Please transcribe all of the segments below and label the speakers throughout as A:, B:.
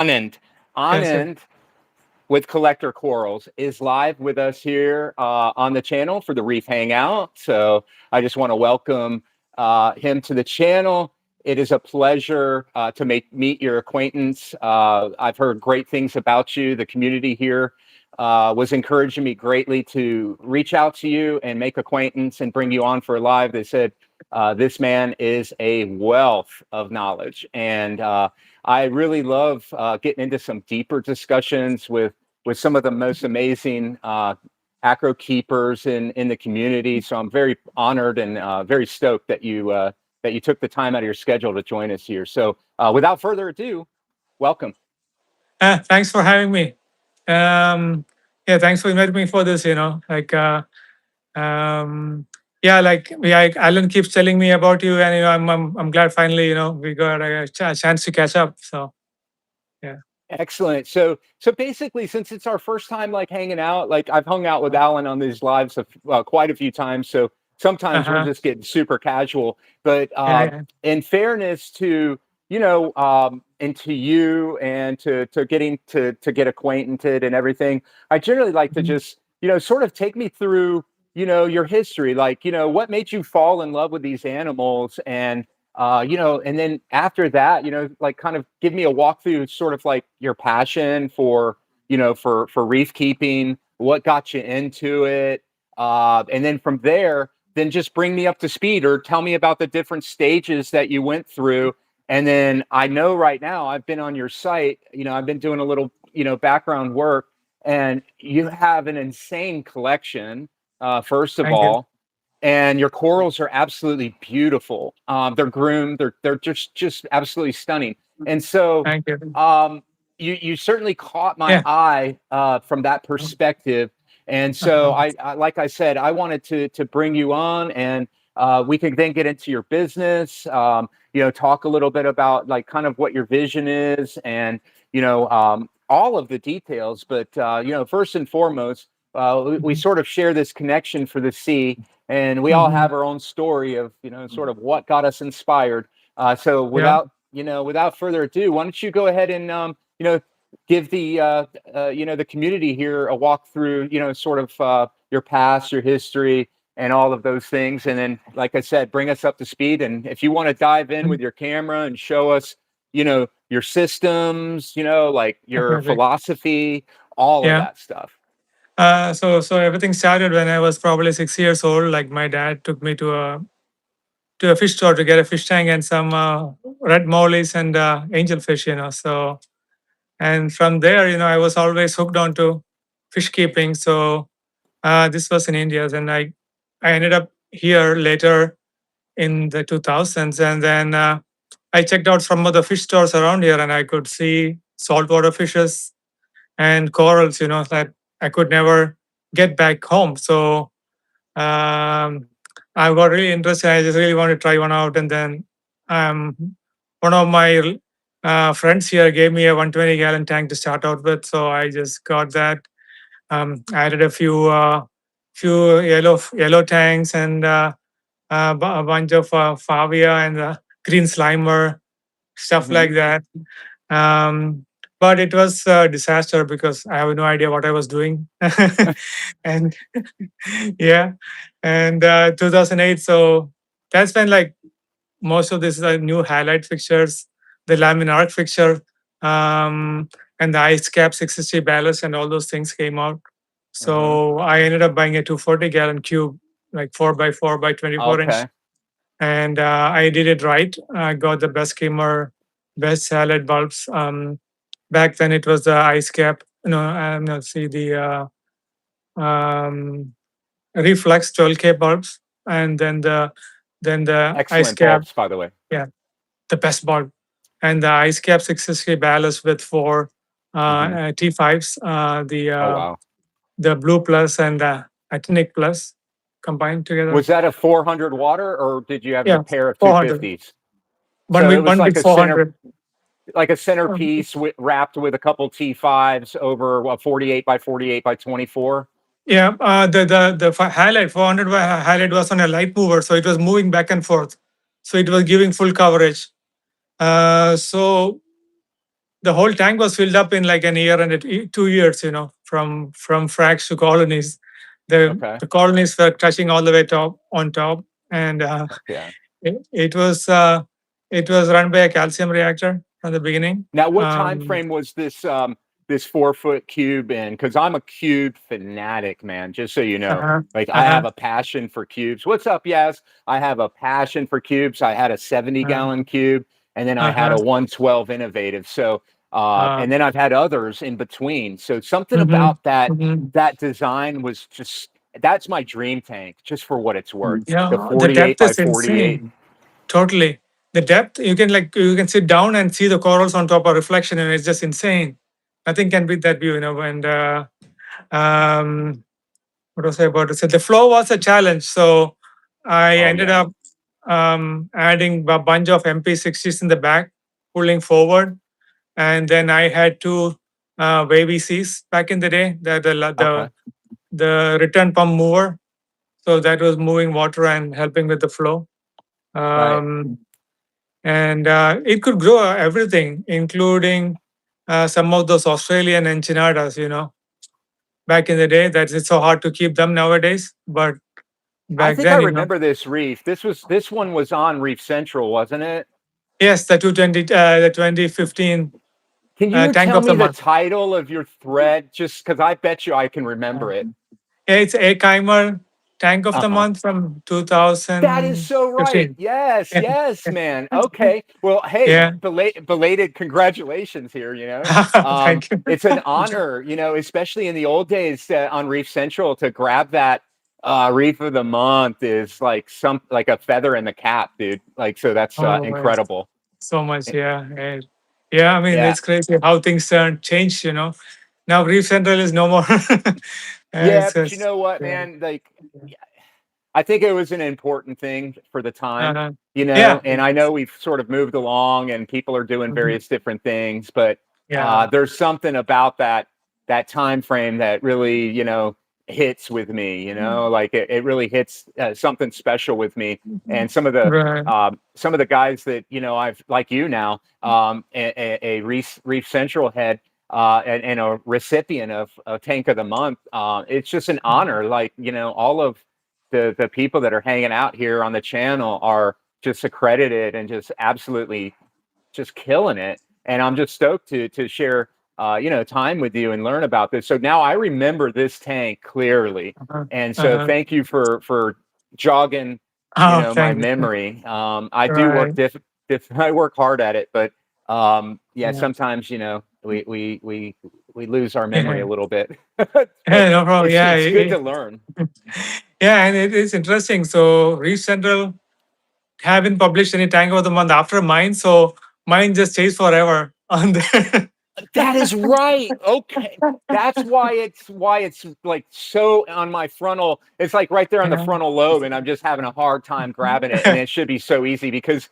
A: Anand.
B: Yes, yes.
A: Anand with Collector Corals is live with us here on the channel for the Reef Hangout. So I just want to welcome him to the channel. It is a pleasure to meet your acquaintance. I've heard great things about you. The community here was encouraging me greatly to reach out to you and make acquaintance and bring you on for live. They said this man is a wealth of knowledge, and I really love getting into some deeper discussions with some of the most amazing acro keepers in the community. So I'm very honored and very stoked that you took the time out of your schedule to join us here. So without further ado, welcome.
B: Thanks for having me. Um, yeah, thanks for inviting me for this. Um, Alan keeps telling me about you, and I'm glad finally we got a chance to catch up. So yeah.
A: Excellent. So basically, since it's our first time like hanging out, like I've hung out with Alan on these lives quite a few times. So sometimes we're
B: Uh-huh.
A: just getting super casual. But
B: Yeah, yeah.
A: in fairness to and to you and to getting to get acquainted and everything, I generally like to
B: Mhm.
A: just sort of take me through your history, like what made you fall in love with these animals and then after that, like kind of give me a walkthrough, sort of like your passion for, for reef keeping, what got you into it. And then from there, then just bring me up to speed or tell me about the different stages that you went through. And then I know right now I've been on your site, I've been doing a little, background work, and you have an insane collection, first of
B: Thank you.
A: all, and your corals are absolutely beautiful. They're groomed. They're just absolutely stunning. And so
B: Thank you.
A: you certainly caught my
B: Yeah.
A: eye from that perspective. And so
B: Uh-huh.
A: I like I said, I wanted to bring you on, and we can then get into your business. Talk a little bit about like kind of what your vision is, and all of the details. But first and foremost, we
B: Mhm.
A: sort of share this connection for the sea, and we all
B: Mhm.
A: have our own story of sort of what got us inspired. So
B: Yeah.
A: without further ado, why don't you go ahead and give the community here a walk through sort of your past, your history, and all of those things, and then like I said, bring us up to speed. And if you want to dive in
B: Mhm.
A: with your camera and show us your systems, like your
B: Definitely.
A: philosophy, all of
B: Yeah.
A: that stuff.
B: So everything started when I was probably 6 years old. Like my dad took me to a fish store to get a fish tank and some red mollies and angelfish. So and from there, I was always hooked on to fish keeping. So this was in India, and I ended up here later in the 2000s, and then I checked out some of the fish stores around here, and I could see saltwater fishes and corals, that I could never get back home. So um, I got really interested. I just really wanted to try one out, and then um, one of my friends here gave me a 120-gallon tank to start out with. So I just got that. I added a few yellow tanks and a bunch of Favia and green slimer stuff
A: Hmm.
B: like that. Um, but it was a disaster because I have no idea what I was doing. And yeah, and 2008. So that's when like most of this new highlight fixtures, the laminar arc fixture, and the ice cap 660 ballast and all those things came out.
A: Hmm.
B: So I ended up buying a 240-gallon cube, like 4 by 4 by 24 inch,
A: Okay.
B: and I did it right. I got the best skimmer, best salad bulbs. Back then it was the ice cap. No, no, see um, reflex 12K bulbs, and then the ice
A: Excellent
B: cap.
A: bulbs, by the way.
B: Yeah, the best bulb, and the ice cap 660 ballast with four
A: Hmm.
B: T5s.
A: Oh wow.
B: The blue plus and the actinic plus combined together.
A: Was that a 400 water, or did you have the
B: Yeah,
A: pair of
B: 400.
A: 250s?
B: One
A: So it
B: with
A: was
B: one with 400.
A: like a
B: Um,
A: centerpiece wrapped with a couple T5s over what, 48 by 48 by 24.
B: Yeah, highlight 400 highlight was on a light mover, so it was moving back and forth. So it was giving full coverage. So the whole tank was filled up in like an year and 2 years. From fracs to colonies.
A: Okay.
B: The colonies were touching all the way top on top, and
A: Yeah.
B: it was run by a calcium reactor from the beginning.
A: Now, what time frame was this 4 foot cube in? Because I'm a cube fanatic, man. Just so you know,
B: Uh-huh,
A: like I
B: uh-huh,
A: have a passion for cubes. What's up, Yas? I have a passion for cubes. I had a 70
B: uh-huh,
A: gallon cube, and then I had
B: uh-huh,
A: a 112 innovative. So,
B: uh,
A: and then I've had others in between. So something
B: mhm,
A: about that
B: mhm.
A: design was just that's my dream tank, just for what it's worth. The
B: Yeah, the
A: 48
B: depth
A: by
B: is
A: 48.
B: insane. Totally. The depth, you can sit down and see the corals on top of reflection, and it's just insane. Nothing can beat that view. And um, what was I about to say? The flow was a challenge. So I
A: Oh
B: ended
A: yeah.
B: up adding a bunch of MP60s in the back, pulling forward, and then I had two wavy Cs back in the day.
A: Okay.
B: The return pump mover, so that was moving water and helping with the flow.
A: Right.
B: Um, and it could grow everything, including some of those Australian enchinadas. Back in the day, that it's so hard to keep them nowadays. But
A: I
B: back
A: think I
B: then,
A: remember this reef. This one was on Reef Central, wasn't it?
B: yes, the 2015
A: Can you
B: tank
A: tell
B: of the
A: me the
B: month.
A: title of your thread? Just because I bet you I can remember it.
B: Yeah, it's a Keimer tank of the
A: Uh-huh.
B: month from
A: That is so right.
B: 2015.
A: Yes,
B: Yeah,
A: yes, man. Okay. Well, hey,
B: yeah.
A: belated congratulations here, you know.
B: Thank you.
A: It's an honor, especially in the old days on Reef Central to grab that Reef of the Month is like a feather in the cap, dude. Like so that's
B: Oh, it's
A: incredible.
B: so much. Yeah, yeah. I mean,
A: Yeah.
B: it's crazy how things change. Now Reef Central is no more.
A: Yeah,
B: It's
A: but you
B: just
A: know what,
B: yeah.
A: man? Like, I think it was an important thing for the time,
B: Uh-huh. Yeah.
A: and I know we've sort of moved along and people are doing
B: Mhm.
A: various different things, but
B: Yeah.
A: there's something about that time frame that really, hits with me, like it really hits something special with me. And
B: Right.
A: some of the guys that, I've like you now, a Reef Central head, and a recipient of a Tank of the Month. It's just an honor. Like, all of the people that are hanging out here on the channel are just accredited and just absolutely just killing it. And I'm just stoked to share time with you and learn about this. So now I remember this tank clearly.
B: Uh-huh.
A: And so
B: Uh-huh.
A: thank you for jogging,
B: Oh,
A: my
B: thank you.
A: memory. I do work
B: Right.
A: I work hard at it, but yeah,
B: Yeah.
A: sometimes, we lose our memory
B: Yeah.
A: a little bit. But
B: Yeah, no problem. Yeah.
A: it's good to learn.
B: Yeah, and it is interesting. So Reef Central haven't published any tank of the month after mine, so mine just stays forever on there.
A: That is right. Okay. That's why it's like so on my frontal. It's like right there on the
B: Yeah.
A: frontal lobe, and I'm just having a hard time grabbing it. And it should be so easy because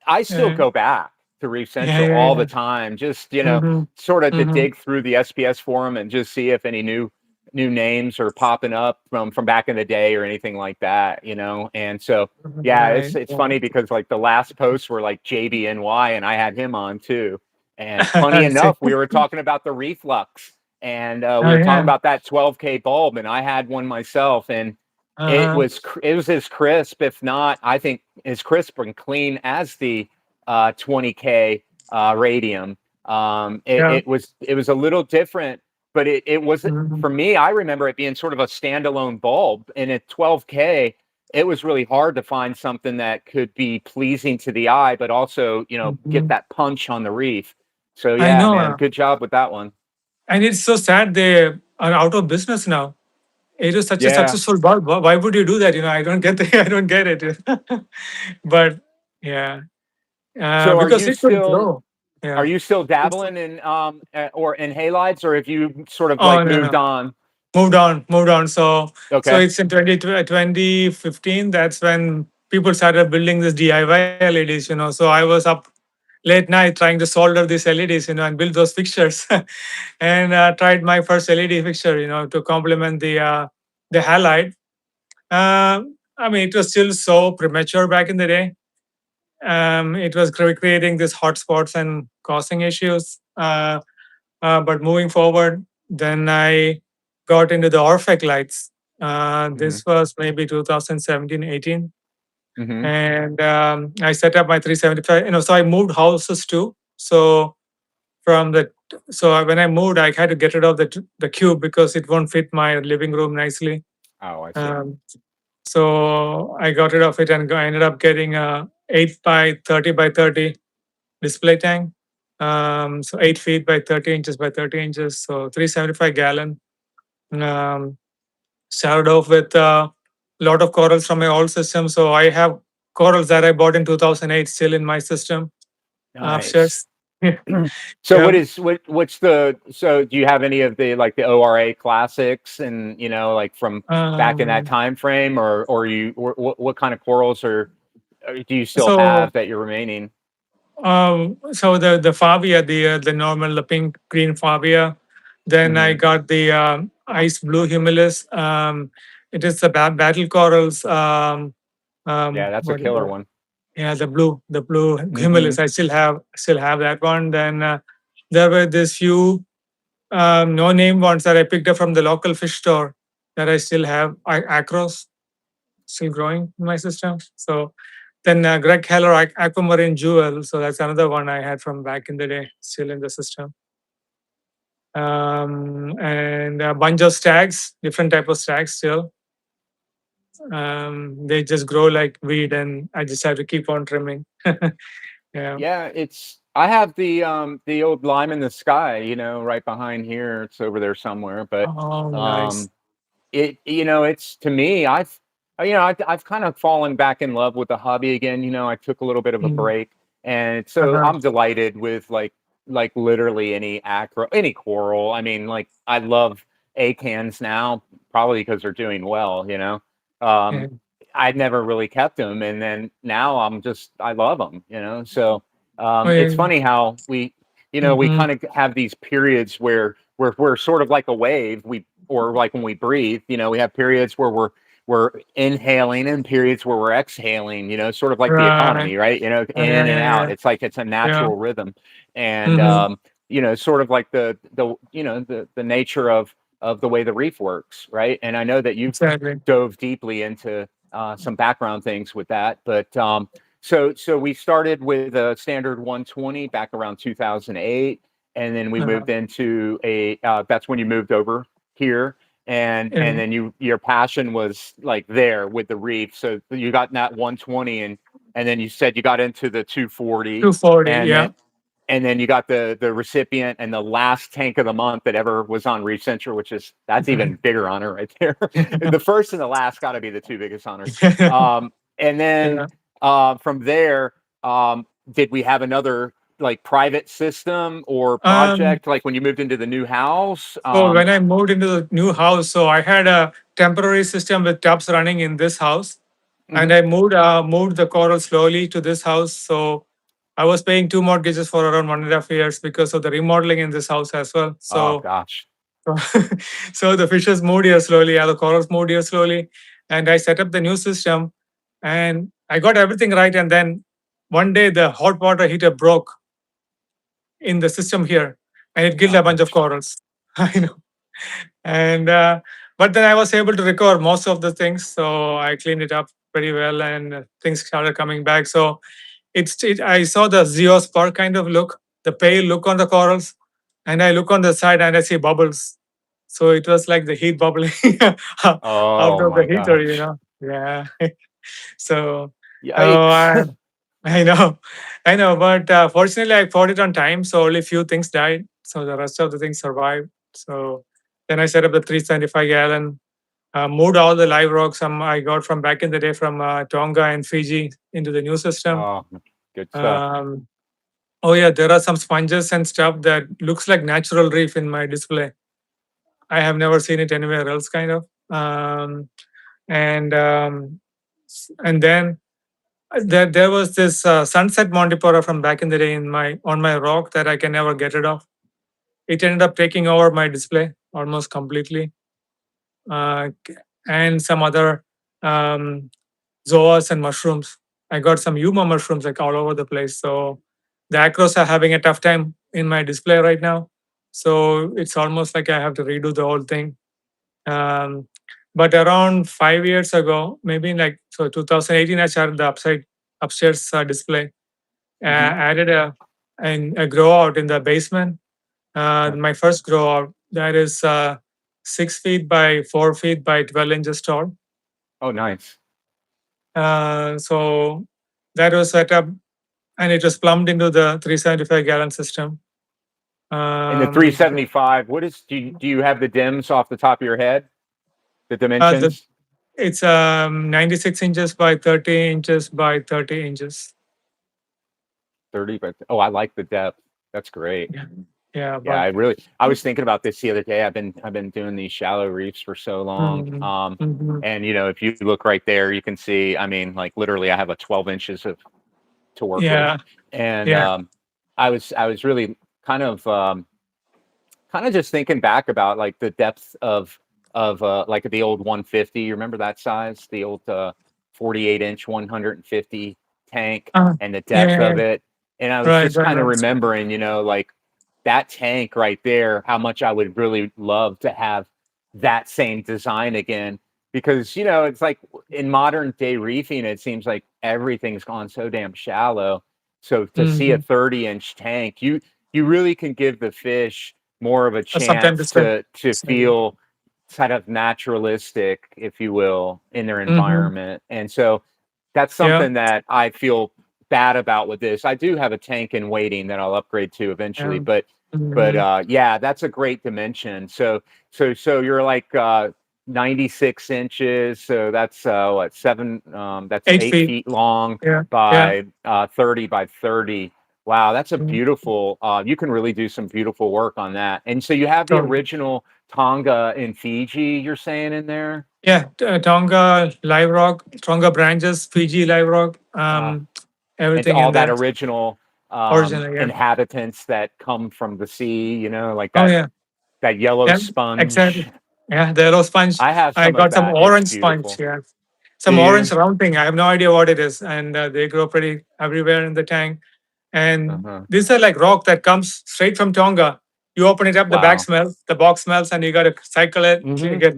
A: I still
B: Yeah,
A: go back to Reef
B: yeah,
A: Central
B: yeah,
A: all the
B: yeah.
A: time, just
B: Mhm,
A: sort of to
B: mhm,
A: dig through the SPS forum and just see if any new names are popping up from back in the day or anything like that. And so yeah, it's
B: right.
A: it's funny because like the last posts were like JBNY, and I had him on too. And funny
B: I see.
A: enough, we were talking about the reflux, and we
B: Oh,
A: were talking
B: yeah.
A: about that 12K bulb, and I had one myself, and
B: Uh-huh.
A: it was as crisp, if not, I think as crisp and clean as the 20K radium.
B: Yeah.
A: It was a little different, but it was
B: Mhm,
A: for me. I remember it being sort of a standalone bulb, and at 12K, it was really hard to find something that could be pleasing to the eye, but also get
B: mhm.
A: that punch on the reef. So
B: I
A: yeah,
B: know.
A: man, good job with that one.
B: And it's so sad they are out of business now. It is such a
A: Yeah.
B: successful bulb. Why would you do that? I don't get I don't get it. But yeah,
A: So
B: because it could grow.
A: are
B: Yeah.
A: you still dabbling in or in halides, or have you sort of
B: Oh,
A: like
B: no,
A: moved
B: no.
A: on?
B: Moved on. So
A: Okay.
B: it's in 2015. That's when people started building this DIY LEDs. So I was up late night trying to solder these LEDs, and build those fixtures, and tried my first LED fixture, to complement the halide. I mean, it was still so premature back in the day. It was creating these hotspots and causing issues. Uh, but moving forward, then I got into the Orphic lights.
A: Hmm.
B: This was maybe 2017, 18.
A: Hmm.
B: And I set up my 375. So I moved houses too. So from the when I moved, I had to get rid of the cube because it won't fit my living room nicely.
A: Oh, I see.
B: Um, so I got rid of it and I ended up getting a 8 by 30 by 30 display tank. So 8 feet by 30 inches by 30 inches. So 375 gallon. Um, Started off with a lot of corals from my old system. So I have corals that I bought in 2008 still in my system
A: Nice.
B: upstairs. Yeah.
A: So what's the so do you have any of the like the ORA classics and like from back in that
B: Um,
A: time frame or you or what kind of corals do you still
B: so
A: have that you're remaining?
B: so the Favia, the normal, the pink green Favia. Then I
A: Hmm.
B: got the ice blue humulus. It is the battle corals.
A: Yeah, that's a
B: What?
A: killer one.
B: Yeah, the blue
A: Hmm.
B: humulus. I still have that one. Then there were this few no name ones that I picked up from the local fish store that I still have. Acros still growing in my system. So then Greg Heller Aquamarine Jewel. So that's another one I had from back in the day, still in the system. And a bunch of stags, different type of stags still. They just grow like weed, and I just have to keep on trimming. Yeah.
A: Yeah, I have the old lime in the sky, right behind here. It's over there somewhere, but
B: Oh, nice.
A: um it's to me, I've kind of fallen back in love with the hobby again. I took a little bit of a
B: Mm.
A: break, and so
B: Uh-huh.
A: I'm delighted with like literally any coral. I mean, like I love acans now, probably because they're doing well.
B: Yeah.
A: I'd never really kept them, and then now I love them. So
B: Oh,
A: it's
B: yeah.
A: funny how we
B: Mm-hmm.
A: kind of have these periods where we're sort of like a wave. Or like when we breathe, we have periods where we're inhaling and periods where we're exhaling, sort of like the
B: Right.
A: economy, right? In
B: Yeah,
A: and
B: yeah,
A: out.
B: yeah.
A: It's like it's a
B: Yeah.
A: natural rhythm. And
B: Mm-hmm.
A: sort of like the nature of the way the reef works, right? And I know that you've
B: Exactly.
A: dove deeply into some background things with that, but so we started with a standard 120 back around 2008, and then we
B: Uh-huh.
A: moved into that's when you moved over here, and
B: Yeah.
A: then your passion was like there with the reef, so you got that 120, and then you said you got into the 240,
B: 240.
A: and
B: Yeah.
A: then you got the recipient and the last tank of the month that ever was on Reef Central, which is that's even bigger honor right there. The first and the last got to be the two biggest honors. And then
B: Yeah.
A: from there, did we have another like private system or
B: Um,
A: project like when you moved into the new house?
B: so when I moved into the new house, so I had a temporary system with tubs running in this house, and
A: Mhm.
B: I moved the coral slowly to this house. So I was paying two mortgages for around 1.5 years because of the remodeling in this house as well.
A: Oh
B: So
A: gosh.
B: so, so the fishes moved here slowly, the corals moved here slowly, and I set up the new system, and I got everything right. And then one day the hot water heater broke in the system here, and it killed
A: Oh
B: a bunch of
A: gosh.
B: corals. I know. And but then I was able to recover most of the things, so I cleaned it up pretty well, and things started coming back. So I saw the zeospar kind of look, the pale look on the corals, and I look on the side and I see bubbles. So it was like the heat bubbling out
A: Oh
B: of the
A: my
B: heater,
A: gosh.
B: Yeah. So oh,
A: Yikes.
B: I know, I know, but fortunately I fought it on time, so only few things died, so the rest of the things survived. So then I set up the 375 gallon, moved all the live rocks I got from back in the day from Tonga and Fiji into the new system.
A: Oh, good stuff.
B: Um, oh yeah, there are some sponges and stuff that looks like natural reef in my display. I have never seen it anywhere else, kind of. And and then there was this sunset Montipora from back in the day in my on my rock that I can never get rid of. It ended up taking over my display almost completely, and some other um, zoas and mushrooms. I got some yuma mushrooms like all over the place. So the acros are having a tough time in my display right now. So it's almost like I have to redo the whole thing. Um, but around 5 years ago, maybe in like 2018, I started the upstairs display.
A: Mm-hmm.
B: Added a grow out in the basement. My first grow out that is 6 feet by 4 feet by 12 inches tall.
A: Oh, nice.
B: So that was set up, and it was plumbed into the 375-gallon system.
A: And the
B: Um,
A: 375, what is, do you have the dims off the top of your head? The
B: the,
A: dimensions?
B: it's 96 inches by 30 inches by 30 inches.
A: 30, but oh, I like the depth. That's great.
B: Yeah, yeah,
A: Yeah,
B: but
A: I was thinking about this the other day. I've been doing these shallow reefs for so long.
B: Mhm, mhm.
A: And if you look right there, you can see, I mean, like literally I have a 12 inches of to work with.
B: Yeah,
A: And
B: yeah.
A: I was really kind of just thinking back about like the depth of like the old 150. You remember that size, the old 48-inch 150 tank,
B: Uh,
A: and the
B: yeah,
A: depth
B: yeah,
A: of it. And I was
B: right,
A: just
B: right,
A: kind of
B: right.
A: remembering, like that tank right there, how much I would really love to have that same design again. Because it's like in modern day reefing, it seems like everything's gone so damn shallow. So to see a
B: Mhm.
A: 30-inch tank, you really can give the fish more of a
B: Sometimes
A: chance
B: it's like,
A: to feel kind of naturalistic, if you will, in their
B: mm-hmm.
A: environment. And so that's
B: Yeah,
A: something that I feel bad about with this. I do have a tank in waiting that I'll upgrade to eventually,
B: yeah.
A: but
B: Mhm.
A: yeah, that's a great dimension. So you're like 96 inches. So that's what, that's
B: 8 feet.
A: 8 feet long
B: Yeah, yeah.
A: by 30 by 30. Wow, that's a
B: Mhm.
A: beautiful, you can really do some beautiful work on that. And so you have the
B: So
A: original Tonga in Fiji, you're saying in there?
B: yeah, Tonga live rock, Tonga branches, Fiji live rock,
A: Uh, and
B: everything
A: all
B: in
A: that
B: there.
A: original
B: Original, yeah.
A: inhabitants that come from the sea, like
B: Oh yeah,
A: that yellow
B: yeah,
A: sponge.
B: exactly. Yeah, the yellow sponge.
A: I have
B: I
A: some of
B: got some
A: that. It's
B: orange sponge.
A: beautiful.
B: Yeah,
A: Do
B: some orange
A: you?
B: round thing. I have no idea what it is, and they grow pretty everywhere in the tank. And
A: Uh-huh.
B: these are like rock that comes straight from Tonga. You open it up,
A: Wow.
B: the box smells, and you got to cycle it,
A: Mm-hmm.
B: get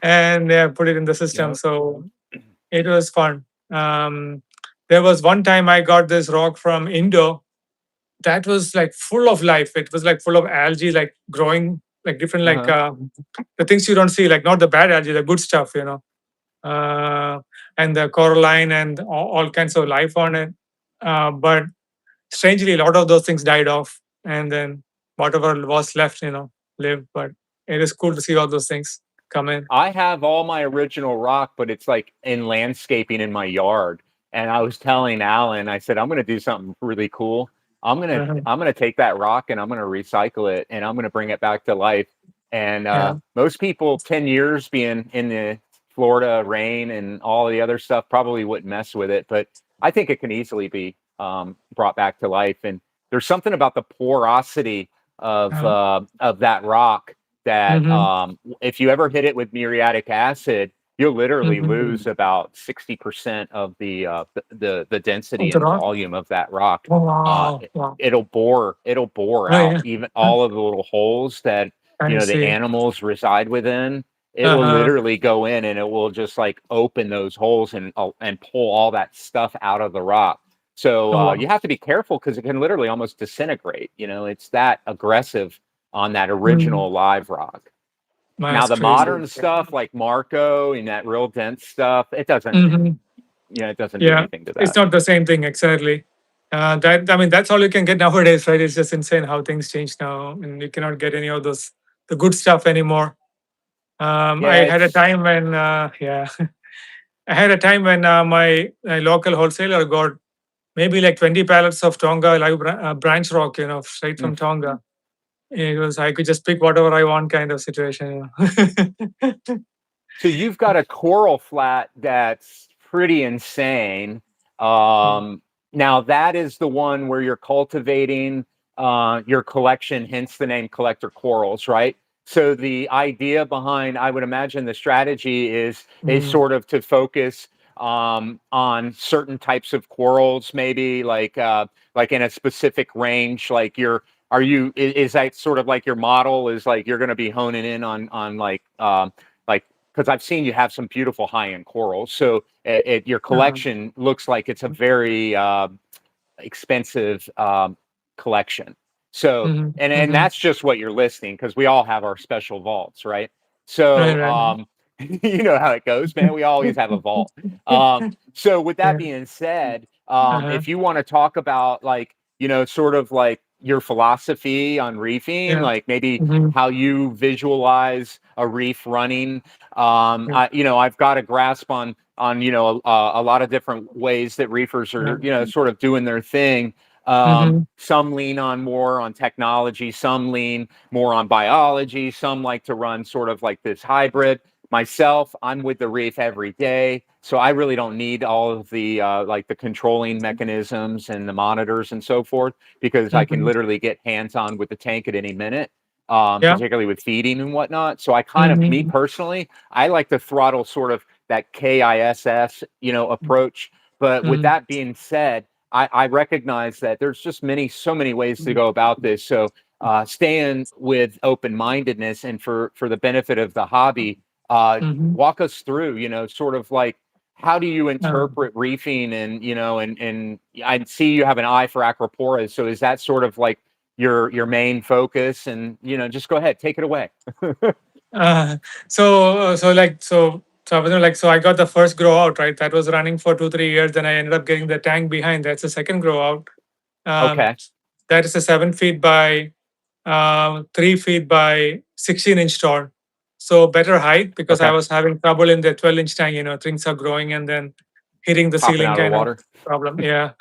B: and yeah, put it in the system.
A: Yep.
B: So it was fun. There was one time I got this rock from Indo that was like full of life. It was like full of algae, like growing, like different, like
A: Uh-huh.
B: the things you don't see, like not the bad algae, the good stuff, uh, and the coralline and all kinds of life on it. But strangely, a lot of those things died off, and then whatever was left, lived. But it is cool to see all those things come in.
A: I have all my original rock, but it's like in landscaping in my yard. And I was telling Alan, I said, I'm going to do something really cool.
B: Uh-huh.
A: I'm going to take that rock and I'm going to recycle it and I'm going to bring it back to life. And
B: Yeah.
A: most people, 10 years being in the Florida rain and all the other stuff, probably wouldn't mess with it. But I think it can easily be brought back to life. And there's something about the porosity
B: Uh,
A: of that rock that
B: mm-hmm.
A: if you ever hit it with muriatic acid, you'll literally
B: Mm-hmm.
A: lose about 60% of the density
B: The
A: and
B: rock.
A: volume of that rock.
B: Oh,
A: Uh,
B: wow. Wow.
A: it'll bore
B: Oh
A: out
B: yeah.
A: even all of the little holes that
B: I
A: the
B: see.
A: animals reside within. It will
B: Uh-huh.
A: literally go in and it will just like open those holes and pull all that stuff out of the rock. So
B: Oh, wow.
A: you have to be careful because it can literally almost disintegrate. It's that aggressive on that
B: Mm.
A: original live rock. Now
B: That's
A: the
B: crazy.
A: modern stuff like Marco and that real dense stuff,
B: Hmm.
A: it doesn't do
B: Yeah,
A: anything to
B: it's
A: that.
B: not the same thing exactly. That I mean, that's all you can get nowadays, right? It's just insane how things change now, and you cannot get any of those the good stuff anymore. I
A: Yeah,
B: had a
A: it's
B: time when, yeah, I had a time when my local wholesaler got maybe like 20 pallets of Tonga live branch rock, straight
A: mm.
B: from Tonga. It was I could just pick whatever I want kind of situation.
A: So you've got a coral flat that's pretty insane.
B: Yeah.
A: Now that is the one where you're cultivating your collection, hence the name collector corals, right? So the idea behind, I would imagine, the strategy is
B: Mm.
A: sort of to focus on certain types of corals, maybe like in a specific range. Like are you is that sort of like your model is like you're going to be honing in on like because I've seen you have some beautiful high end corals. So your
B: Uh,
A: collection looks like it's a very expensive collection. So,
B: mhm,
A: and
B: mhm.
A: that's just what you're listing because we all have our special vaults, right?
B: Right,
A: So,
B: right.
A: you know how it goes, man. We always have a vault. So, with that
B: Yeah.
A: being said,
B: Uh-huh.
A: if you want to talk about like, sort of like your philosophy on reefing,
B: Yeah.
A: like maybe
B: Mhm.
A: how you visualize a reef running.
B: Yeah.
A: I've got a grasp on a lot of different ways that reefers
B: Yeah.
A: are sort of doing their thing.
B: Mhm.
A: Some lean on more on technology, some lean more on biology, some like to run sort of like this hybrid. Myself, I'm with the reef every day, so I really don't need all of the like the controlling mechanisms and the monitors and so forth because I can
B: Mhm.
A: literally get hands on with the tank at any minute,
B: Yeah.
A: particularly with feeding and whatnot. So I kind of, me
B: Mhm.
A: personally, I like to throttle sort of that KISS, approach. But with
B: Mhm.
A: that being said, I recognize that there's just so many ways to go about this. So staying with open mindedness and for the benefit of the hobby,
B: Mhm.
A: walk us through, sort of like how do you
B: Uh,
A: interpret reefing and and I see you have an eye for acroporas. So is that sort of like your main focus? And just go ahead, take it away.
B: uh, so I was like, so I got the first grow out, right? That was running for 2 3 years. Then I ended up getting the tank behind. That's the second grow out. Um,
A: Okay.
B: that is a 7 feet by 3 feet by 16-inch tall. So better height because I
A: Okay.
B: was having trouble in the 12-inch tank. Things are growing and then hitting the
A: Popping
B: ceiling
A: out of the
B: kind of
A: water.
B: problem. Yeah.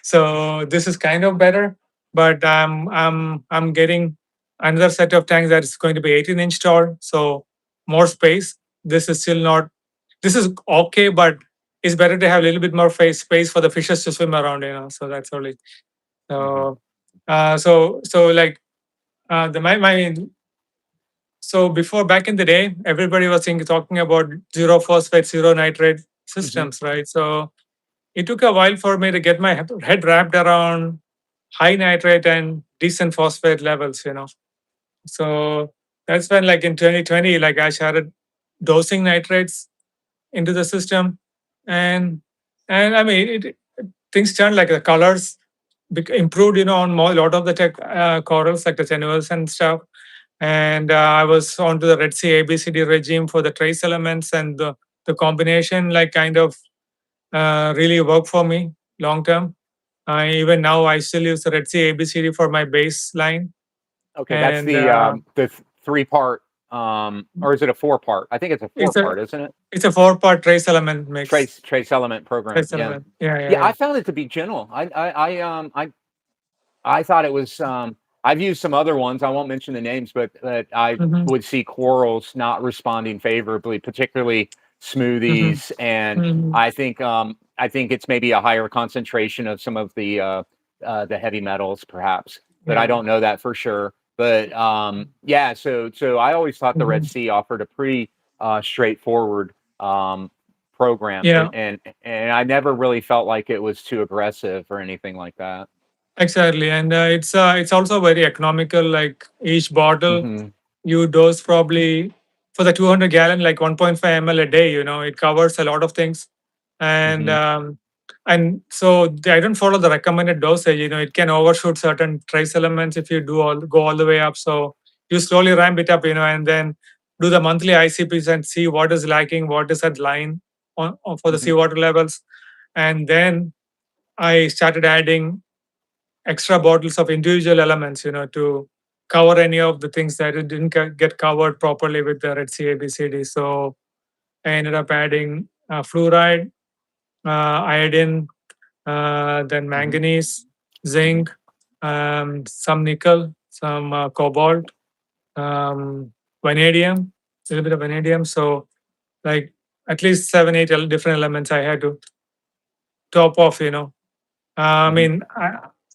B: So this is kind of better, but I'm getting another set of tanks that is going to be 18-inch tall. So more space. This is still not. This is okay, but it's better to have a little bit more space for the fishes to swim around. So that's only.
A: Hmm.
B: So so like the my so before back in the day, everybody was talking about zero phosphate, zero nitrate
A: Hmm.
B: systems, right? So it took a while for me to get my head wrapped around high nitrate and decent phosphate levels. So that's when, like in 2020, like I started dosing nitrates into the system, and I mean things turned like the colors improved, on more, a lot of the tech corals like the tenuous and stuff. And I was onto the Red Sea ABCD regime for the trace elements, and the combination like kind of really worked for me long term. Even now, I still use the Red Sea ABCD for my baseline,
A: Okay, that's
B: and
A: the 3 part, or is it a 4 part? I think it's a four
B: it's a
A: part, isn't it?
B: it's a 4 part trace element mix.
A: Trace element program.
B: Trace
A: Yeah,
B: element, yeah, yeah,
A: yeah. I
B: yeah.
A: found it to be gentle. I thought it was. I've used some other ones. I won't mention the names, but I
B: Hmm.
A: would see corals not responding favorably, particularly
B: Hmm.
A: smoothies. And
B: Hmm.
A: I think it's maybe a higher concentration of some of the heavy metals, perhaps. But I
B: Yeah.
A: don't know that for sure. But yeah, so I always thought the
B: Hmm.
A: Red Sea offered a pretty straightforward program, and,
B: Yeah.
A: and and I never really felt like it was too aggressive or anything like that.
B: Exactly, and it's also very economical. Like each bottle,
A: Hmm.
B: you dose probably for the 200 gallon, like 1.5 ml a day. It covers a lot of things, and
A: Hmm.
B: I don't follow the recommended dosage. It can overshoot certain trace elements if you go all the way up. So you slowly ramp it up. And then do the monthly ICPs and see what is lacking, what is at line for the
A: Hmm.
B: seawater levels, and then I started adding extra bottles of individual elements, to cover any of the things that it didn't get covered properly with the Red Sea ABCD. So I ended up adding fluoride, iodine, then
A: Hmm.
B: manganese,
A: Hmm.
B: zinc, some nickel, some cobalt, um, vanadium, a little bit of vanadium. So like at least 7 8 different elements I had to top off. I
A: Hmm.
B: mean,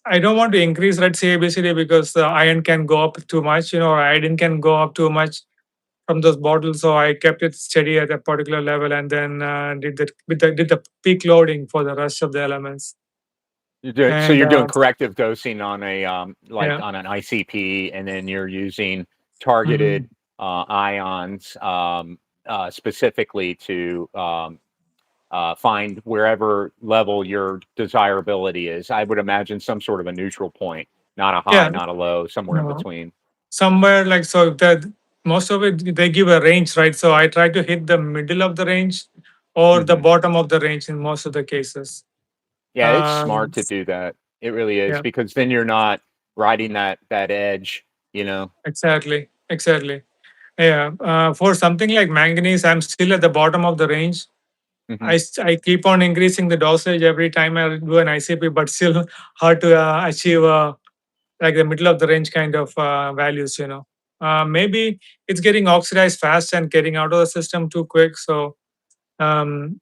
B: I don't want to increase red CABCD because the iron can go up too much, or iodine can go up too much from those bottles. So I kept it steady at a particular level, and then did the peak loading for the rest of the elements.
A: So
B: And
A: you're doing corrective dosing on a like
B: yeah.
A: on an ICP, and then you're using
B: Hmm.
A: targeted ions specifically to find wherever level your desirability is. I would imagine some sort of a neutral point, not a high,
B: Yeah.
A: not a low, somewhere in
B: No.
A: between.
B: Somewhere like so that most of it they give a range, right? So I try to hit the middle of the range or the
A: Hmm.
B: bottom of the range in most of the cases.
A: Yeah, it's
B: Um,
A: smart to do that. It really is
B: yeah,
A: because then you're not riding that edge, you know.
B: exactly, exactly. Yeah, for something like manganese, I'm still at the bottom of the range.
A: Hmm.
B: I keep on increasing the dosage every time I do an ICP, but still hard to achieve like the middle of the range kind of values. Maybe it's getting oxidized fast and getting out of the system too quick. So um,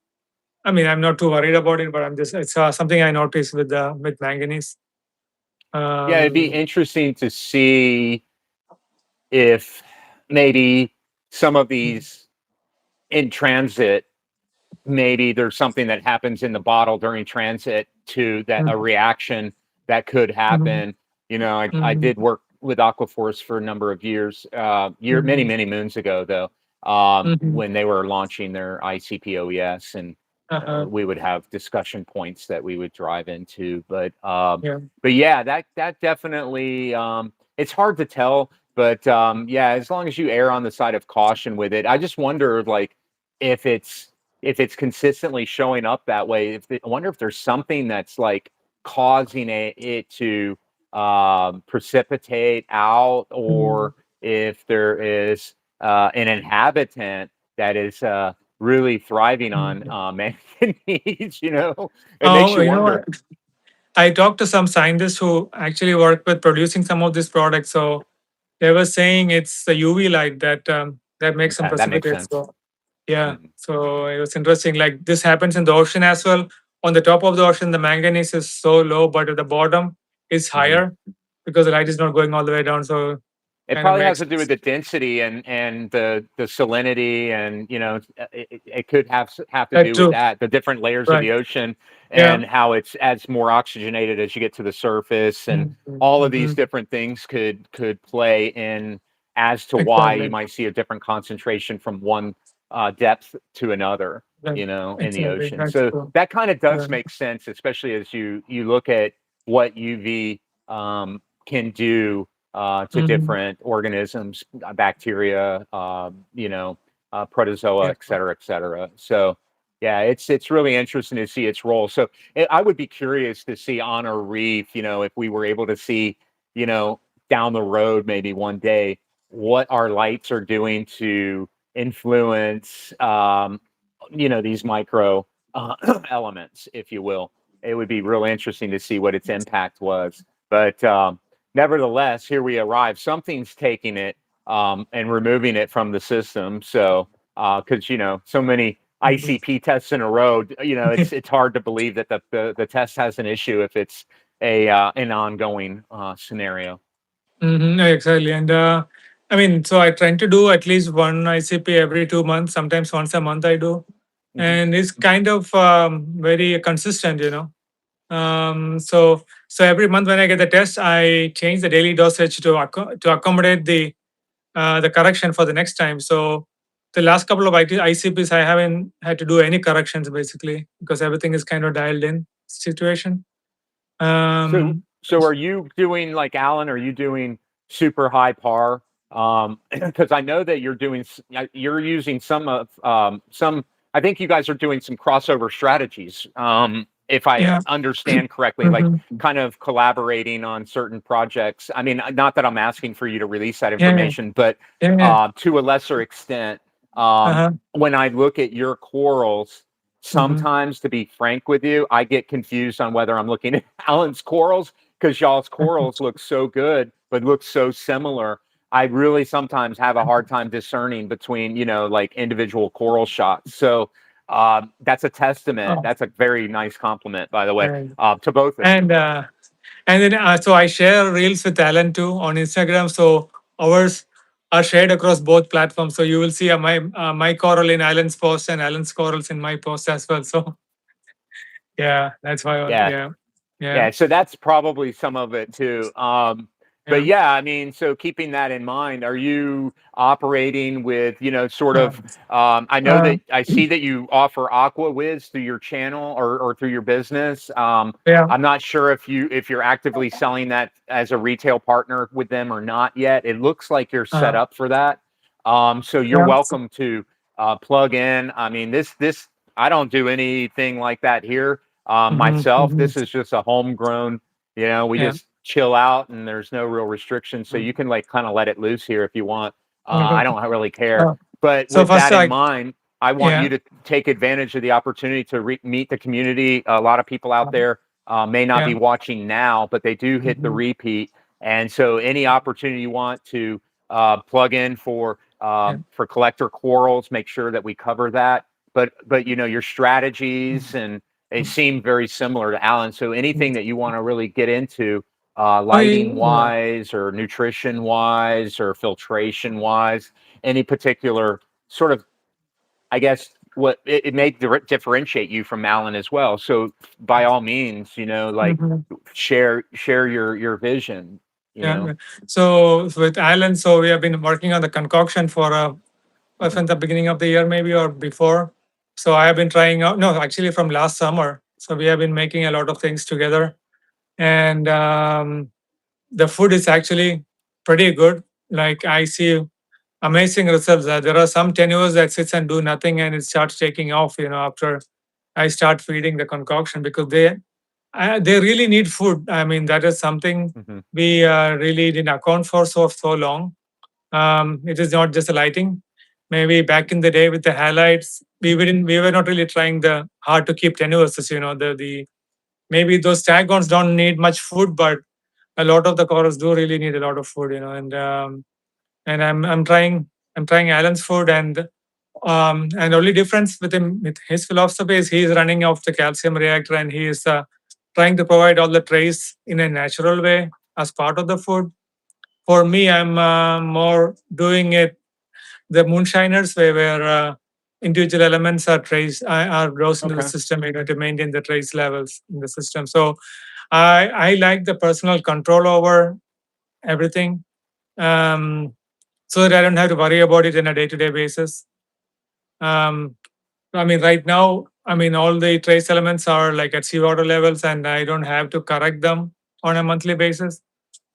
B: I mean, I'm not too worried about it, but I'm just it's something I noticed with manganese.
A: Yeah, it'd be
B: Um,
A: interesting to see if maybe some of these in transit, maybe there's something that happens in the bottle during transit to that a
B: mhm,
A: reaction that could
B: mhm,
A: happen. I
B: mhm,
A: did work with Aquaforce for a number of years, many,
B: mhm,
A: many moons ago, though,
B: mhm.
A: when they were launching their ICP OES, and
B: Uh-huh.
A: we would have discussion points that we would drive into.
B: Yeah.
A: But yeah, that definitely, it's hard to tell. But yeah, as long as you err on the side of caution with it, I just wonder, like, if it's consistently showing up that way. I wonder if there's something that's like causing it to precipitate out,
B: Mhm.
A: or if there is an inhabitant that is really thriving on
B: Mhm.
A: manganese. It makes
B: Oh,
A: you wonder.
B: I talked to some scientists who actually work with producing some of these products. So they were saying it's the UV light that makes them
A: That makes
B: precipitate.
A: sense.
B: So yeah,
A: Mhm.
B: so it was interesting. Like this happens in the ocean as well. On the top of the ocean, the manganese is so low, but at the bottom it's
A: Mhm.
B: higher because the light is not going all the way down. So
A: It
B: kind of
A: probably has
B: makes
A: to do with the density and the salinity, and it could have to
B: that
A: do with
B: too.
A: that, the different layers of
B: Right.
A: the ocean,
B: Yeah.
A: and how it's as more oxygenated as you get to the surface, and
B: Mhm,
A: all of these
B: mhm.
A: different things could play in as to why you
B: Exactly.
A: might see a different concentration from one depth to another,
B: Right.
A: in the
B: Exactly.
A: ocean.
B: That's
A: So
B: true.
A: that kind of does
B: Yeah.
A: make sense, especially as you look at what UV can do to
B: Mhm.
A: different organisms, bacteria, protozoa,
B: Yeah.
A: et cetera, et cetera. So, yeah, it's really interesting to see its role. So, I would be curious to see on a reef, if we were able to see, you know, down the road, maybe one day, what our lights are doing to influence, these micro elements, if you will. It would be real interesting to see what its impact was. But nevertheless, here we arrive. Something's taking it and removing it from the system. So, because so many
B: Mhm.
A: ICP tests in a row, it's hard to believe that the test has an issue if it's an ongoing scenario.
B: Exactly. And I mean, so I try to do at least one ICP every 2 months, sometimes once a month I do.
A: Hmm.
B: And it's kind of very consistent. So every month when I get the test, I change the daily dosage to accommodate the correction for the next time. So the last couple of ICPs, I haven't had to do any corrections basically because everything is kind of dialed in situation.
A: So,
B: Um,
A: so are you doing like Alan? Are you doing super high par? Because I know that you're using some of some. I think you guys are doing some crossover strategies. If I
B: yeah.
A: understand correctly, like
B: Mhm.
A: kind of collaborating on certain projects. I mean, not that I'm asking for you to release that
B: Yeah, yeah,
A: information, but
B: yeah, yeah.
A: to a lesser extent,
B: Uh-huh.
A: when I look at your corals,
B: Mhm.
A: sometimes, to be frank with you, I get confused on whether I'm looking at Alan's corals, because y'all's corals look so good, but look so similar. I really sometimes have a hard time discerning between, like individual coral shots. So that's a testament.
B: Oh,
A: That's a very nice compliment, by the way,
B: and
A: to both of you.
B: and then so I share reels with Alan too on Instagram. So ours are shared across both platforms. So you will see my coral in Alan's post and Alan's corals in my post as well. So yeah, that's why.
A: Yeah.
B: Yeah. Yeah.
A: Yeah, so that's probably some of it too. But
B: Yeah.
A: yeah, I mean, so keeping that in mind, are you operating with, sort
B: Uh,
A: of, I know
B: uh,
A: that I see that you offer Aqua Wiz through your channel or through your business.
B: yeah.
A: I'm not sure if you're actively selling that as a retail partner with them or not yet. It looks like you're set
B: Uh,
A: up for that. So you're
B: yeah.
A: welcome to plug in. I mean, this I don't do anything like that here myself.
B: Mm-hmm.
A: This is just a homegrown, we
B: Yeah.
A: just chill out and there's no real restrictions. So you can like kind of let it loose here if you want. I
B: Okay.
A: don't really care.
B: Uh,
A: But
B: so
A: with
B: first,
A: that in
B: like,
A: mind, I want you
B: yeah.
A: to take advantage of the opportunity to meet the community. A lot of people out there may not
B: Yeah.
A: be watching now, but they do hit the
B: Mhm.
A: repeat. And so any opportunity you want to plug in
B: Yeah.
A: for collector quarrels, make sure that we cover that. But your strategies and they seem very similar to Alan. So anything that you want to really get into,
B: Oh,
A: lighting
B: yeah.
A: wise or nutrition wise or filtration wise, any particular sort of, I guess, what it may differentiate you from Alan as well. So by all means, like
B: Mhm.
A: share your vision, you
B: Yeah.
A: know.
B: Yeah. So with Alan, so we have been working on the concoction for
A: Hmm.
B: from the beginning of the year, maybe or before. So I have been trying out. No, actually from last summer. So we have been making a lot of things together, and the food is actually pretty good. Like I see amazing results. There are some tenures that sits and do nothing, and it starts taking off. After I start feeding the concoction because they really need food. I mean, that is something
A: Hmm.
B: we really didn't account for so long. It is not just the lighting. Maybe back in the day with the halides, we were not really trying the hard to keep tenuouses. The maybe those stagons don't need much food, but a lot of the corals do really need a lot of food. And I'm trying Alan's food, and only difference with him with his philosophy is he's running off the calcium reactor, and he is trying to provide all the trace in a natural way as part of the food. For me, I'm more doing it the moonshiners way, where individual elements are traced are dosed into the
A: Okay.
B: system, to maintain the trace levels in the system. So I like the personal control over everything, um, so that I don't have to worry about it on a day to day basis. Um, I mean, right now, I mean, all the trace elements are like at seawater levels, and I don't have to correct them on a monthly basis.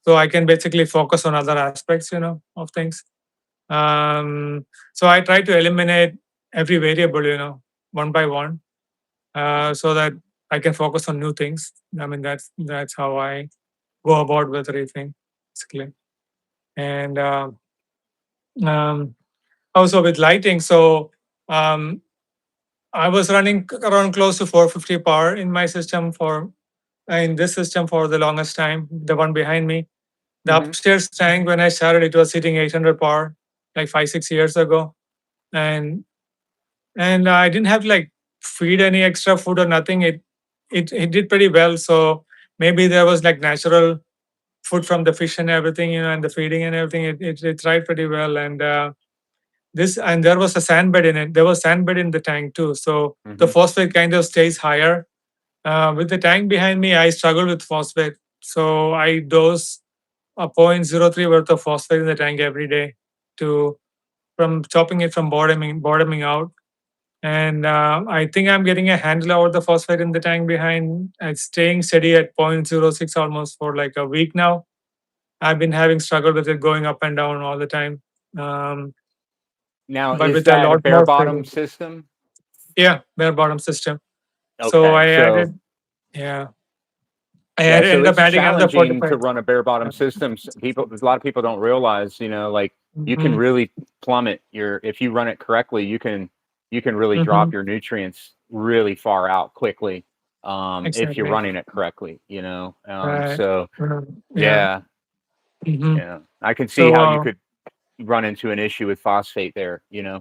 B: So I can basically focus on other aspects, of things. So I try to eliminate every variable, one by one, so that I can focus on new things. I mean, that's how I go about with everything, basically. And um, also with lighting, so um, I was running around close to 450 power in my system in this system for the longest time. The one behind me, the
A: Hmm.
B: upstairs tank, when I started, it was hitting 800 power like 5 6 years ago, and I didn't have to like feed any extra food or nothing. It did pretty well. So maybe there was like natural food from the fish and everything, and the feeding and everything. It tried pretty well, and there was a sand bed in it. There was sand bed in the tank too. So the
A: Hmm.
B: phosphate kind of stays higher. With the tank behind me, I struggle with phosphate. So I dose a 0.03 worth of phosphate in the tank every day to from chopping it from bottoming out. And I think I'm getting a handle over the phosphate in the tank behind. It's staying steady at 0.06 almost for like a week now. I've been having struggle with it going up and down all the time. Um,
A: Now,
B: but
A: is
B: with a
A: that a
B: lot
A: bare
B: more
A: bottom
B: feeding.
A: system?
B: Yeah, bare bottom system. So
A: Okay,
B: I
A: so
B: added, yeah,
A: yeah, so
B: ended up
A: it's
B: adding another
A: challenging
B: 45.
A: to run a bare bottom
B: Yeah.
A: system. A lot of people don't realize, like you can
B: Mm-hmm.
A: really plummet if you run it correctly, you can really
B: Mm-hmm.
A: drop your nutrients really far out quickly, if you're
B: Exactly.
A: running it correctly,
B: Right.
A: so
B: Yeah.
A: yeah,
B: Mm-hmm.
A: yeah, I can see
B: So
A: how you could run into an issue with phosphate there.
B: yeah,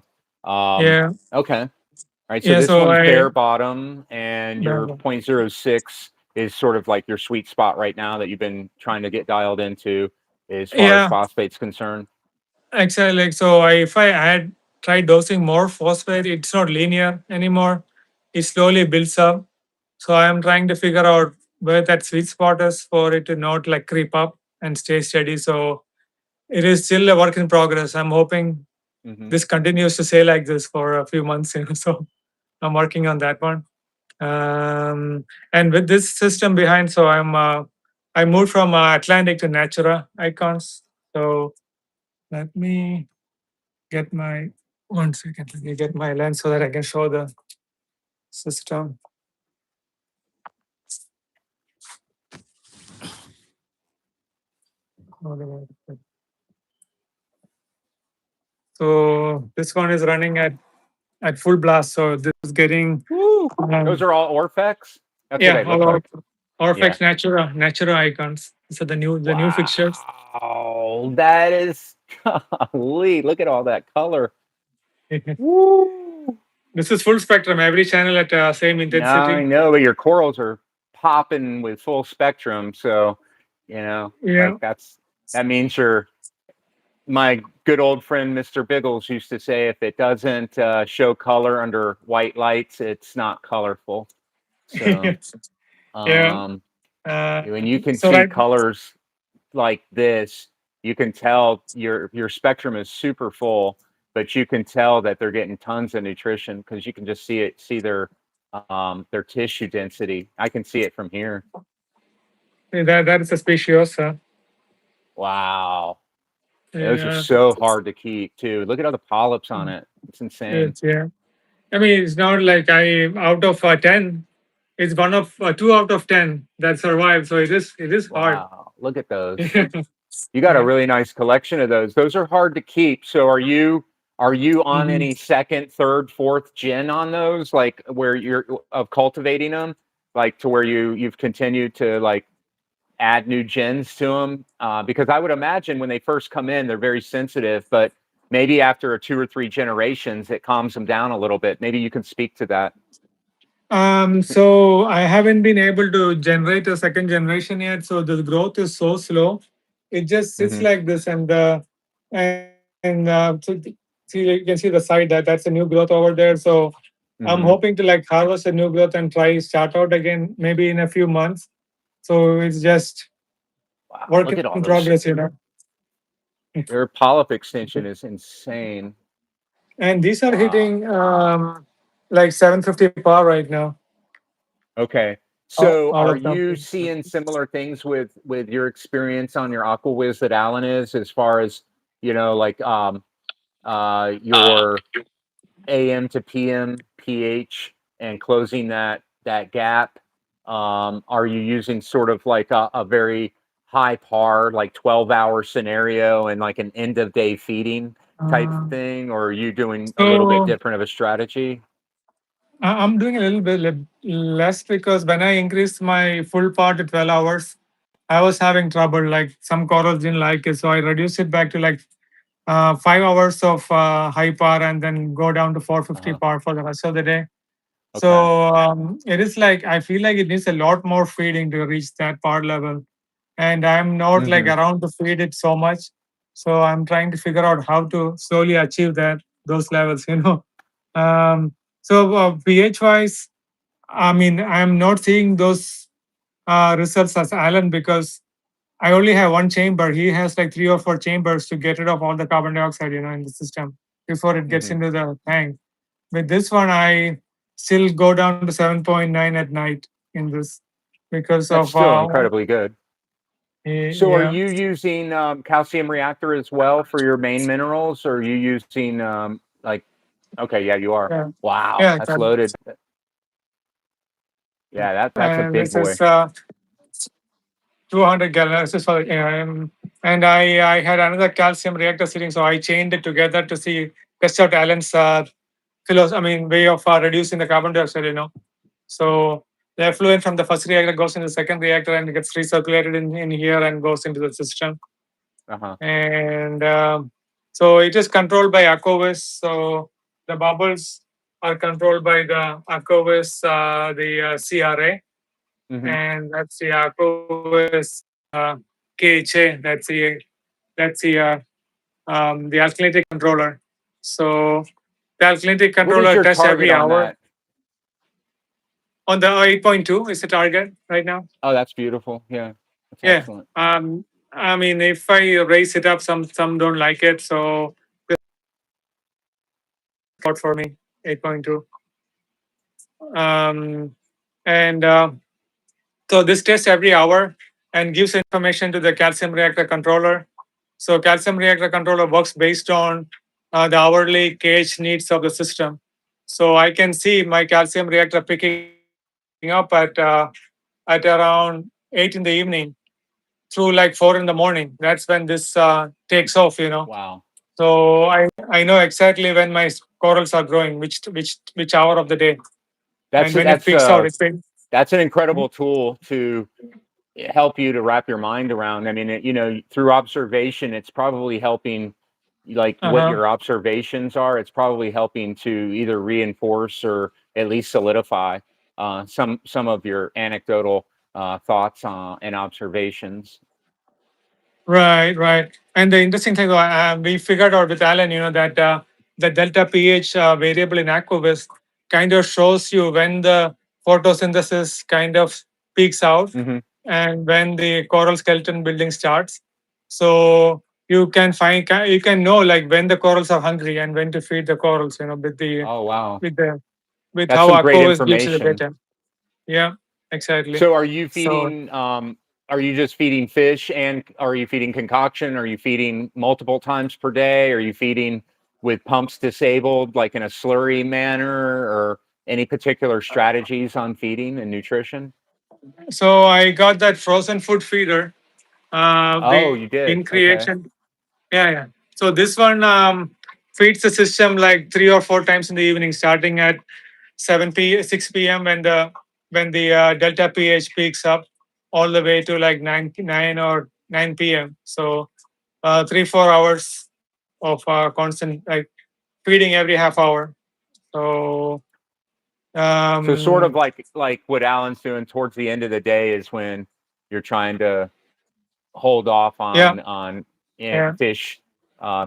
A: Okay. All right, so
B: yeah.
A: this
B: So
A: one's
B: I
A: bare bottom, and your point zero six is sort of like your sweet spot right now that you've been trying to get dialed into as far as
B: yeah.
A: phosphate's concerned.
B: Actually, like so, if I had tried dosing more phosphate, it's not linear anymore. It slowly builds up. So I am trying to figure out where that sweet spot is for it to not like creep up and stay steady. So it is still a work in progress. I'm hoping
A: Hmm.
B: this continues to stay like this for a few months. So I'm working on that one. And with this system behind, so I moved from Atlantic to Natura icons. So let me get my 1 second. Let me get my lens so that I can show the system. So this one is running at full blast. So this is getting
A: Woo! Those are all Orfex. That's what
B: yeah,
A: they look
B: all our
A: like. Yeah.
B: Orfex Natura icons. So the new fixtures.
A: Wow, that is golly, look at all that color. Woo!
B: This is full spectrum. Every channel at same
A: Now I
B: intensity.
A: know, but your corals are popping with full spectrum. So,
B: Yeah.
A: like that means you're my good old friend Mr. Biggles used to say if it doesn't show color under white lights, it's not colorful. So,
B: Yeah.
A: um, when you can
B: So
A: see
B: right.
A: colors like this, you can tell your spectrum is super full, but you can tell that they're getting tons of nutrition because you can just see their tissue density. I can see it from here.
B: That is a speciosa.
A: Wow. Those are
B: Yeah.
A: so hard to keep too. Look at all the polyps on it. It's insane.
B: Yeah. I mean, it's not like I out of 10. It's one of 2 out of 10 that survive. So it is hard.
A: Wow. Look at those.
B: Yeah.
A: You got a really nice collection of those. Those are hard to keep. So are you on
B: Mhm.
A: any second, third, fourth gen on those? Like where you're of cultivating them, like to where you've continued to like add new gens to them? Because I would imagine when they first come in, they're very sensitive, but maybe after 2 or 3 generations, it calms them down a little bit. Maybe you can speak to that.
B: So I haven't been able to generate a second generation yet. So the growth is so slow. It just sits
A: Hmm.
B: like this, and see you can see the side that's a new growth over there. So I'm
A: Hmm.
B: hoping to like harvest a new growth and try start out again maybe in a few months. So it's just
A: Wow,
B: work
A: look at all
B: in
A: those.
B: progress.
A: Their polyp extension is insane.
B: And these are
A: Wow.
B: hitting like 750 power right now.
A: Okay.
B: Out,
A: So
B: out
A: are
B: of
A: you
B: something.
A: seeing similar things with your experience on your Aqua Wiz that Alan is as far as, like your AM to PM pH and closing that gap? Are you using sort of like a very high par, like 12-hour scenario and like an end of day feeding type
B: Uh,
A: thing, or are you doing a little bit
B: so
A: different of a strategy?
B: I'm doing a little bit less because when I increased my full part to 12 hours, I was having trouble. Like some corals didn't like it. So I reduced it back to like 5 hours of high power and then go down to 450
A: Uh-huh.
B: power for the rest of the day.
A: Okay.
B: So it is like, I feel like it needs a lot more feeding to reach that power level. And I'm not like
A: Hmm.
B: around to feed it so much. So I'm trying to figure out how to slowly achieve those levels. So pH wise, I mean, I'm not seeing those results as Alan because I only have one chamber. He has like 3 or 4 chambers to get rid of all the carbon dioxide, in the system before it gets
A: Hmm.
B: into the tank. With this one, I still go down to 7.9 at night in this because
A: That's
B: of
A: still incredibly good. So are
B: yeah.
A: you using calcium reactor as well for your main minerals, or are you using like okay, yeah, you are.
B: Yeah,
A: Wow,
B: yeah,
A: that's loaded. Yeah, that's a
B: and
A: big
B: this
A: boy.
B: is 200 gallons. This is for, and I had another calcium reactor sitting, so I chained it together to see test out Alan's way of reducing the carbon dioxide. So the effluent from the first reactor goes into the second reactor and gets recirculated in here and goes into the system.
A: Uh-huh.
B: And so it is controlled by Aqua Wiz. So the bubbles are controlled by the Aqua Wiz, the CRA,
A: Hmm.
B: and that's the Aqua Wiz KHA. That's the alkalinity controller. So the alkalinity
A: What is
B: controller
A: your
B: tests
A: target
B: every
A: on
B: hour.
A: that?
B: On the 8.2 is the target right now.
A: Oh, that's beautiful. Yeah, that's
B: Yeah.
A: excellent.
B: I mean, if I raise it up, some don't like it, so out for me 8.2. Um, and So this tests every hour and gives information to the calcium reactor controller. So calcium reactor controller works based on the hourly kH needs of the system. So I can see my calcium reactor picking up at around 8 in the evening through like 4 in the morning. That's when this takes off, you know.
A: Wow.
B: So I know exactly when my corals are growing, which hour of the day,
A: That's
B: and when it
A: that's
B: peaks out,
A: uh
B: it's been.
A: that's an incredible tool to help you to wrap your mind around. I mean, through observation, it's probably helping, like
B: Uh
A: what
B: huh.
A: your observations are. It's probably helping to either reinforce or at least solidify some of your anecdotal thoughts and observations.
B: Right, right. And the interesting thing, we figured out with Alan, that the delta pH variable in Aqua Wiz kind of shows you when the photosynthesis kind of peaks out
A: Hmm.
B: and when the coral skeleton building starts. So you can know like when the corals are hungry and when to feed the corals.
A: Oh, wow,
B: With the with
A: that's
B: how
A: some great
B: Aqua Wiz gives you the
A: information.
B: data. Yeah, exactly.
A: So, are you
B: So
A: feeding? Are you just feeding fish, and are you feeding concoction? Are you feeding multiple times per day? Are you feeding with pumps disabled, like in a slurry manner, or any particular strategies on feeding and nutrition?
B: so I got that frozen food feeder
A: Oh, you did.
B: in
A: Okay.
B: creation. Yeah, yeah. So this one feeds the system like 3 or 4 times in the evening, starting at 6 p.m. when the delta pH peaks up, all the way to like 9 or 9 p.m. So 3 4 hours of constant like feeding every half hour. So
A: So, sort of
B: um,
A: like what Alan's doing towards the end of the day is when you're trying to hold off
B: yeah,
A: on
B: yeah,
A: fish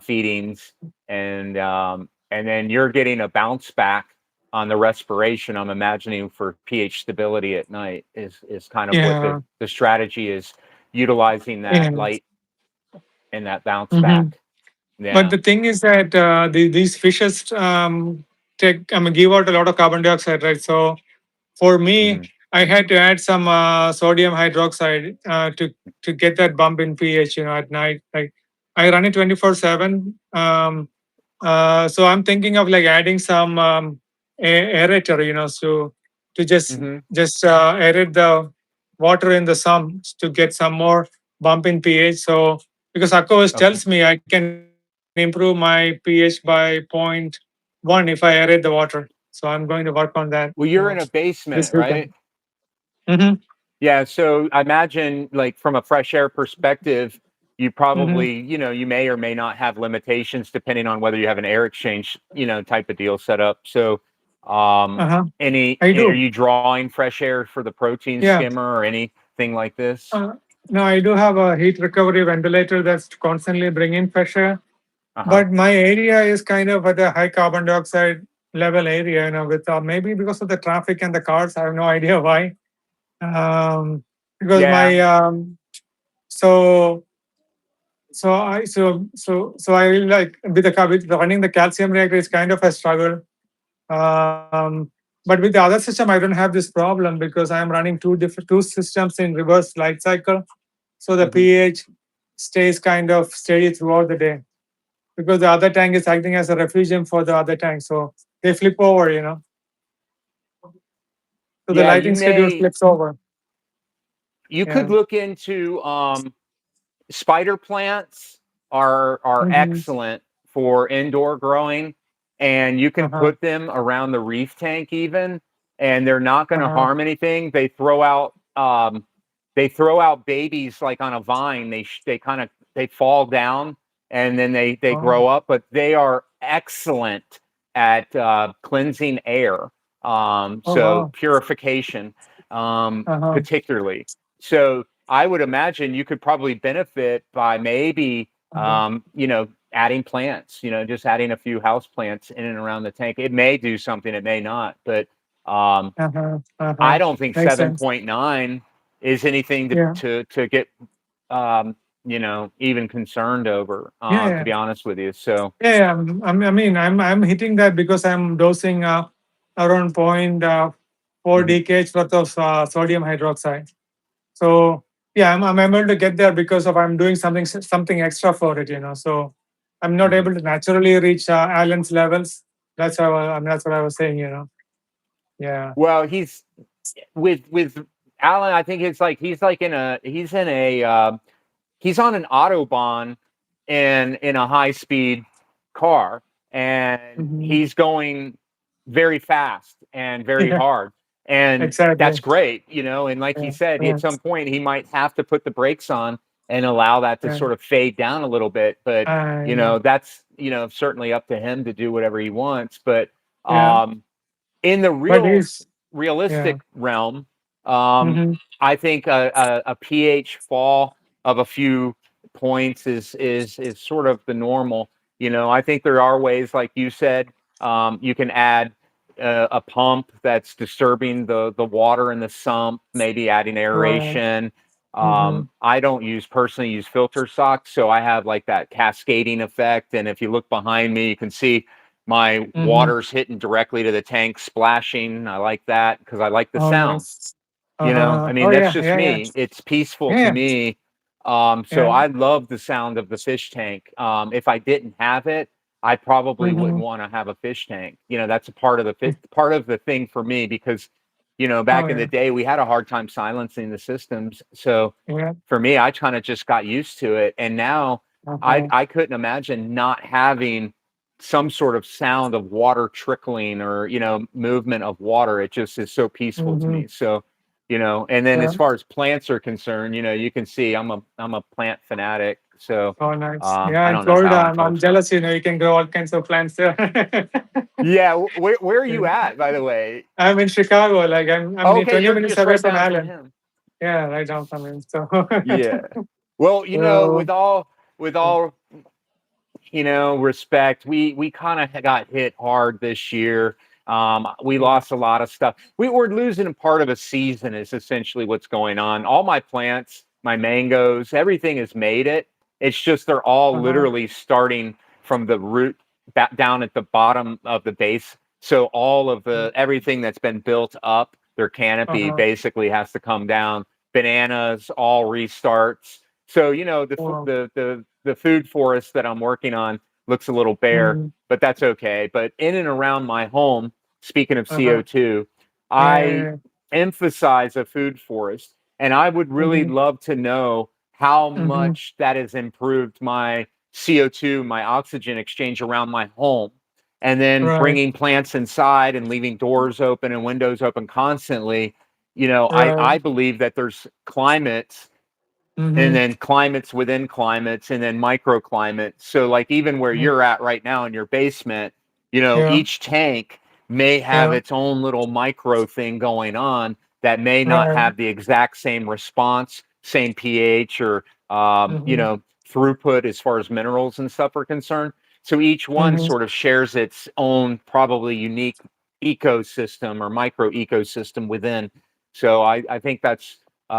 A: feedings, and then you're getting a bounce back on the respiration. I'm imagining for pH stability at night is kind of what
B: yeah,
A: the strategy is, utilizing that
B: yeah.
A: light and that bounce
B: Mhm.
A: back.
B: But
A: Yeah.
B: the thing is that these fishes give out a lot of carbon dioxide, right? So for me,
A: Hmm.
B: I had to add some sodium hydroxide to get that bump in pH. At night, like I run it 24/7. So I'm thinking of like adding some aerator, to
A: Hmm.
B: just aerate the water in the sump to get some more bump in pH. So because Aqua
A: Okay.
B: tells me I can improve my pH by 0.1 if I aerate the water. So I'm going to work on that.
A: Well, you're in a
B: This
A: basement,
B: weekend.
A: right?
B: Mm-hmm.
A: Yeah, so I imagine, like, from a fresh air perspective, you
B: Mm-hmm.
A: probably, you may or may not have limitations depending on whether you have an air exchange, type of deal set up. So,
B: Uh-huh. I
A: are
B: do.
A: you drawing fresh air for the protein
B: Yeah.
A: skimmer or anything like this?
B: Uh, no, I do have a heat recovery ventilator that's constantly bringing fresh air.
A: Uh-huh.
B: But my area is kind of at a high carbon dioxide level area, with maybe because of the traffic and the cars. I have no idea why. Because
A: Yeah.
B: my so so I really like with the with running the calcium reactor is kind of a struggle. Um, but with the other system, I don't have this problem because I am running two systems in reverse life cycle, so the
A: Hmm.
B: pH stays kind of steady throughout the day because the other tank is acting as a refugium for the other tank. So they flip over, So the
A: Yeah,
B: lighting schedule flips over.
A: you could
B: Yeah.
A: look into spider plants are
B: Mm-hmm.
A: excellent for indoor growing, and you can
B: Uh-huh.
A: put them around the reef tank even, and they're not going to
B: Uh-huh.
A: harm anything. They throw out babies like on a vine. They kind of they fall down and then they
B: Oh.
A: grow up, but they are excellent at cleansing air.
B: Oh
A: So
B: wow.
A: purification,
B: Uh-huh.
A: particularly. So I would imagine you could probably benefit by maybe,
B: Uh-huh.
A: adding plants, just adding a few house plants in and around the tank. It may do something, it may not, but I don't think
B: Makes sense.
A: 7.9 is anything
B: Yeah.
A: to get even concerned over,
B: Yeah.
A: to
B: Yeah.
A: be honest with you. So
B: Yeah. Yeah. I mean, I'm hitting that because I'm dosing around point 4
A: mhm,
B: DKH worth of sodium hydroxide. So yeah, I'm able to get there because of I'm doing something extra for it. So I'm not
A: mhm.
B: able to naturally reach Alan's levels. That's what I was saying. Yeah.
A: Well, he's with Alan. I think it's like he's on an autobahn in a high speed car, and
B: Hmm.
A: he's going very fast and very
B: Yeah.
A: hard, and that's
B: Exactly.
A: great, and like he
B: Yeah.
A: said, at some point he might have to put the brakes on and allow that to
B: Yeah.
A: sort of fade down a little bit, but
B: I
A: that's certainly up to him to do whatever he wants. But
B: Yeah.
A: um in the
B: But he's yeah.
A: realistic realm, um,
B: Hmm.
A: I think a pH fall of a few points is sort of the normal. I think there are ways, like you said, you can add a pump that's disturbing the water in the sump, maybe adding
B: Right.
A: aeration.
B: Hmm.
A: I don't personally use filter socks, so I have like that cascading effect. And if you look behind me, you can see my
B: Hmm.
A: water's hitting directly to the tank, splashing. I like that because I like the
B: Oh,
A: sound.
B: nice.
A: I
B: Oh
A: mean, that's
B: yeah.
A: just
B: Yeah. Yeah.
A: me. It's peaceful to
B: Yeah.
A: me. So
B: Yeah.
A: I love the sound of the fish tank. If I didn't have it, I probably wouldn't
B: Hmm.
A: want to have a fish tank. That's a part of part of the thing for me because,
B: Oh
A: back in the
B: yeah.
A: day, we had a hard time silencing the systems. So
B: Yeah.
A: for me, I kind of just got used to it. And now I
B: Uh-huh.
A: I couldn't imagine not having some sort of sound of water trickling or, movement of water. It just is so peaceful to
B: Hmm.
A: me. So, and then as
B: Yeah.
A: far as plants are concerned, you can see I'm a plant fanatic. So
B: Oh, nice. Yeah.
A: I
B: In
A: don't know
B: Florida,
A: how I'm
B: I'm
A: supposed.
B: jealous. You can grow all kinds of plants there.
A: Yeah, where are you
B: Yeah.
A: at, by the way?
B: I'm in Chicago. Like I'm
A: Okay,
B: 20
A: you're
B: minutes
A: just
B: away
A: right
B: from
A: down from
B: Allen.
A: him.
B: Yeah, right down from him. So,
A: Yeah. Well,
B: so
A: with all respect, we kind of got hit hard this year. We lost a lot of stuff. We were losing a part of a season is essentially what's going on. All my plants, my mangoes, everything has made it. It's just they're all
B: uh-huh,
A: literally starting from the root back down at the bottom of the base. So all of the everything that's been built up, their canopy
B: uh-huh.
A: basically has to come down. Bananas all restarts. So
B: Wow.
A: the food forest that I'm working on looks a little bare,
B: Mm,
A: but that's okay. But in and around my home, speaking of
B: uh-huh.
A: CO2,
B: Yeah,
A: I
B: yeah,
A: emphasize a food forest, and I would
B: yeah.
A: really love to know how
B: Hmm.
A: much that has improved my CO2, my oxygen exchange around my home. And then
B: Right,
A: bringing plants inside and leaving doors open and windows open constantly.
B: right.
A: I believe that there's climates and
B: Hmm.
A: then climates within climates and then microclimates. So like even where you're at right now in your basement,
B: Yeah,
A: each tank may have
B: yeah.
A: its own little micro thing going on that may not
B: Right.
A: have the exact same response, same pH or
B: Hmm.
A: throughput as far as minerals and stuff are concerned. So each one
B: Hmm.
A: sort of shares its own probably unique ecosystem or micro ecosystem within. So I think that's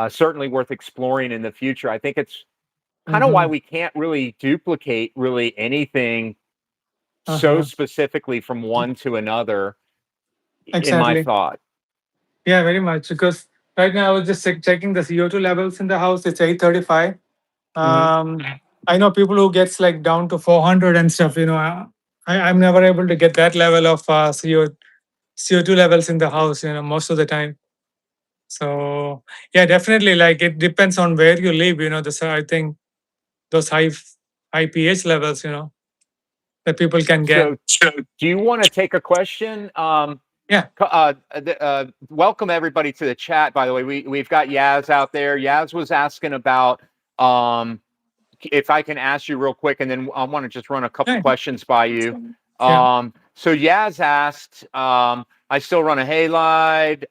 A: certainly worth exploring in the future. I think it's kind of why
B: Hmm.
A: we can't really duplicate really anything so
B: Uh-huh.
A: specifically from one to another, in my
B: Exactly.
A: thought.
B: Yeah, very much. Because right now I was just checking the CO2 levels in the house. It's 835.
A: Mhm.
B: Um, I know people who gets like down to 400 and stuff. I'm never able to get that level of CO2 levels in the house. Most of the time. So yeah, definitely. Like it depends on where you live. I think those high pH levels. That people can get.
A: So, do you want to take a question?
B: Yeah.
A: Welcome everybody to the chat. By the way, we've got Yaz out there. Yaz was asking about um, if I can ask you real quick, and then I want to just run a couple
B: Yeah.
A: questions by you.
B: Yeah.
A: So Yaz asked, I still run a halide.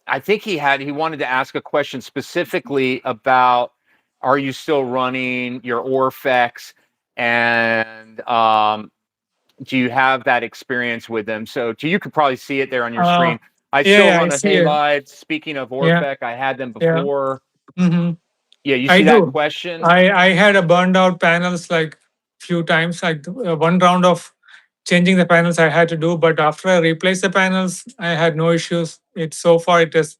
A: I think he wanted to ask a question specifically about, are you still running your Orfex and do you have that experience with them? So you could probably see it there on your
B: Uh,
A: screen. I
B: yeah,
A: still
B: yeah, I
A: run a
B: see it.
A: halide. Speaking of
B: Yeah,
A: Orpec, I had them
B: yeah.
A: before.
B: Mm-hmm.
A: Yeah, you
B: I
A: see that
B: do.
A: question?
B: I had a burned out panels like few times, like one round of changing the panels I had to do, but after I replaced the panels, I had no issues. It so far it is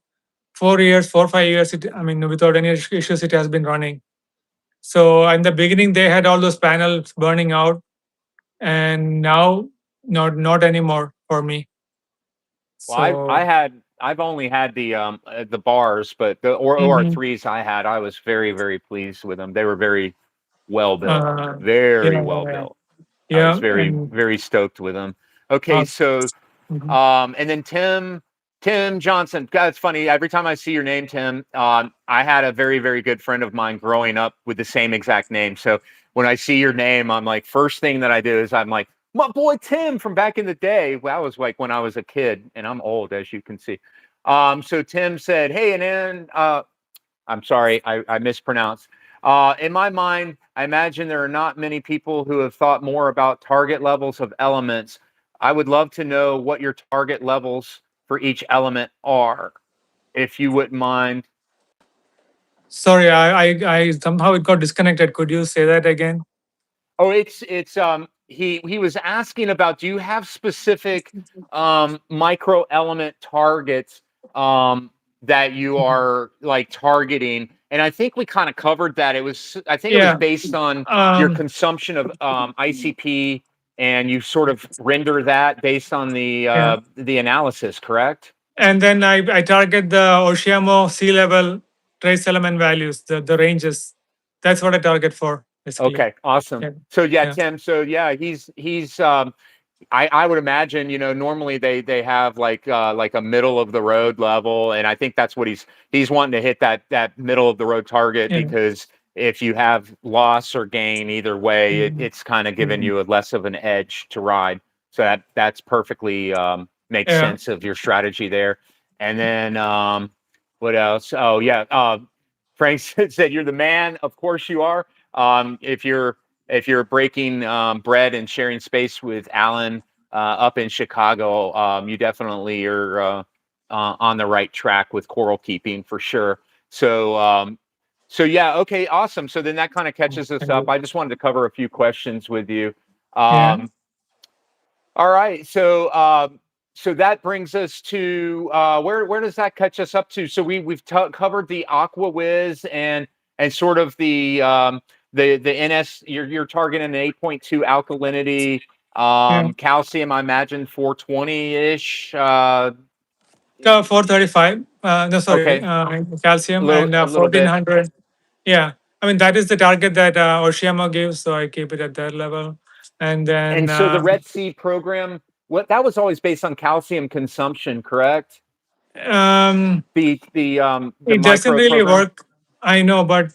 B: 4 years, 4 5 years. I mean, without any issues, it has been running. So in the beginning, they had all those panels burning out, and now not anymore for me.
A: Well,
B: So
A: I've only had the bars, but the
B: mhm.
A: OR3s I had, I was very, very pleased with them. They were very well built,
B: uh,
A: very
B: yeah,
A: well
B: yeah,
A: built. I was
B: yeah,
A: very,
B: and
A: very stoked with them. Okay,
B: uh,
A: so
B: mhm.
A: and then Tim Johnson. God, it's funny. Every time I see your name, Tim, I had a very, very good friend of mine growing up with the same exact name. So when I see your name, I'm like, first thing that I do is I'm like, my boy Tim from back in the day. Well, that was like when I was a kid, and I'm old, as you can see. So Tim said, "Hey, Anand, I'm sorry, I mispronounced. In my mind, I imagine there are not many people who have thought more about target levels of elements. I would love to know what your target levels for each element are, if you wouldn't mind."
B: Sorry, I somehow it got disconnected. Could you say that again?
A: Oh, it's he was asking about, do you have specific micro element targets that you are like targeting? And I think we kind of covered that. I think it was
B: Yeah.
A: based on your
B: Um,
A: consumption of ICP, and you sort of render that based on
B: yeah.
A: the analysis, correct?
B: And then I target the Oshiamo sea level trace element values, the ranges. That's what I target for, basically.
A: Okay, awesome.
B: Yeah.
A: So yeah,
B: Yeah.
A: Tim. So yeah, he's I would imagine, normally they have like a middle of the road level, and I think that's what he's wanting to hit, that middle of the road target,
B: Yeah.
A: because if you have loss or gain either way,
B: Mhm.
A: it's kind of giving
B: Mhm.
A: you a less of an edge to ride. So that's perfectly makes
B: Yeah.
A: sense of your strategy there. And then what else? Oh yeah, Frank said you're the man. Of course you are. If you're breaking bread and sharing space with Alan up in Chicago, you definitely are on the right track with coral keeping for sure. So yeah, okay, awesome. So then that kind of catches us
B: Thank
A: up.
B: you.
A: I just wanted to cover a few questions with you.
B: Yeah.
A: All right, so that brings us to where does that catch us up to? So we've covered the Aqua Wiz and sort of the NS. You're targeting an 8.2 alkalinity,
B: Yeah.
A: calcium. I imagine 420 ish.
B: 435. No, sorry,
A: Okay,
B: calcium and
A: a little bit.
B: 1400. Yeah. I mean, that is the target that Oshiamo gives, so I keep it at that level. And then
A: And so the Red Sea program, what that was always based on calcium consumption, correct?
B: um,
A: The
B: it doesn't
A: micro
B: really
A: program.
B: work. I know, but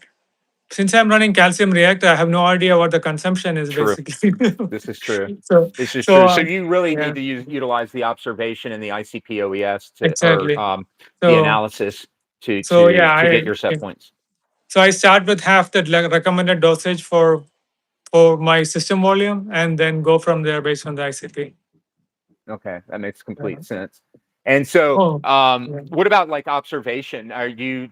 B: since I'm running calcium reactor, I have no idea what the consumption is
A: True.
B: basically.
A: This is true.
B: so,
A: This is
B: so
A: true. So you really
B: yeah,
A: need to utilize the observation and the ICP OES to, or
B: exactly.
A: the
B: So,
A: analysis to
B: so
A: to
B: yeah,
A: to get your set
B: yeah.
A: points.
B: So I start with half the recommended dosage for my system volume, and then go from there based on the ICP.
A: Okay, that makes complete
B: Yeah.
A: sense. And so,
B: Oh, yeah.
A: what about like observation? Do you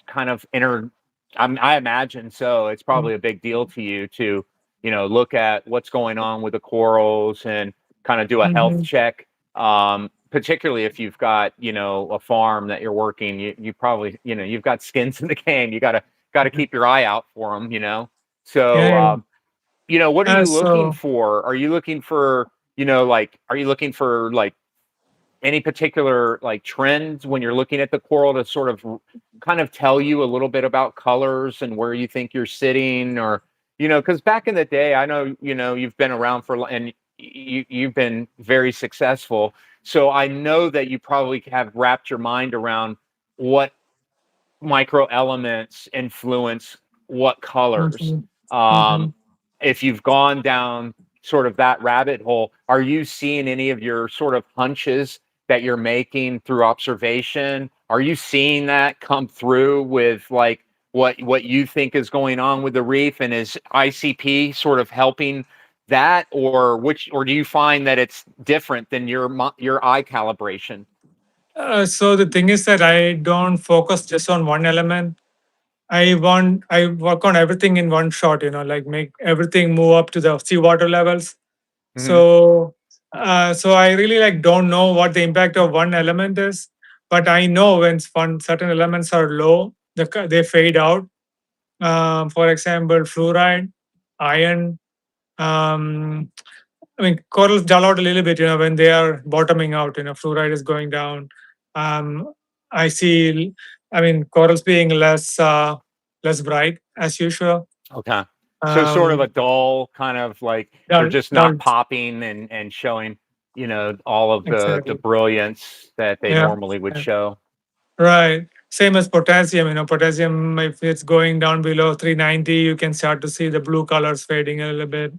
A: kind of enter? I imagine so. It's
B: Mm.
A: probably a big deal to you to look at what's going on with the corals and kind of do a health
B: Mhm.
A: check. Particularly if you've got a farm that you're working, you probably you've got skins in the game. You gotta keep your eye out for them. So
B: Yeah, yeah.
A: what are you looking
B: So
A: for? Are you looking for like any particular like trends when you're looking at the coral to sort of kind of tell you a little bit about colors and where you think you're sitting, or because back in the day, I know you've been around and you've been very successful, so I know that you probably have wrapped your mind around what micro elements influence what colors.
B: mhm,
A: Um,
B: mhm.
A: if you've gone down sort of that rabbit hole, are you seeing any of your sort of hunches that you're making through observation? Are you seeing that come through with like what you think is going on with the reef, and is ICP sort of helping that, or do you find that it's different than your eye calibration?
B: So the thing is that I don't focus just on one element. I work on everything in one shot, like make everything move up to the seawater levels.
A: Hmm.
B: So I really like don't know what the impact of one element is, but I know when one certain elements are low, they fade out. For example, fluoride, iron. Um, I mean, corals dull out a little bit, when they are bottoming out. Fluoride is going down. Um, I see. I mean, corals being less bright as usual.
A: Okay. So sort of a
B: Um,
A: dull kind of like they're
B: dull,
A: just not
B: dull,
A: popping and showing, all of the
B: exactly.
A: brilliance that they
B: Yeah.
A: normally would
B: Yeah.
A: show.
B: Right. Same as potassium. Potassium, if it's going down below 390, you can start to see the blue colors fading a little bit.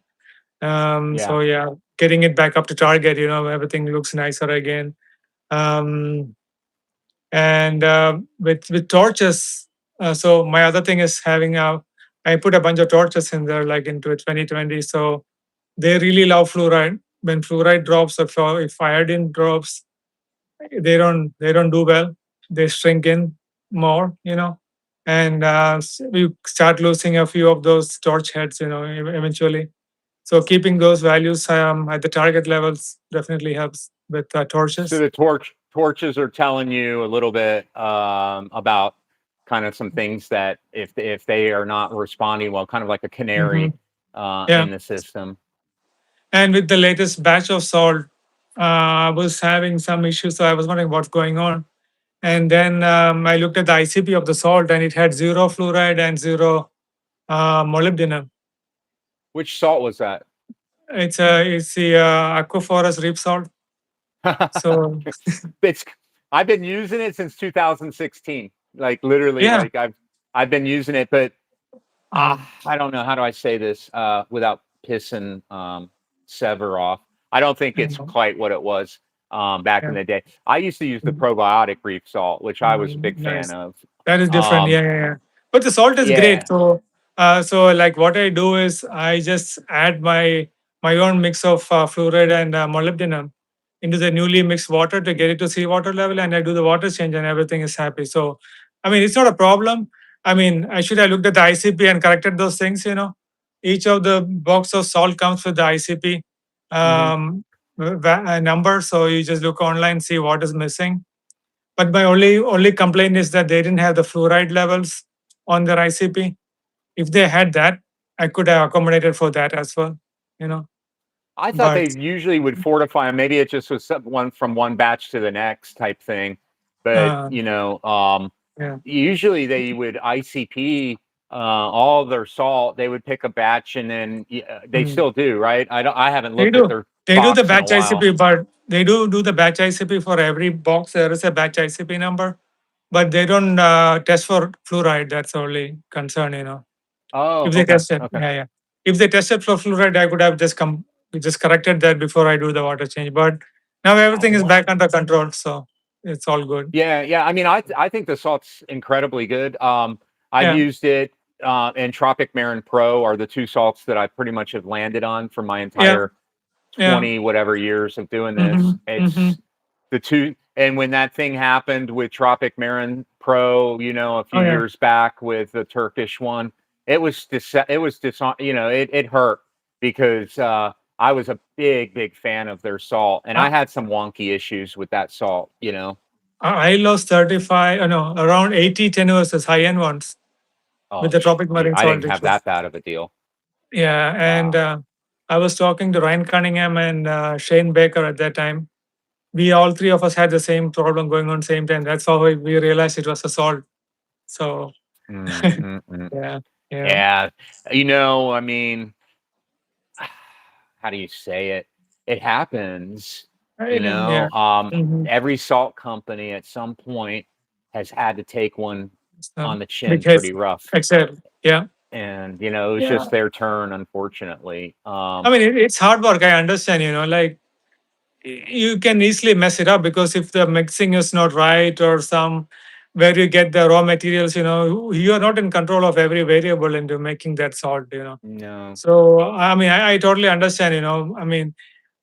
A: Yeah.
B: So yeah, getting it back up to target, everything looks nicer again. Um, and with torches, so my other thing is I put a bunch of torches in there, like into 2020. So they really love fluoride. When fluoride drops, if iodine drops, they don't do well. They shrink in more, and we start losing a few of those torch heads, eventually. So keeping those values at the target levels definitely helps with
A: So
B: torches.
A: the torches are telling you a little bit about kind of some things that if they are not responding well, kind of like a
B: Hmm.
A: canary
B: Yeah,
A: in the system.
B: and with the latest batch of salt, I was having some issues, so I was wondering what's going on. And then I looked at the ICP of the salt, and it had zero fluoride and zero molybdenum.
A: Which salt was that?
B: It's the Aqua Reef salt. So
A: it's I've been using it since 2016. Like literally,
B: yeah.
A: like I've been using it, but
B: Mm,
A: I don't know how do I say this without pissing Sever off. I don't think it's
B: mm,
A: quite what it was back in
B: yeah.
A: the day. I used to use the
B: Mm,
A: probiotic reef salt, which I was a big fan
B: nice.
A: of.
B: That is different.
A: Um,
B: Yeah, yeah, yeah. But the salt is
A: yeah.
B: great. So like what I do is I just add my own mix of fluoride and molybdenum into the newly mixed water to get it to seawater level, and I do the water change, and everything is happy. So, I mean, it's not a problem. I mean, I should have looked at the ICP and corrected those things. Each of the box of salt comes with the ICP
A: Hmm.
B: number, so you just look online, see what is missing. But my only complaint is that they didn't have the fluoride levels on their ICP. If they had that, I could have accommodated for that as well. You know,
A: I thought they
B: but
A: usually would fortify them. Maybe it just was one from one batch to the next type thing. But
B: uh, yeah.
A: usually they would ICP all their salt. They would pick a batch, and then they
B: Mm.
A: still do, right? I haven't
B: They
A: looked at
B: do.
A: their
B: They do the
A: box in a
B: batch
A: while.
B: ICP, but they do the batch ICP for every box. There is a batch ICP number, but they don't test for fluoride. That's the only concern.
A: Oh,
B: If they
A: okay,
B: tested,
A: okay.
B: yeah, yeah. If they tested for fluoride, I could have just corrected that before I do the water change. But now everything is back under control, so it's all good.
A: Yeah, yeah. I mean, I think the salt's incredibly good. I've
B: Yeah,
A: used it, and Tropic Marin Pro are the two salts that I pretty much have landed on for my
B: yeah,
A: entire
B: yeah.
A: 20 whatever years of doing
B: Mm-hmm,
A: this.
B: mm-hmm.
A: It's the two, and when that thing happened with Tropic Marin Pro, a
B: Oh
A: few
B: yeah.
A: years back with the Turkish one, it hurt because I was a big fan of their salt, and I
B: Uh,
A: had some wonky issues with that salt.
B: I lost 35, no, around 80 tenuouses, high end ones with
A: Oh,
B: the tropic
A: gee,
B: marine
A: I
B: salt
A: didn't have
B: dishes.
A: that bad of a deal.
B: Yeah, and
A: Wow.
B: I was talking to Ryan Cunningham and Shane Baker at that time. We all three of us had the same problem going on same time. That's how we realized it was a salt. So
A: Mm, mm, mm.
B: yeah, yeah.
A: Yeah. I mean, how do you say it? It happens,
B: I know, yeah. Mhm.
A: every salt company at some point has had to take one on
B: So
A: the chin
B: because
A: pretty rough.
B: except yeah,
A: And, it was
B: yeah.
A: just their turn, unfortunately.
B: I mean, it's hard work. I understand. Like you can easily mess it up because if the mixing is not right or some where you get the raw materials. You are not in control of every variable into making that salt.
A: No.
B: So I mean, I totally understand. I mean,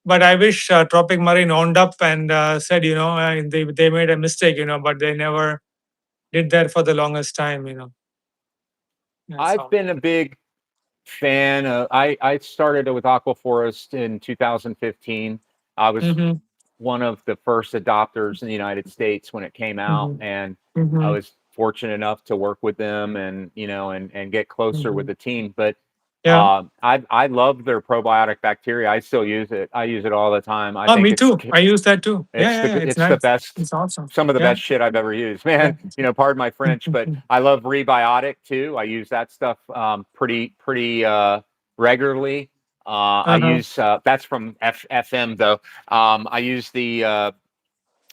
B: but I wish Tropic Marine owned up and said, they made a mistake. But they never did that for the longest time. That's
A: I've
B: all.
A: been a big fan of, I started with Aquaforest in 2015. I was
B: Mm-hmm.
A: one of the first adopters in the United States when it came out,
B: Mm-hmm.
A: and I
B: Mm-hmm.
A: was fortunate enough to work with them and and get closer with
B: Mm-hmm.
A: the team. But
B: Yeah.
A: I love their probiotic bacteria. I still use it. I use it all the time. I
B: Oh,
A: think
B: me too. I use that too. Yeah, yeah, yeah. It's
A: it's the
B: nice.
A: best,
B: It's awesome.
A: some of the
B: Yeah.
A: best shit I've ever used,
B: Yeah.
A: man. Pardon my French, but I love Rebiotic too. I use that stuff pretty regularly. I
B: Uh-huh.
A: use that's from FM though. I use the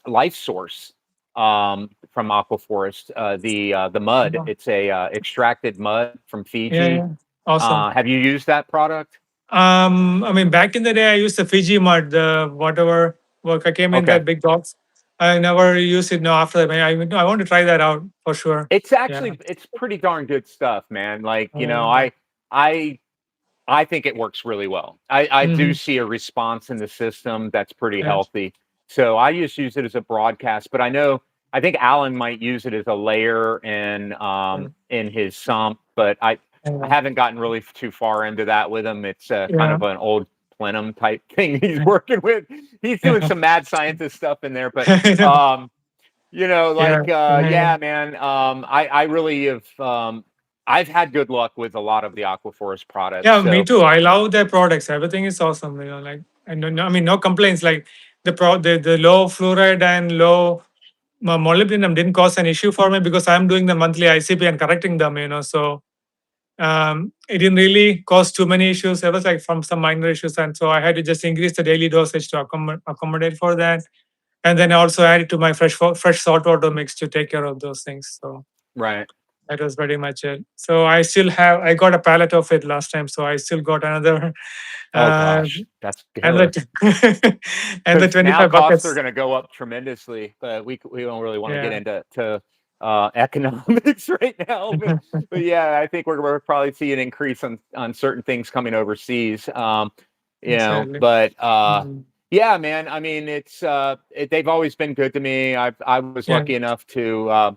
A: Life Source from Aquaforest. The mud.
B: Uh-huh.
A: It's a extracted mud from
B: Yeah,
A: Fiji.
B: yeah. Awesome.
A: Have you used that product?
B: I mean, back in the day, I used the Fiji mud, the whatever work. I came in
A: Okay.
B: that big box. I never used it. No, after that, I want to try that out for sure.
A: It's
B: Yeah.
A: actually it's pretty darn good stuff, man. Like, I I think it works really well. I do
B: Mm-hmm.
A: see a response in the system that's pretty
B: Yeah.
A: healthy. So I just use it as a broadcast, but I think Alan might use it as a layer in his sump, but I
B: Yeah.
A: haven't gotten really too far into that with him. It's kind
B: Yeah.
A: of an old plenum type thing he's working with. He's doing
B: Yeah.
A: some mad scientist stuff in there, but
B: Yeah. Yeah.
A: yeah, man. I really have. I've had good luck with a lot of the Aquaforest products.
B: Yeah, me
A: So
B: too. I love their products. Everything is awesome. Like I mean, no complaints. Like the low fluoride and low molybdenum didn't cause an issue for me because I'm doing the monthly ICP and correcting them. So it didn't really cause too many issues. There was like from some minor issues, and so I had to just increase the daily dosage to accommodate for that, and then I also added to my fresh saltwater mix to take care of those things. So
A: right.
B: that was pretty much it. So I got a pallet of it last time, so I still got another
A: Oh
B: uh,
A: gosh, that's
B: and
A: killer.
B: the and the
A: Because now
B: 25
A: costs are
B: buckets.
A: going to go up tremendously, but we don't really want to get
B: Yeah.
A: into economics right now. But yeah, I think we're probably see an increase on certain things coming overseas.
B: Exactly.
A: But
B: Mhm.
A: yeah, man. I mean, they've always been good to me. I was
B: Yeah.
A: lucky enough to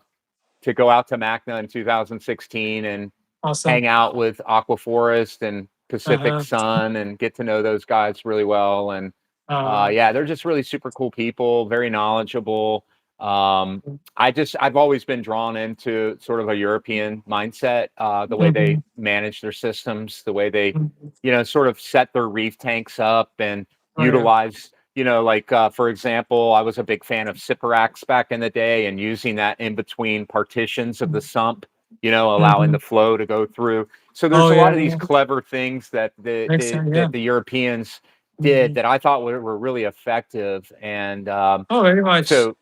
A: go out to MACNA in 2016 and
B: Awesome.
A: hang out with Aquaforest and Pacific
B: Uh-huh.
A: Sun and get to know those guys really well. And
B: Uh,
A: yeah, they're just really super cool people, very knowledgeable. I've always been drawn into sort of a European mindset, the way they
B: mhm.
A: manage their systems, the way they,
B: Mhm.
A: sort of set their reef tanks up and
B: Oh yeah.
A: utilize, like for example, I was a big fan of Siporax back in the day and using that in between partitions of the sump, allowing
B: Mm-hmm.
A: the flow to go through. So there's
B: Oh
A: a
B: yeah.
A: lot of these
B: Yeah.
A: clever things that
B: Makes sense. Yeah.
A: the Europeans did
B: Mhm.
A: that I thought were really effective. And
B: Oh, very much.
A: so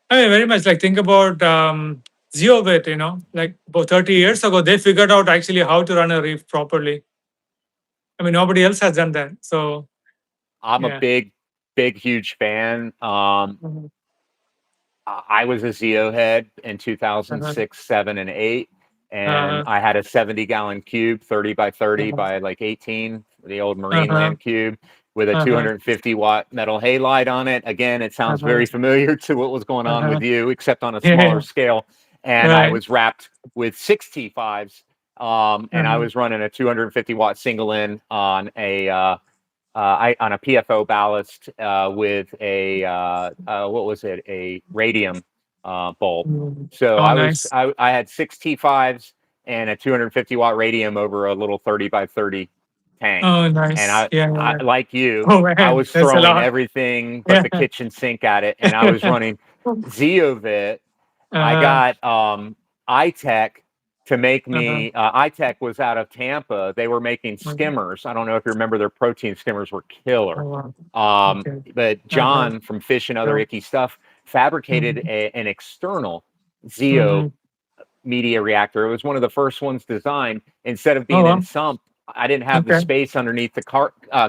B: I mean, very much. Like think about Zeovit. Like about 30 years ago, they figured out actually how to run a reef properly. I mean, nobody else has done that. So
A: I'm a
B: yeah.
A: big, huge fan.
B: Mhm.
A: I was a Zeo head in
B: Uh-huh.
A: 2006, 7, and 8. And
B: Uh-huh.
A: I had a 70-gallon cube, 30 by 30
B: Uh-huh.
A: by like 18, the old Marine
B: Uh-huh.
A: Land cube with a
B: Uh-huh.
A: 250-watt metal halide on it. Again, it sounds
B: Uh-huh.
A: very familiar to what was going on
B: Uh-huh.
A: with you, except on a
B: Yeah.
A: smaller
B: Yeah.
A: scale. And I
B: Right.
A: was wrapped with 6 T5s, and I
B: Uh-huh.
A: was running a 250-watt single in on on a PFO ballast with what was it? A radium bulb.
B: Mhm.
A: So
B: Oh, nice.
A: I had 6 T5s and a 250-watt radium over a little 30 by 30 tank.
B: Oh,
A: And
B: nice. Yeah.
A: I
B: Yeah.
A: like you,
B: Oh
A: I
B: man,
A: was
B: that's a
A: throwing
B: lot.
A: everything but
B: Yeah.
A: the kitchen sink at it, and I was running Zeovit. I
B: Uh-huh.
A: got iTech to make
B: Uh-huh.
A: me. iTech was out of Tampa. They were making skimmers. I don't know if you remember, their protein skimmers were killer.
B: Oh, wow.
A: Um,
B: Okay.
A: but
B: Uh-huh.
A: John from Fish and Other
B: So,
A: Icky Stuff fabricated
B: mhm.
A: an external Zeo
B: Mhm.
A: media reactor. It was one of the first ones designed. Instead of
B: Oh,
A: being in
B: wow.
A: sump, I didn't have the
B: Okay.
A: space underneath the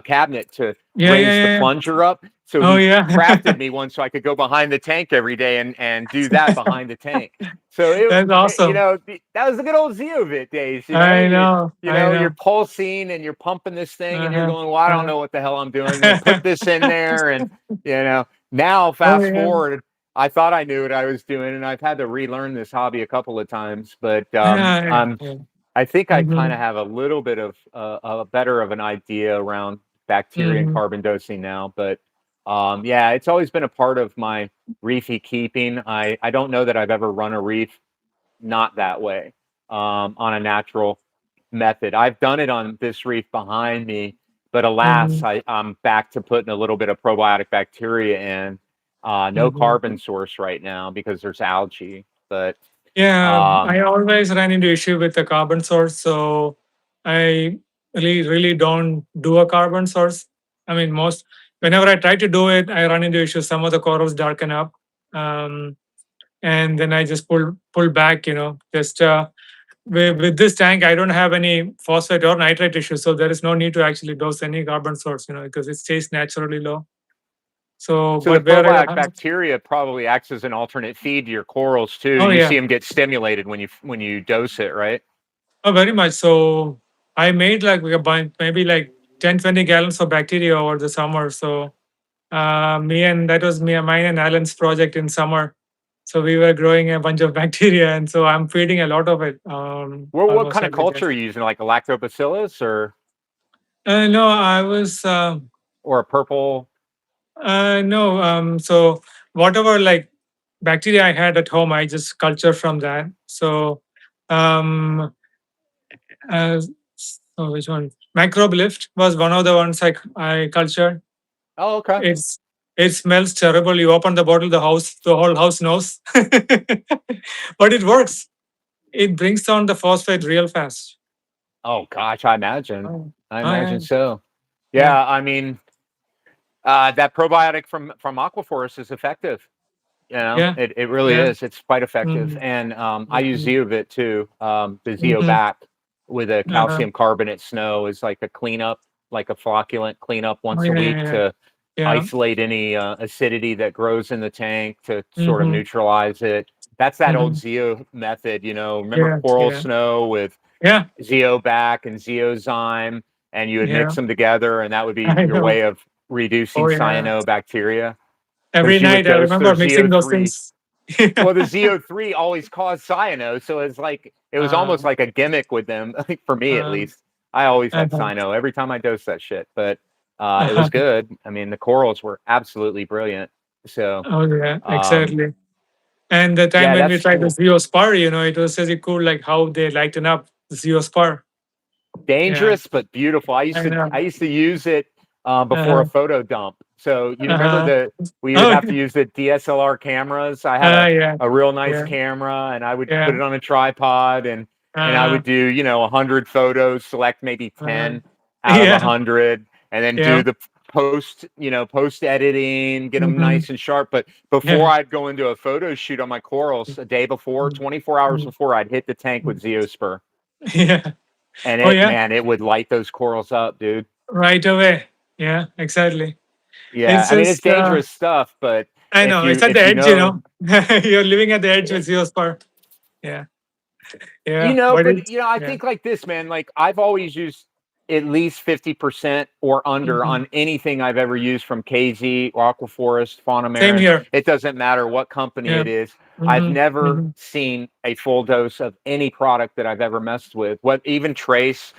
A: cabinet to
B: Yeah, yeah,
A: raise the
B: yeah, yeah.
A: plunger up. So
B: Oh
A: he
B: yeah.
A: crafted me one so I could go behind the tank every day and do that behind the tank. So
B: That's awesome.
A: that was the good old Zeovit days.
B: I know. I
A: You're
B: know.
A: pulsing and you're pumping this thing and you're
B: Uh-huh.
A: going, well, I don't
B: Uh-huh.
A: know what the hell I'm doing. And then put this in there, and now
B: Oh
A: fast
B: yeah.
A: forward, I thought I knew what I was doing, and I've had to relearn this hobby a couple of times. But
B: Yeah. Yeah.
A: I think I kind
B: Mm-hmm.
A: of have a little bit of a better of an idea around bacteria and
B: Mm-hmm.
A: carbon dosing now. But yeah, it's always been a part of my reefy keeping. I don't know that I've ever run a reef not that way, on a natural method. I've done it on this reef behind me, but alas,
B: Mm-hmm.
A: I'm back to putting a little bit of probiotic bacteria in. No
B: Mm-hmm.
A: carbon source right now because there's algae. But
B: Yeah,
A: um,
B: I always run into issue with the carbon source, so I really don't do a carbon source. I mean, most whenever I try to do it, I run into issues. Some of the corals darken up, um, and then I just pull back. Just with this tank, I don't have any phosphate or nitrate issues, so there is no need to actually dose any carbon source. Because it stays naturally low. So,
A: so the
B: but where I
A: probiotic bacteria probably acts as an alternate feed to your corals too.
B: oh
A: You
B: yeah.
A: see them get stimulated when you dose it, right?
B: Oh, very much. So I made like a bunch, maybe like 10, 20 gallons of bacteria over the summer. So that was mine and Alan's project in summer. So we were growing a bunch of bacteria, and so I'm feeding a lot of it
A: What
B: almost
A: kind of
B: every day.
A: culture are you using? Like a lactobacillus
B: No, I was
A: or a purple?
B: no. So whatever like bacteria I had at home, I just culture from that. So um, Uh, so which one? Microbe lift was one of the ones I cultured.
A: Oh, okay.
B: It's it smells terrible. You open the bottle, the whole house knows, but it works. It brings down the phosphate real fast.
A: Oh gosh, I imagine.
B: Oh,
A: I
B: oh yeah,
A: imagine so.
B: yeah,
A: Yeah, I mean, that probiotic from Aquaforest is effective.
B: yeah,
A: It really
B: yeah.
A: is. It's quite effective.
B: Mm,
A: And I use
B: mm,
A: Zeovit too. The
B: mhm,
A: Zeobac with a
B: uh-huh.
A: calcium carbonate snow is like a cleanup, like a flocculent cleanup
B: Oh
A: once a
B: yeah,
A: week
B: yeah, yeah.
A: to
B: Yeah.
A: isolate any acidity that grows in the tank to sort of
B: Mm-hmm,
A: neutralize it. That's that old
B: mm-hmm.
A: Zeo method, remember
B: Yeah,
A: coral
B: yeah,
A: snow with
B: yeah,
A: Zeobac and Zeozyme, and you would
B: yeah.
A: mix them together, and that would be
B: I
A: your
B: know.
A: way of reducing
B: Oh yeah.
A: cyanobacteria
B: Every
A: because you would
B: night I
A: dose their
B: remember mixing those
A: ZO3.
B: things.
A: Well, the ZO3 always caused cyano, so it was
B: uh,
A: almost like a gimmick with them, for me at
B: um,
A: least. I always had
B: uh-huh.
A: cyano every time I dosed that shit, but it was
B: Uh-huh.
A: good. I mean, the corals were absolutely brilliant. So,
B: Oh yeah,
A: um,
B: exactly. And the time
A: yeah,
B: when we
A: that's
B: tried the
A: cool.
B: Zeospar, it was really cool, like how they lighten up the Zeospar. Yeah,
A: Dangerous but beautiful.
B: I know.
A: I used to use it before a
B: Uh-huh.
A: photo dump. So you remember
B: Uh-huh.
A: we would
B: Oh
A: have to use the DSLR cameras. I had
B: yeah,
A: a real nice
B: yeah,
A: camera, and I would put
B: yeah.
A: it on a tripod, and I
B: Uh,
A: would do 100 photos, select maybe
B: uh,
A: 10 out of a
B: yeah,
A: hundred, and then
B: yeah.
A: do the post editing, get them
B: Hmm.
A: nice and sharp. But before
B: Yeah.
A: I'd go into a photo shoot on my corals, a day before, 24 hours
B: Mhm.
A: before, I'd hit the tank with Zeospur.
B: Yeah.
A: And
B: Oh yeah,
A: it would light those corals up, dude.
B: right away. Yeah, exactly.
A: Yeah,
B: It's
A: I mean it's
B: just
A: dangerous stuff, but
B: I know it's at the
A: if you
B: edge,
A: know,
B: You're living at the edge
A: eh,
B: with Zeospar. Yeah, yeah. But
A: but
B: it's
A: I
B: yeah.
A: think like this, man. Like I've always used at least 50% or under
B: Mhm.
A: on anything I've ever used from KZ, Aquaforest, Fauna
B: Same
A: Marin.
B: here.
A: It doesn't matter what company
B: Yeah.
A: it is. I've
B: Hmm.
A: never
B: Hmm.
A: seen a full dose of any product that I've ever messed with. What even trace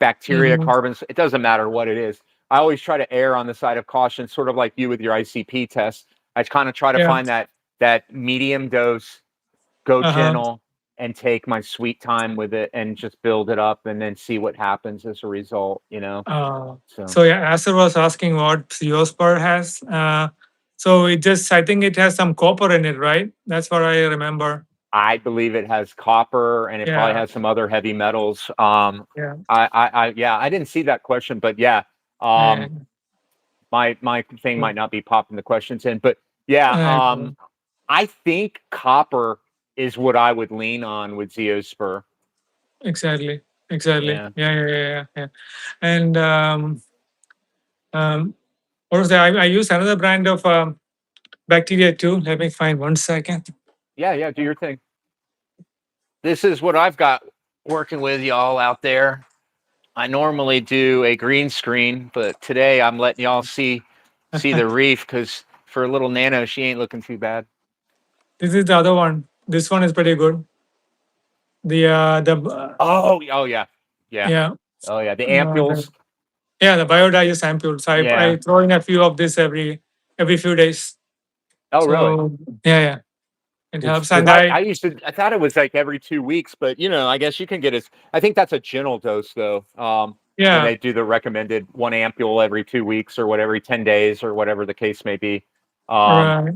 A: bacteria,
B: Hmm.
A: carbons, it doesn't matter what it is. I always try to err on the side of caution, sort of like you with your ICP test. I kind of try to
B: Yeah.
A: find that medium dose, go
B: Uh-huh.
A: gentle, and take my sweet time with it and just build it up and then see what happens as a result. So
B: So yeah, Asser was asking what Zeospar has. So I think it has some copper in it, right? That's what I remember.
A: I believe it has copper and it probably
B: Yeah.
A: has some other heavy metals.
B: Yeah.
A: Yeah, I didn't see that question, but yeah, um,
B: And,
A: my thing might not be popping the questions in, but yeah,
B: and
A: I think copper is what I would lean on with Zeospur.
B: exactly. Exactly.
A: Yeah.
B: Yeah. Yeah. Yeah. Yeah. Yeah. And um, what was that? I use another brand of bacteria too. Let me find 1 second.
A: Yeah, yeah, do your thing. This is what I've got working with y'all out there. I normally do a green screen, but today I'm letting y'all see the reef because for a little nano, she ain't looking too bad.
B: This is the other one. This one is pretty good. The
A: Oh yeah, yeah.
B: yeah
A: Oh yeah, the
B: uh, the,
A: ampules.
B: yeah, the biodigest ampules. I
A: Yeah.
B: throw in a few of this every few days.
A: Oh really?
B: So yeah, it
A: It's
B: helps.
A: because
B: And
A: I used to I thought it was like every 2 weeks, but I guess you can get it. I think that's a gentle dose though. When
B: yeah,
A: they do the recommended 1 ampule every 2 weeks or whatever, every 10 days or whatever the case may be. Um,
B: right.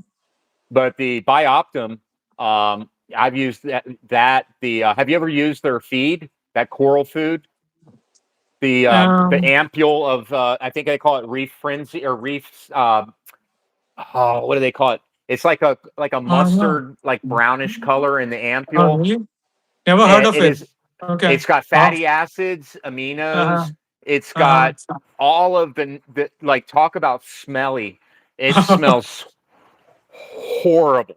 A: but the Bioptum, I've used that the have you ever used their feed, that coral food? The
B: Um,
A: ampule of I think they call it Reef Frenzy or Reef what do they call it? It's like a
B: oh no.
A: mustard, like brownish color in the
B: Oh
A: ampule.
B: really? Never heard
A: And
B: of
A: it
B: it.
A: is
B: Okay.
A: it's got
B: Wow.
A: fatty acids,
B: Uh-huh.
A: aminos. It's
B: Uh-huh.
A: got all of the like talk about smelly. It smells horrible.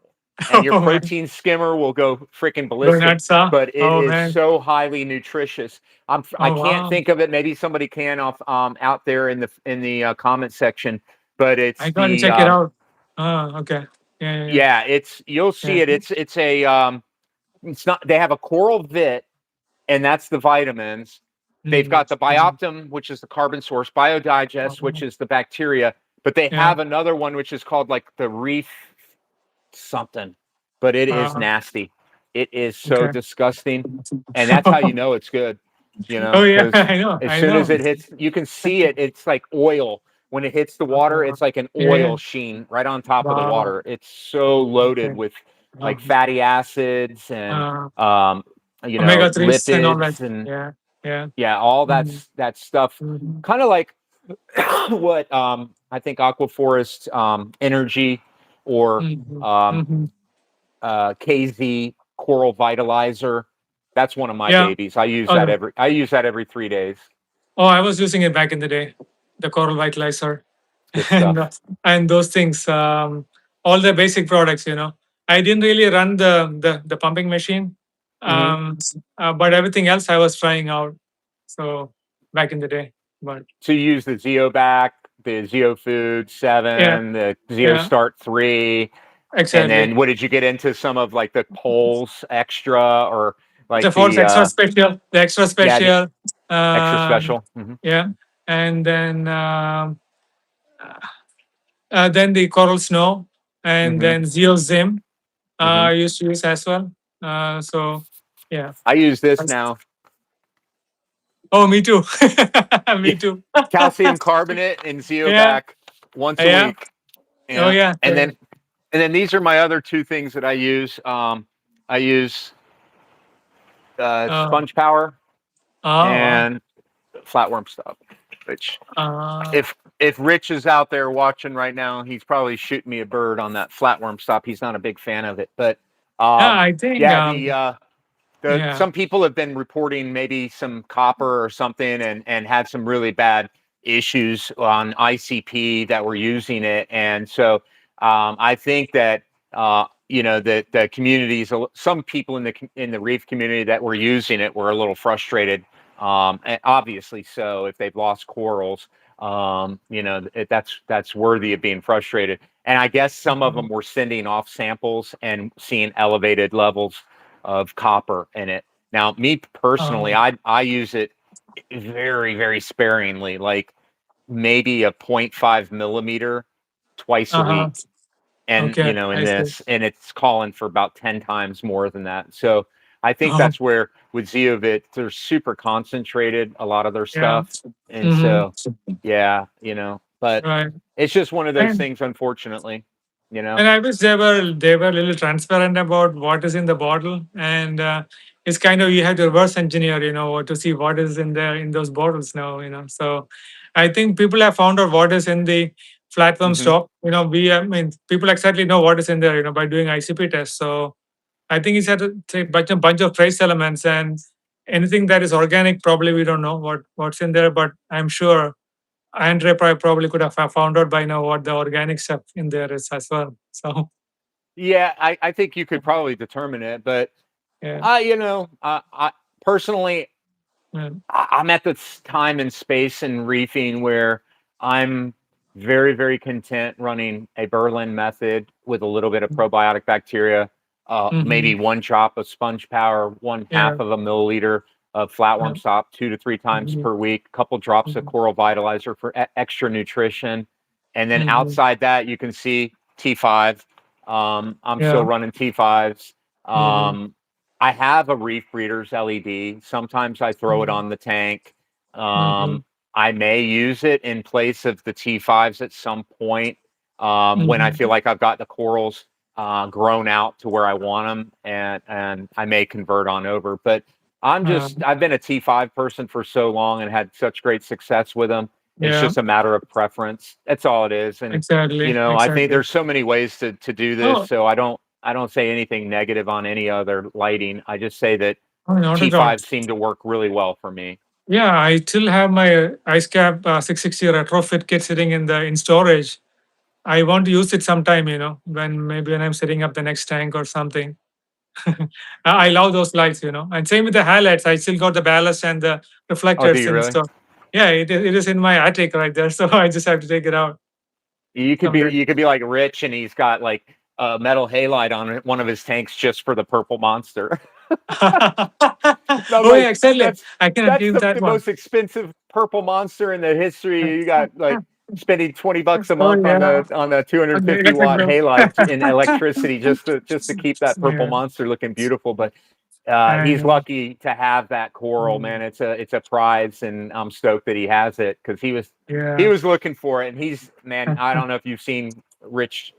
A: And your
B: Oh man.
A: protein skimmer will go freaking
B: Go
A: ballistic,
B: nuts, huh?
A: but it
B: Oh
A: is
B: man.
A: so highly nutritious. I
B: Oh
A: can't
B: wow.
A: think of it. Maybe somebody can off out there in the comment section. But
B: I
A: it's
B: gotta
A: the
B: check it out. Okay. Yeah.
A: yeah, it's you'll see
B: Yeah.
A: it. It's a it's not. They have a coral vit, and that's the vitamins. They've
B: Mm.
A: got the Bioptum, which is the carbon source, Biodigest, which is the bacteria, but they
B: Yeah.
A: have another one which is called like the Reef something, but it is
B: Uh,
A: nasty. It is so
B: okay.
A: disgusting, and that's how you know it's good.
B: Oh yeah,
A: Because
B: I know.
A: as
B: I
A: soon as
B: know.
A: it hits, you can see it. It's like oil when it hits the water. It's like an
B: Yeah.
A: oil sheen right on top of the
B: Wow.
A: water. It's so loaded
B: Okay.
A: with like
B: Wow.
A: fatty acids and
B: Uh,
A: um,
B: Omega threes and all that.
A: lipids and
B: Yeah. Yeah.
A: yeah, all
B: Mhm.
A: that stuff.
B: Mhm.
A: Kind of like what I think Aquaforest Energy or
B: Mhm.
A: um,
B: Mhm.
A: KZ Coral Vitalizer. That's one of my
B: Yeah.
A: babies.
B: Oh,
A: I use that every 3 days.
B: oh, I was using it back in the day, the Coral Vitalizer,
A: Good
B: and
A: stuff.
B: and those things. All the basic products. I didn't really run the pumping machine,
A: Hmm.
B: but everything else I was trying out. So back in the day, but
A: So you use the Zeobac, the Zeo Food
B: yeah,
A: 7, the Zeo
B: yeah,
A: Start 3, and
B: exactly.
A: then what did you get into some of like the Poles Extra or like
B: The Force the extra
A: yeah, the
B: special,
A: extra
B: um,
A: special? Hmm.
B: yeah, and then the Coral Snow, and
A: Hmm.
B: then Zeo Zim.
A: Hmm.
B: I used to use as well. So yeah.
A: I use this now.
B: Oh, me too. Me too.
A: Calcium carbonate and
B: Yeah.
A: Zeobac once a
B: Yeah.
A: week.
B: Oh
A: Yeah,
B: yeah.
A: and then these are my other two things that I use. I use
B: Uh,
A: sponge power
B: oh wow.
A: and flatworm stuff. Which,
B: Uh,
A: if Rich is out there watching right now, he's probably shooting me a bird on that flatworm stop. He's not a big fan of it, but
B: yeah.
A: um,
B: I think.
A: yeah, the
B: Yeah.
A: some people have been reporting maybe some copper or something and had some really bad issues on ICP that were using it, and so I think that that the communities, some people in the reef community that were using it were a little frustrated, and obviously so if they've lost corals. That's worthy of being frustrated. And I guess some of them were sending off samples and seeing elevated levels of copper in it. Now, me personally,
B: Um,
A: I use it very, very sparingly, like maybe a 0.5 millimeter twice a
B: uh-huh.
A: week. And
B: Okay.
A: in
B: I see.
A: this, and it's calling for about 10 times more than that. So I think
B: Oh,
A: that's where with Zeovit, they're super concentrated, a lot of their
B: yeah.
A: stuff. And
B: Mm-hmm.
A: so, yeah, but
B: Right.
A: it's just one of those
B: And
A: things, unfortunately, you know.
B: And I wish they were a little transparent about what is in the bottle, and it's kind of you have to reverse engineer, to see what is in there in those bottles now, So I think people have found out what is in the flatworm
A: Hmm.
B: stock. I mean, people exactly know what is in there, by doing ICP tests. So I think it's had a bunch of trace elements, and anything that is organic, probably we don't know what's in there, but I'm sure Andre probably could have found out by now what the organic stuff in there is as well. So
A: Yeah, I think you could probably determine it, but
B: yeah,
A: I personally,
B: yeah,
A: I'm at this time and space in reefing where I'm very, very content running a Berlin method with a little bit of probiotic bacteria, maybe
B: mm-hmm.
A: one drop of sponge power, one
B: Yeah,
A: half of a milliliter of
B: yeah,
A: flatworm sop 2 to 3 times
B: mm-hmm.
A: per week, a couple drops of
B: Mm-hmm.
A: coral vitalizer for extra nutrition. And then
B: Mm-hmm.
A: outside that, you can see T5. I'm still
B: Yeah,
A: running T5s.
B: mm-hmm.
A: I have a Reef Breeders LED. Sometimes I throw it
B: Mm-hmm.
A: on the tank.
B: Mm-hmm.
A: I may use it in place of the T5s at some point when I
B: Mm-hmm.
A: feel like I've got the corals grown out to where I want them, and I may convert on over. But I've been a T5 person for so long and had such great success with them. It's
B: Yeah,
A: just a matter of preference. That's all it is. And
B: exactly,
A: I think
B: exactly.
A: there's so many ways to do this.
B: Oh,
A: So I don't say anything negative on any other lighting. I just say that
B: oh, not at all.
A: T5 seem to work really well for me.
B: Yeah, I still have my ice cap 660 retrofit kit sitting in storage. I want to use it sometime, when maybe when I'm setting up the next tank or something. I love those lights. And same with the highlights. I still got the ballast and the
A: Oh, do
B: reflectors
A: you
B: in
A: really?
B: store. Yeah, it is in my attic right there. So I just have to take it out someday.
A: You could be like Rich, and he's got like a metal halide on one of his tanks just for the purple monster. And I'm
B: Oh yeah,
A: like,
B: exactly.
A: that's
B: I can
A: that's
B: achieve that
A: the
B: one.
A: most expensive purple monster in the history. You got like spending $20 a
B: Oh
A: month
B: yeah.
A: on the 250
B: Okay,
A: watt
B: bro.
A: halide in electricity just to keep that purple
B: Yeah,
A: monster looking beautiful. But
B: I
A: he's
B: know.
A: lucky to have that coral,
B: Mm,
A: man. It's a prize, and I'm stoked that he has it because he
B: yeah.
A: was looking for it. And he's, man, I don't know if you've seen Rich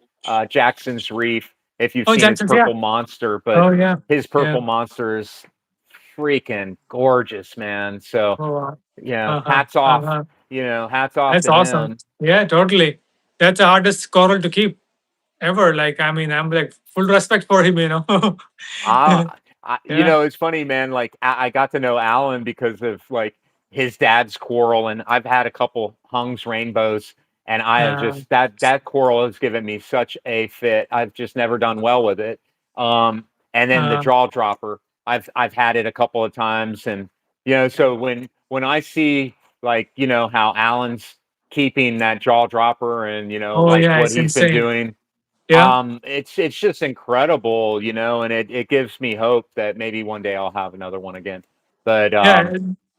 A: Jackson's Reef, if you've
B: Oh,
A: seen his
B: Jackson's, yeah.
A: purple monster, but
B: Oh yeah.
A: his
B: Yeah.
A: purple monster is freaking gorgeous, man. So
B: Oh, wow. Uh-huh.
A: hats off,
B: Uh-huh.
A: hats off
B: That's
A: to
B: awesome.
A: him.
B: Yeah, totally. That's the hardest coral to keep ever. Like, I mean, I'm like full respect for him.
A: Ah,
B: Yeah.
A: it's funny, man. Like I got to know Alan because of like his dad's coral, and I've had a couple Hung's rainbows, and I have
B: Uh,
A: just that coral has given me such a fit. I've just never done well with it. And then the
B: uh,
A: jaw dropper, I've had it a couple of times, and so when I see like how Alan's keeping that jaw dropper, and
B: oh
A: like
B: yeah,
A: what
B: it's
A: he's been
B: insane.
A: doing,
B: Yeah.
A: it's just incredible, and it gives me hope that maybe one day I'll have another one again. But
B: Yeah.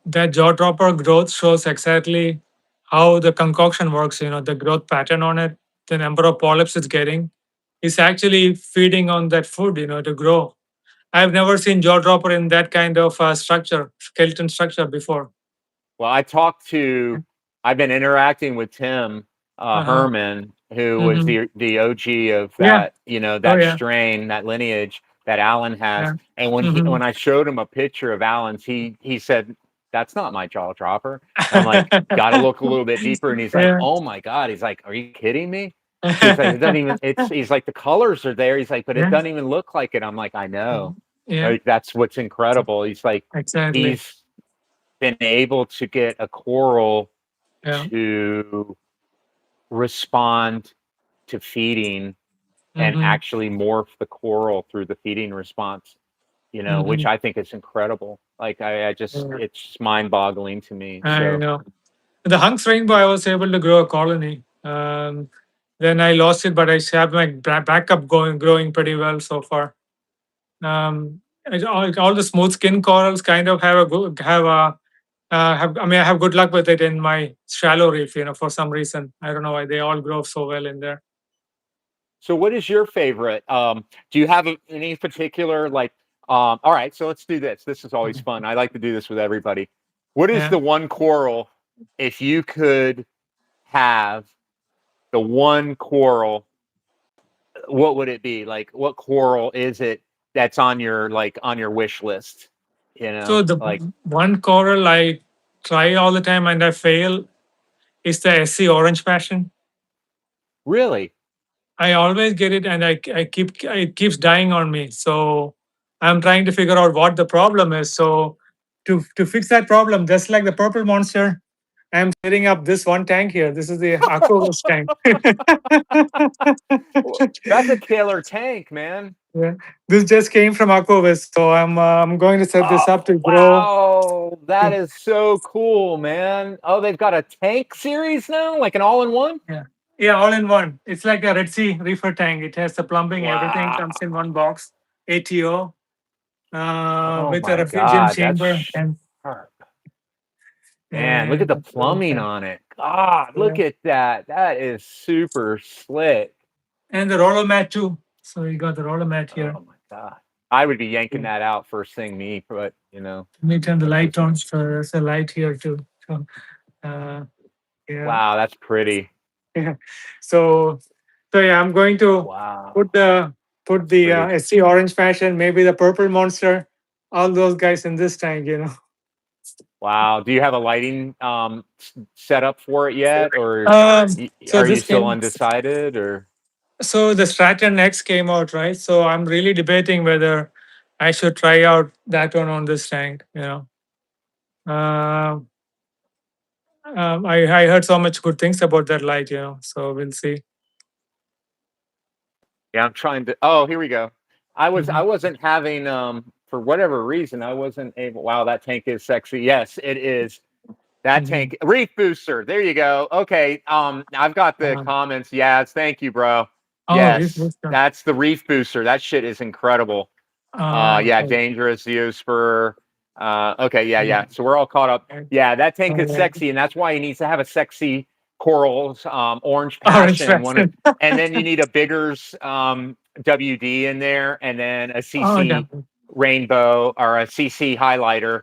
B: That jaw dropper growth shows exactly how the concoction works, the growth pattern on it, the number of polyps it's getting. It's actually feeding on that food, to grow. I've never seen jaw dropper in that kind of structure, skeleton structure before.
A: well, I've been interacting with Tim
B: Uh-huh.
A: Herman, who was
B: Hmm.
A: the OG of
B: Yeah.
A: that,
B: Oh
A: that
B: yeah.
A: strain, that lineage that Alan has.
B: Yeah.
A: And
B: Hmm.
A: when I showed him a picture of Alan's, he said, "That's not my jaw dropper." And I'm like, "Got to look a little bit deeper." And he's like,
B: Yeah.
A: "Oh my God!" He's like, "Are you kidding me?" He's like, "It doesn't even." He's like, "The colors are there." He's like, "But it
B: Yeah.
A: doesn't even look like it." I'm like, "I know."
B: Yeah.
A: Like that's what's incredible. He's like,
B: Exactly.
A: he's been able to get a coral
B: Yeah.
A: to respond to feeding and
B: Hmm.
A: actually morph the coral through the feeding response, which
B: Hmm.
A: I think is incredible. Like I just,
B: Yeah.
A: it's mind boggling to me.
B: I
A: So,
B: know. The Hunks rainbow, I was able to grow a colony. Then I lost it, but I have my backup growing pretty well so far. All the smooth skin corals kind of have a good have I mean I have good luck with it in my shallow reef. For some reason I don't know why they all grow so well in there.
A: so what is your favorite? Do you have any particular like, all right, so let's do this. This is always fun. I like to do this with everybody. What is
B: Yeah.
A: the one coral, if you could have the one coral, what would it be? Like, what coral is it that's on your wish list?
B: So the
A: Like
B: one coral I try all the time and I fail is the SC orange passion.
A: really?
B: I always get it and I keep it keeps dying on me. So I'm trying to figure out what the problem is. So to fix that problem, just like the purple monster, I'm setting up this one tank here. This is the Aqua Wiz tank.
A: Well, that's a killer tank, man.
B: Yeah. This just came from Aqua Wiz, so I'm going to set this up to
A: Oh,
B: grow.
A: wow. That is so cool, man. Oh, they've got a tank series now, like an all-in-one?
B: Yeah. Yeah, all in one. It's like a Red Sea reefer tank. It has the plumbing, everything
A: Wow.
B: comes in one box. ATO
A: Oh
B: with a
A: my
B: refrigerant
A: God, that's
B: chamber and
A: sharp. Man, look at the
B: and
A: plumbing on it. God,
B: yeah.
A: look at that. That is super slick.
B: And the roller mat too. So you got the roller mat here.
A: Oh my God. I would be yanking that out first thing me, but
B: Let me turn the light on. So there's a light here too. So uh, yeah.
A: Wow, that's pretty.
B: Yeah. So yeah, I'm going to
A: Wow.
B: put the
A: Pretty.
B: SC orange fashion, maybe the purple monster, all those guys in this tank,
A: Wow. Do you have a lighting set up for it yet, or
B: So
A: are you
B: this
A: still
B: came.
A: undecided, or?
B: So the Straton X came out, right? So I'm really debating whether I should try out that one on this tank. Um, I heard so much good things about that light. So we'll see.
A: Yeah, I'm trying to. Oh, here we go. I
B: Mhm.
A: wasn't having for whatever reason I wasn't able. Wow, that tank is sexy. Yes, it is. That
B: Mhm.
A: tank reef booster. There you go. Okay. I've got the
B: Uh,
A: comments. Yes, thank you, bro.
B: oh, this
A: Yes,
B: this one.
A: that's the reef booster. That shit is incredible. Yeah,
B: Okay.
A: dangerous Zeospur. Okay, yeah,
B: Mhm.
A: yeah. So we're all caught up. Yeah, that tank is
B: Yeah.
A: sexy, and that's why he needs to have a sexy corals, orange
B: Orange
A: passion, one of,
B: fashion.
A: and then you need a bigger's WD in there, and then a
B: Oh, yeah.
A: CC rainbow or a CC highlighter.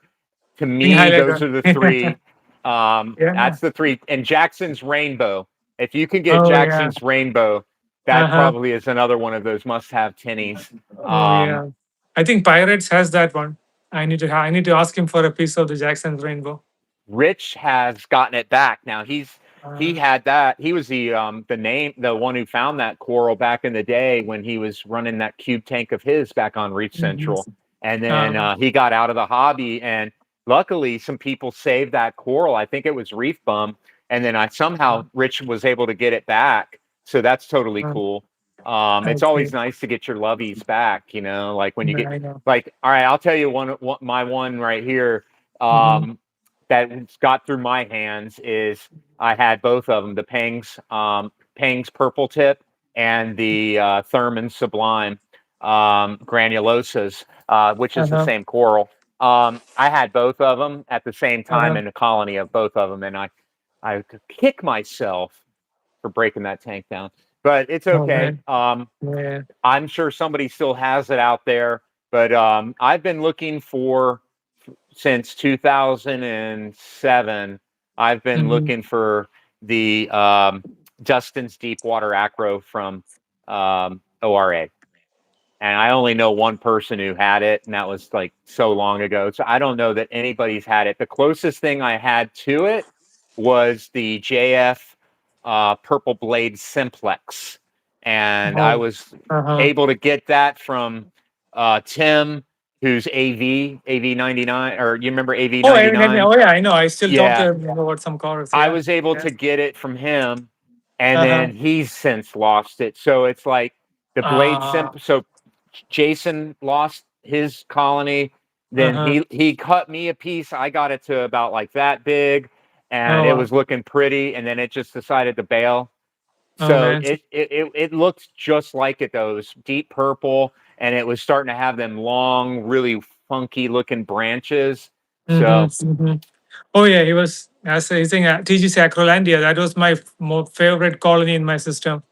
A: To
B: Pink
A: me, those
B: highlighter.
A: are the three.
B: Yeah.
A: That's the three. And Jackson's rainbow. If you can get
B: Oh, yeah.
A: Jackson's rainbow, that
B: Uh-huh.
A: probably is another one of those must-have tinnies.
B: Oh, yeah. I think Pirates has that one. I need to ask him for a piece of the Jackson's rainbow.
A: Rich has gotten it back. Now he
B: Uh,
A: had that. He was the one who found that coral back in the day when he was running that cube tank of his back on Reef
B: mhm.
A: Central. And then he got out of the hobby, and luckily some people saved that coral. I think it was Reef Bum, and then I somehow Rich was able to get it back. So that's totally
B: Uh,
A: cool.
B: I
A: It's always
B: see.
A: nice to get your lovies back, like when you
B: Yeah,
A: get
B: I know.
A: like, all right, I'll tell you my one right here.
B: Mhm.
A: That got through my hands is I had both of them, the Pangs Purple Tip and the Thurman Sublime Granulosas, which is the
B: Uh-huh.
A: same coral. I had both of them at the same time
B: Uh-huh.
A: in a colony of both of them, and I could kick myself for breaking that tank down, but it's
B: Oh,
A: okay.
B: man. Yeah.
A: I'm sure somebody still has it out there, but I've been looking for since 2007. I've been
B: Mhm.
A: looking for the Dustin's Deepwater Acro from ORA. And I only know one person who had it, and that was like so long ago. So I don't know that anybody's had it. The closest thing I had to it was the JF Purple Blade Simplex. And I
B: Oh.
A: was
B: Uh-huh.
A: able to get that from Tim, who's AV 99, or you remember AV
B: Oh, I mean,
A: 99?
B: oh, yeah, I know. I still talk to
A: Yeah,
B: him about some chorus.
A: I
B: Yeah.
A: was able
B: Yeah.
A: to get it from him, and
B: Uh-huh.
A: then he's since lost it. So it's like the Blade
B: Uh,
A: Simp. So Jason lost his colony. Then
B: uh-huh.
A: he cut me a piece. I got it to about like that big, and
B: Oh,
A: it
B: wow.
A: was looking pretty. And then it just decided to bail.
B: Oh,
A: So
B: man.
A: it looked just like it though. It was deep purple, and it was starting to have them long, really funky looking branches. So
B: Mm-hmm. Oh, yeah. He was, as he's saying, TGC Acrolandia. That was my favorite colony in my system.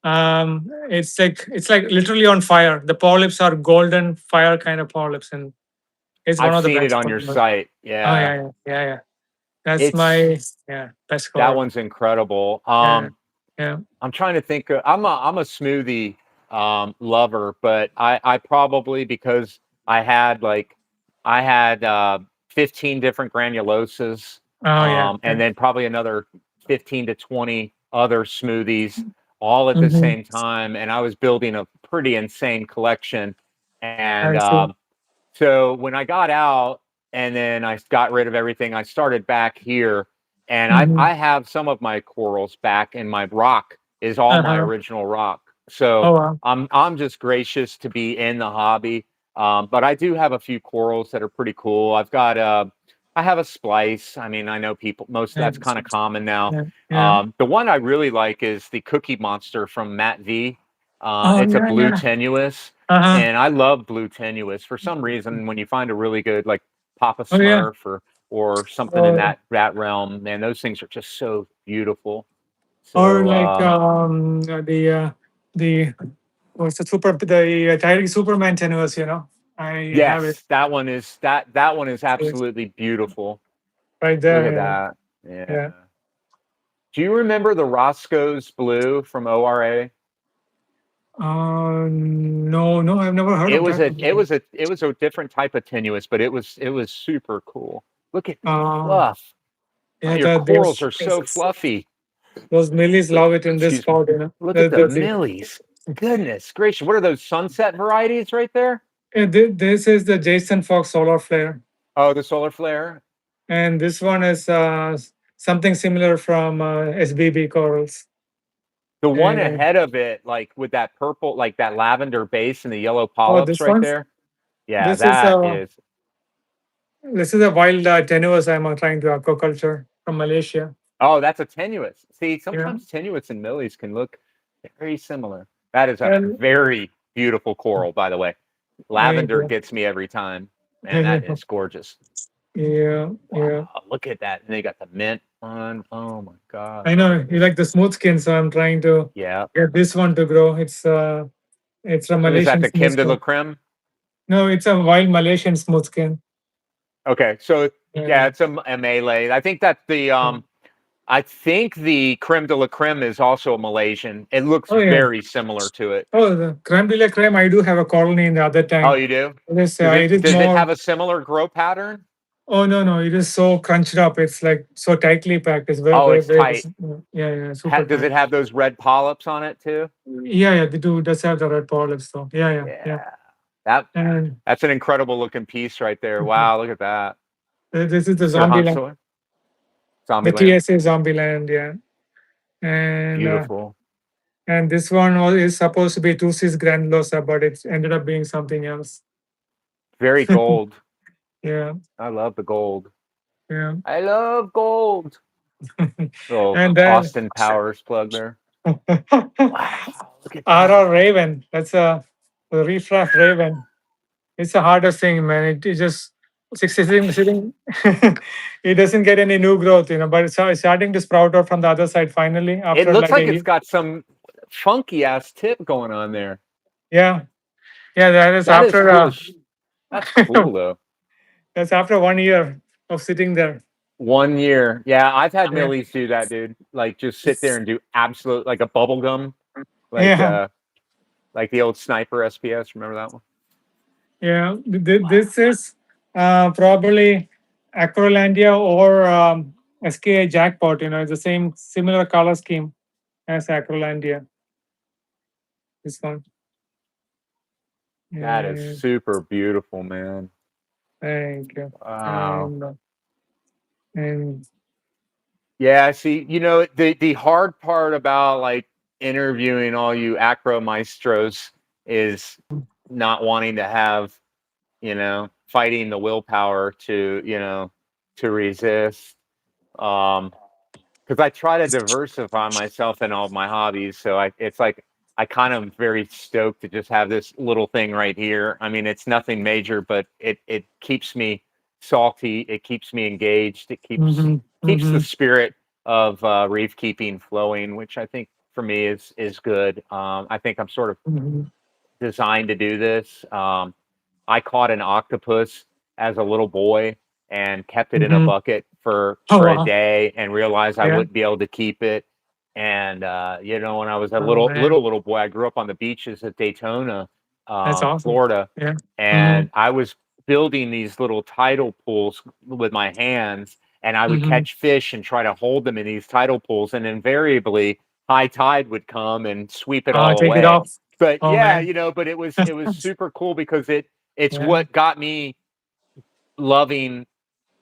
B: It's like literally on fire. The polyps are golden fire kind of polyps, and it's one
A: I've
B: of the
A: seen it
B: best.
A: on your
B: Oh,
A: site.
B: yeah,
A: Yeah,
B: yeah, yeah, yeah. That's
A: it's
B: my best
A: that
B: coral.
A: one's incredible.
B: Yeah, yeah.
A: I'm trying to think. I'm a smoothie lover, but I probably because I had 15 different granulosas,
B: Oh, yeah.
A: and then probably another 15 to 20 other smoothies all at the
B: Mm-hmm.
A: same time, and I was building a pretty insane collection. And
B: I see.
A: so when I got out and then I got rid of everything, I started back here. and
B: Hmm.
A: I have some of my corals back, and my rock is all my
B: Uh-huh.
A: original rock. So
B: Oh wow.
A: I'm just gracious to be in the hobby. But I do have a few corals that are pretty cool. I have a splice. I mean, I know people most
B: Yeah.
A: that's kind of common now.
B: Yeah. Yeah.
A: The one I really like is the Cookie Monster from Matt V.
B: Oh
A: It's a
B: yeah.
A: blue
B: Yeah.
A: tenuous,
B: Uh-huh.
A: and I love blue tenuous. For some reason, when you find a really good like Papa
B: Oh yeah.
A: Smurf or something in
B: Or
A: that realm, man, those things are just so beautiful.
B: or
A: So
B: like the what's the Tyree Superman tenuous, I have it.
A: yes, that one is
B: It's
A: absolutely beautiful.
B: right
A: Look
B: there,
A: at that.
B: yeah.
A: Yeah. Do you remember the Roscoe's Blue from ORA?
B: No, no, I've never heard of that.
A: It was a different type of tenuous, but it was super cool. Look at the
B: Uh,
A: fluff. Oh,
B: yeah,
A: your
B: that
A: corals are so fluffy.
B: those millies
A: Look,
B: love it in this
A: excuse me.
B: spot,
A: Look at
B: That,
A: the
B: that's it.
A: millies. Goodness gracious. What are those sunset varieties right there?
B: Yeah, this is the Jason Fox solar flare,
A: Oh, the solar flare.
B: and this one is something similar from SBB corals.
A: The one
B: And
A: ahead of it, like with that purple, like that lavender base and the yellow
B: oh,
A: polyps right there. Yeah,
B: this is
A: that
B: a
A: is.
B: this is a wild tenuous I'm trying to aquaculture from Malaysia.
A: Oh, that's a tenuous. See,
B: Yeah,
A: sometimes tenuous and millies can look very similar. That is a
B: and
A: very beautiful coral, by the way.
B: thank
A: Lavender
B: you.
A: gets me every time. Man, that is gorgeous.
B: Yeah, yeah.
A: Wow, look at that. And they got the mint one. Oh my
B: I
A: gosh.
B: know you like the smooth skin, so I'm trying to
A: Yeah.
B: get this one to grow. It's a
A: What is that?
B: Malaysian
A: The
B: smooth
A: Kim de la
B: skin.
A: Creme?
B: No, it's a wild Malaysian smooth skin.
A: Okay. So yeah,
B: Yeah.
A: it's a Malay. I think the creme de la creme is also a Malaysian. It looks
B: Oh yeah.
A: very similar to it.
B: Oh, the creme de la creme. I do have a colony in the other
A: Oh,
B: tank.
A: you do?
B: It is
A: Does it
B: more.
A: have a similar grow pattern?
B: Oh no, no, it is so crunched up. It's like so tightly packed. It's
A: Oh,
B: very,
A: it's
B: very.
A: tight.
B: Yeah, yeah, super
A: Does
B: tight.
A: it have those red polyps on it too?
B: Yeah, yeah. They do does have the red polyps though. Yeah, yeah, yeah.
A: Yeah. That
B: And
A: that's an incredible looking piece right there. Wow, look at that.
B: this is the
A: Sir
B: zombie land.
A: Hansel,
B: The
A: Zombieland.
B: TSA zombie land. Yeah, and
A: Beautiful.
B: this one is supposed to be Tusis granulosa, but it's ended up being something else.
A: Very gold.
B: Yeah,
A: I love the gold.
B: yeah.
A: I love gold. Little
B: And then
A: Austin Powers plug there. Wow, look at that.
B: RR Raven. That's a Reef Raven. It's the hardest thing, man. It just sitting. It doesn't get any new growth, but it's starting to sprout out from the other side finally
A: It
B: after
A: looks
B: like a
A: like it's
B: year.
A: got some funky ass tip going on there.
B: Yeah, yeah. That is
A: That is
B: after
A: cool. That's cool though.
B: that's after 1 year of sitting there.
A: 1 year. Yeah, I've had
B: Yeah,
A: Millies do that, dude. Like just sit there and do absolute like a bubble gum, like
B: yeah,
A: uh like the old sniper SPS. Remember that one?
B: yeah.
A: Wow.
B: This is probably Acrolandia or SKA Jackpot. It's the same similar color scheme as Acrolandia. This one.
A: That is
B: Yeah,
A: super beautiful, man.
B: thank you.
A: Wow.
B: And and
A: Yeah, see, the hard part about like interviewing all you acro maestros is not wanting to have, fighting the willpower to resist. Because I try to diversify myself in all of my hobbies. So it's like I kind of very stoked to just have this little thing right here. I mean, it's nothing major, but it keeps me salty. It keeps me engaged. It
B: mhm,
A: keeps the
B: mhm,
A: spirit of reef keeping flowing, which I think for me is good. I think I'm sort of
B: mhm.
A: designed to do this. I caught an octopus as a little boy and kept it in a
B: Mhm.
A: bucket for
B: Oh
A: a
B: wow.
A: day and realized I
B: Yeah.
A: wouldn't be able to keep it. And when I was a
B: Oh man.
A: little boy, I grew up on the beaches at Daytona,
B: That's awesome.
A: Florida,
B: Yeah.
A: and
B: Mhm.
A: I was building these little tidal pools with my hands, and I would
B: Mhm.
A: catch fish and try to hold them in these tidal pools, and invariably high tide would come and sweep it all
B: Take it
A: away.
B: off.
A: But
B: Oh
A: yeah,
B: man.
A: but it was super cool because it's
B: Yeah.
A: what got me loving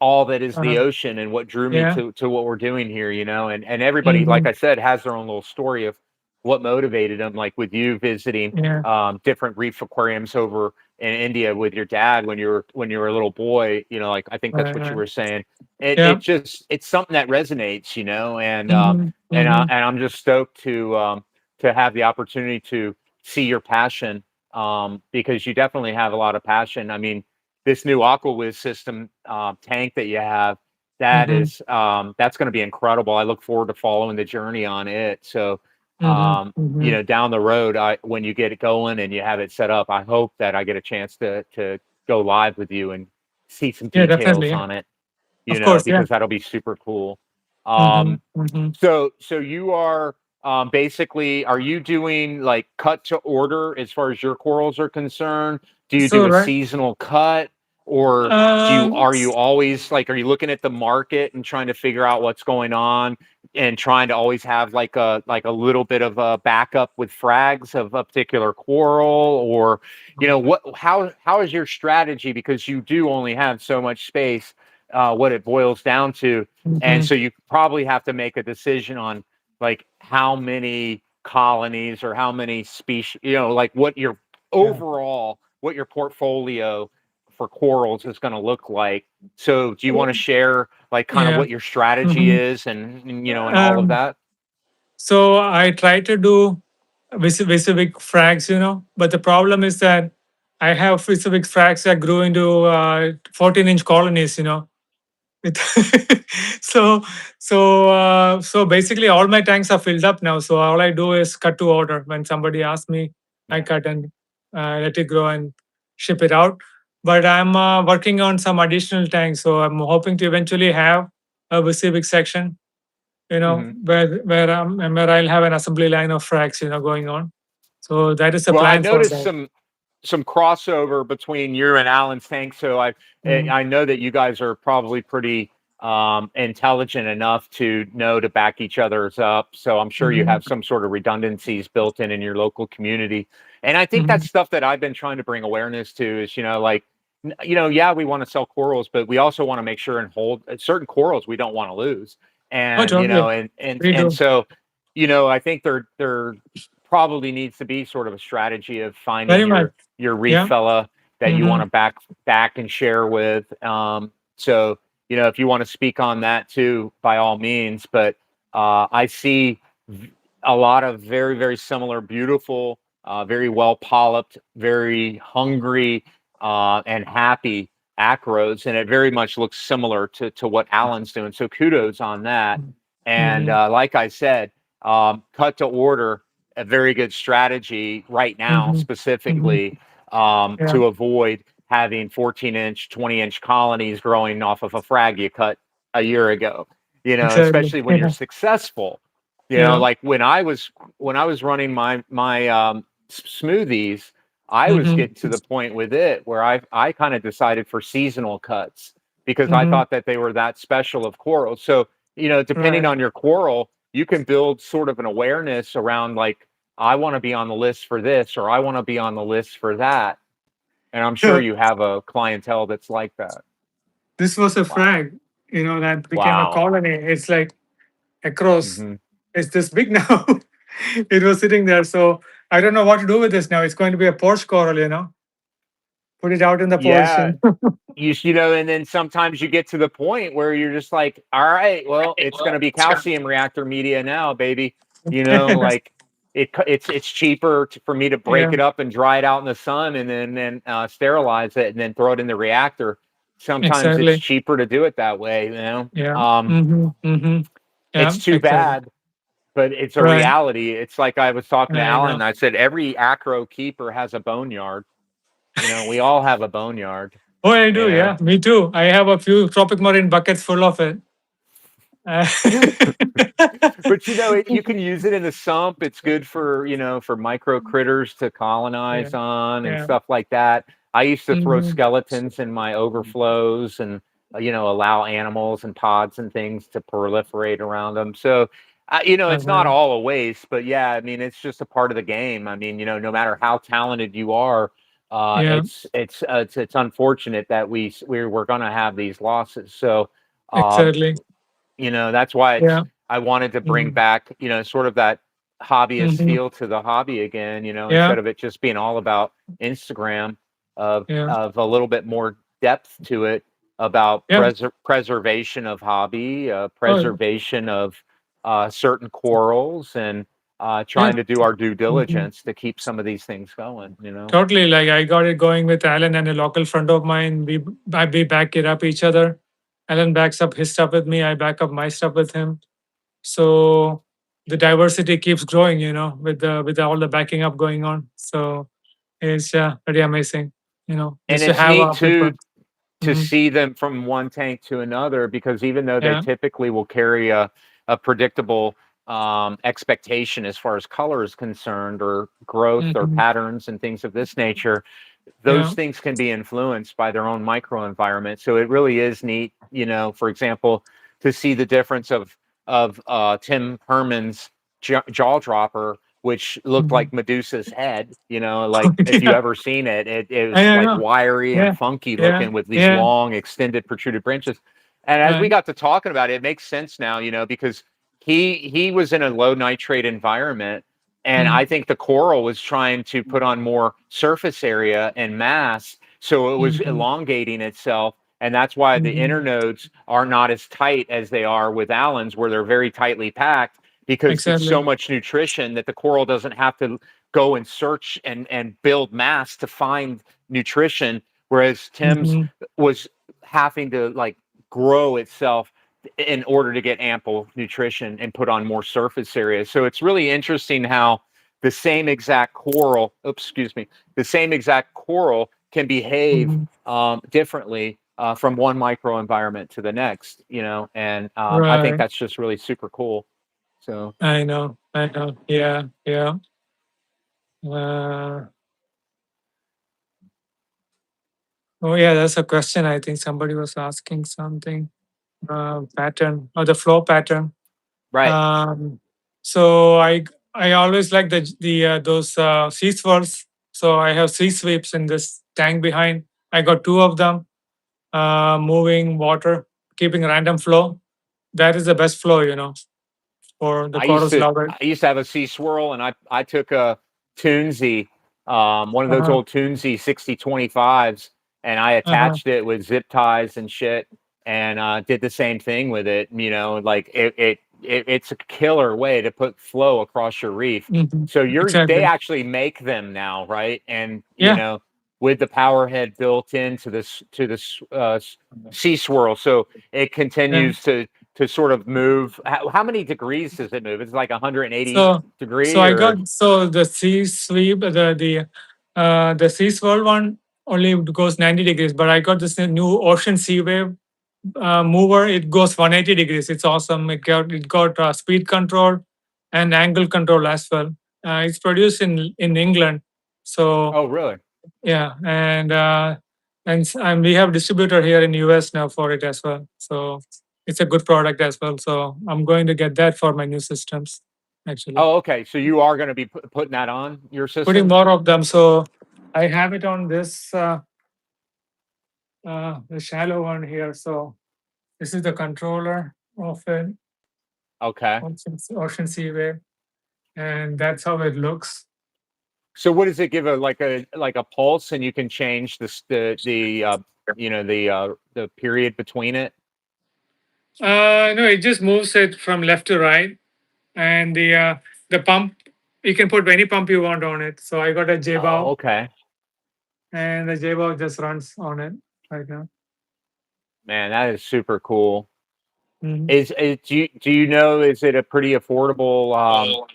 A: all that is the
B: Uh-huh.
A: ocean and what drew me
B: Yeah.
A: to what we're doing here, and everybody, like
B: Mm-hmm.
A: I said, has their own little story of what motivated them. Like with you visiting
B: Yeah.
A: different reef aquariums over in India with your dad when you were a little boy, like I think that's
B: Right.
A: what you
B: Right.
A: were saying. It
B: Yeah.
A: just it's something that resonates, and
B: Mm-hmm. Mm-hmm.
A: and I'm just stoked to have the opportunity to see your passion, because you definitely have a lot of passion. I mean, this new Aqua Wiz system tank that you have,
B: Mm-hmm.
A: that's going to be incredible. I look forward to following the journey on it. So,
B: Mm-hmm. Mm-hmm.
A: down the road, when you get it going and you have it set up, I hope that I get a chance to go live with you and see some
B: Yeah, definitely.
A: details
B: Yeah.
A: on it,
B: Of course. Yeah.
A: because that'll be super cool.
B: Mm-hmm.
A: Um,
B: Mm-hmm.
A: so you are basically, are you doing like cut to order as far as your corals are concerned? Do you do
B: So
A: a
B: right.
A: seasonal cut, or
B: Um.
A: are you always like, are you looking at the market and trying to figure out what's going on and trying to always have like a little bit of a backup with frags of a particular coral, or how is your strategy, because you do only have so much space, what it boils down to, and
B: Mm-hmm.
A: so you probably have to make a decision on like how many colonies or how many species, like
B: Yeah.
A: what your portfolio for corals is going to look like. So do you want to share like kind of
B: Yeah.
A: what your strategy
B: Mm-hmm.
A: is, and all of
B: Um.
A: that?
B: So I try to do specific frags, but the problem is that I have specific frags that grew into 14-inch colonies, It- so basically all my tanks are filled up now. So all I do is cut to order. When somebody asks me, I
A: Yeah.
B: cut and let it grow and ship it out. But I'm working on some additional tanks. So I'm hoping to eventually have a specific section,
A: Hmm.
B: where I'll have an assembly line of fracs, going on. So that is the
A: Well, I
B: plan for
A: noticed
B: that.
A: some crossover between you and Alan's tank. So
B: Mm,
A: I know that you guys are probably pretty intelligent enough to know to back each other's up. So I'm sure you
B: mhm,
A: have some sort of redundancies built in your local community. And I think that's
B: mhm.
A: stuff that I've been trying to bring awareness to is, like, yeah, we want to sell corals, but we also want to make sure and hold certain corals we don't want to lose.
B: Oh,
A: And,
B: totally. We
A: and
B: do.
A: so, I think there probably needs to be sort of a strategy of finding
B: Very much.
A: your reef
B: Yeah.
A: fella that you want
B: Hmm.
A: to back and share with. So if you want to speak on that too, by all means. But I see a lot of very very similar, beautiful, very well polyped, very hungry, and happy acros, and it very much looks similar to what Alan's doing. So kudos on that. And
B: Hmm.
A: like I said, cut to order, a very good strategy right now,
B: Hmm. Hmm.
A: specifically
B: Yeah.
A: to avoid having 14-inch, 20-inch colonies growing off of a frag you cut a year ago.
B: Exactly.
A: Especially when you're successful.
B: Yeah.
A: Like when I was running my smoothies, I was
B: Hmm.
A: getting to the point with it where I kind of decided for seasonal cuts because I
B: Hmm.
A: thought that they were that special of coral. So depending
B: Right.
A: on your coral, you can build sort of an awareness around like, I want to be on the list for this, or I want to be on the list for that. And I'm sure
B: So
A: you have a clientele that's like that.
B: this was a
A: Wow.
B: frag, that became a
A: Wow.
B: colony. It's like across.
A: Hmm.
B: It's this big now. It was sitting there. So I don't know what to do with this now. It's going to be a porch coral, Put it out in the porch.
A: Yeah.
B: And
A: And then sometimes you get to the point where you're just like, all right, well, it's going to be calcium reactor media now, baby. Like it's cheaper for me to break
B: yeah,
A: it up and dry it out in the sun and then sterilize it and then throw it in the reactor. Sometimes it's
B: exactly.
A: cheaper to do it that way.
B: Yeah. Hmm. Hmm. Yeah,
A: It's too
B: exactly.
A: bad, but it's a
B: Right.
A: reality. It's like I was talking to
B: I
A: Alan.
B: know.
A: I said every acro keeper has a boneyard. We all have a boneyard.
B: Oh, I
A: You
B: do.
A: know.
B: Yeah, me too. I have a few tropic marine buckets full of it. Uh,
A: But you can use it in the sump. It's good for micro critters to
B: yeah.
A: colonize on and
B: Yeah.
A: stuff like that. I used to throw
B: Hmm.
A: skeletons in my overflows and allow animals and pods and things to proliferate around them. So it's not
B: Uh-huh.
A: all a waste, but yeah, I mean it's just a part of the game. I mean, no matter how talented you are,
B: Yeah.
A: It's unfortunate that we're going to have these losses. So, um,
B: Exactly.
A: that's why
B: Yeah.
A: I wanted to bring
B: Mm-hmm.
A: back, sort of that hobbyist
B: Mm-hmm.
A: feel to the hobby again,
B: Yeah.
A: instead of it just being all about Instagram,
B: Yeah.
A: of a little bit more depth to it about
B: Yeah.
A: preservation of hobby,
B: Oh,
A: preservation of certain corals, and
B: yeah.
A: trying to do our due
B: Mhm.
A: diligence to keep some of these things going.
B: Totally. Like I got it going with Alan and a local friend of mine. We back it up each other. Alan backs up his stuff with me. I back up my stuff with him. So the diversity keeps growing, with all the backing up going on. So it's pretty amazing,
A: And
B: just to
A: it's
B: have
A: neat
B: people.
A: too to
B: Hmm.
A: see them from one tank to another, because even though they
B: Yeah.
A: typically will carry a predictable expectation as far as color is concerned, or growth or
B: Hmm.
A: patterns and things of this nature, those
B: Yeah.
A: things can be influenced by their own microenvironment. So it really is neat, for example, to see the difference of Tim Herman's jaw dropper, which looked
B: Hmm.
A: like Medusa's head. Like if you
B: Yeah.
A: ever seen it, it was
B: I
A: like
B: know.
A: wiry and
B: Yeah.
A: funky
B: Yeah.
A: looking with these
B: Yeah.
A: long, extended, protruded branches. And as we
B: Right.
A: got to talking about it, it makes sense now, because he was in a low nitrate environment, and I think the coral was trying to put on more surface area and mass. So it was
B: Mm-hmm.
A: elongating itself. And that's why the
B: Hmm.
A: internodes are not as tight as they are with Allen's, where they're very tightly packed, because it's so
B: Exactly.
A: much nutrition that the coral doesn't have to go and search and build mass to find nutrition. Whereas Tim's
B: Hmm.
A: was having to like grow itself in order to get ample nutrition and put on more surface area. So it's really interesting how the same exact coral, oops, excuse me, the same exact coral can behave
B: Hmm.
A: differently from one microenvironment to the next, and I think
B: Right.
A: that's just really super cool. So,
B: I know. I know. Yeah. Yeah. Uh, oh, yeah. That's a question. I think somebody was asking something. Pattern or the flow pattern.
A: right.
B: Um, so I always like the those sea swirls. So I have sea sweeps in this tank behind. I got two of them. Moving water, keeping random flow. That is the best flow, for the chorus lover.
A: I used to have a sea swirl, and I took a Toonsy, one of those
B: Uh-huh.
A: old Toonsy 6025s, and I
B: Uh-huh.
A: attached it with zip ties and shit, and did the same thing with it. Like it's a killer way to put flow across your reef.
B: Hmm.
A: So they
B: Exactly.
A: actually make them now, right? And
B: Yeah.
A: with the power head built into this to this sea swirl, so it
B: Yeah.
A: continues to sort of move. How many degrees does it move? It's like 180
B: So so
A: degree,
B: I
A: or
B: got the sea sweep the sea swirl one only goes 90 degrees, but I got this new ocean sea wave mover. It goes 180 degrees. It's awesome. It got speed control and angle control as well. It's produced in England, so
A: oh, really?
B: yeah, and we have distributor here in US now for it as well. So it's a good product as well. So I'm going to get that for my new systems. Actually,
A: Oh, okay. So you are going to be putting that on your
B: putting
A: system?
B: more of them. So I have it on this the shallow one here. So this is the controller of it.
A: Okay.
B: Ocean Sea Wave, and that's how it looks.
A: So what does it give, a pulse, and you can change the period between it?
B: No, it just moves it from left to right, and the pump you can put any pump you want on it. So I got a J
A: Oh,
B: bow,
A: okay.
B: and the J bow just runs on it right now.
A: Man, that is super cool.
B: Mhm.
A: Do you know, is it a pretty affordable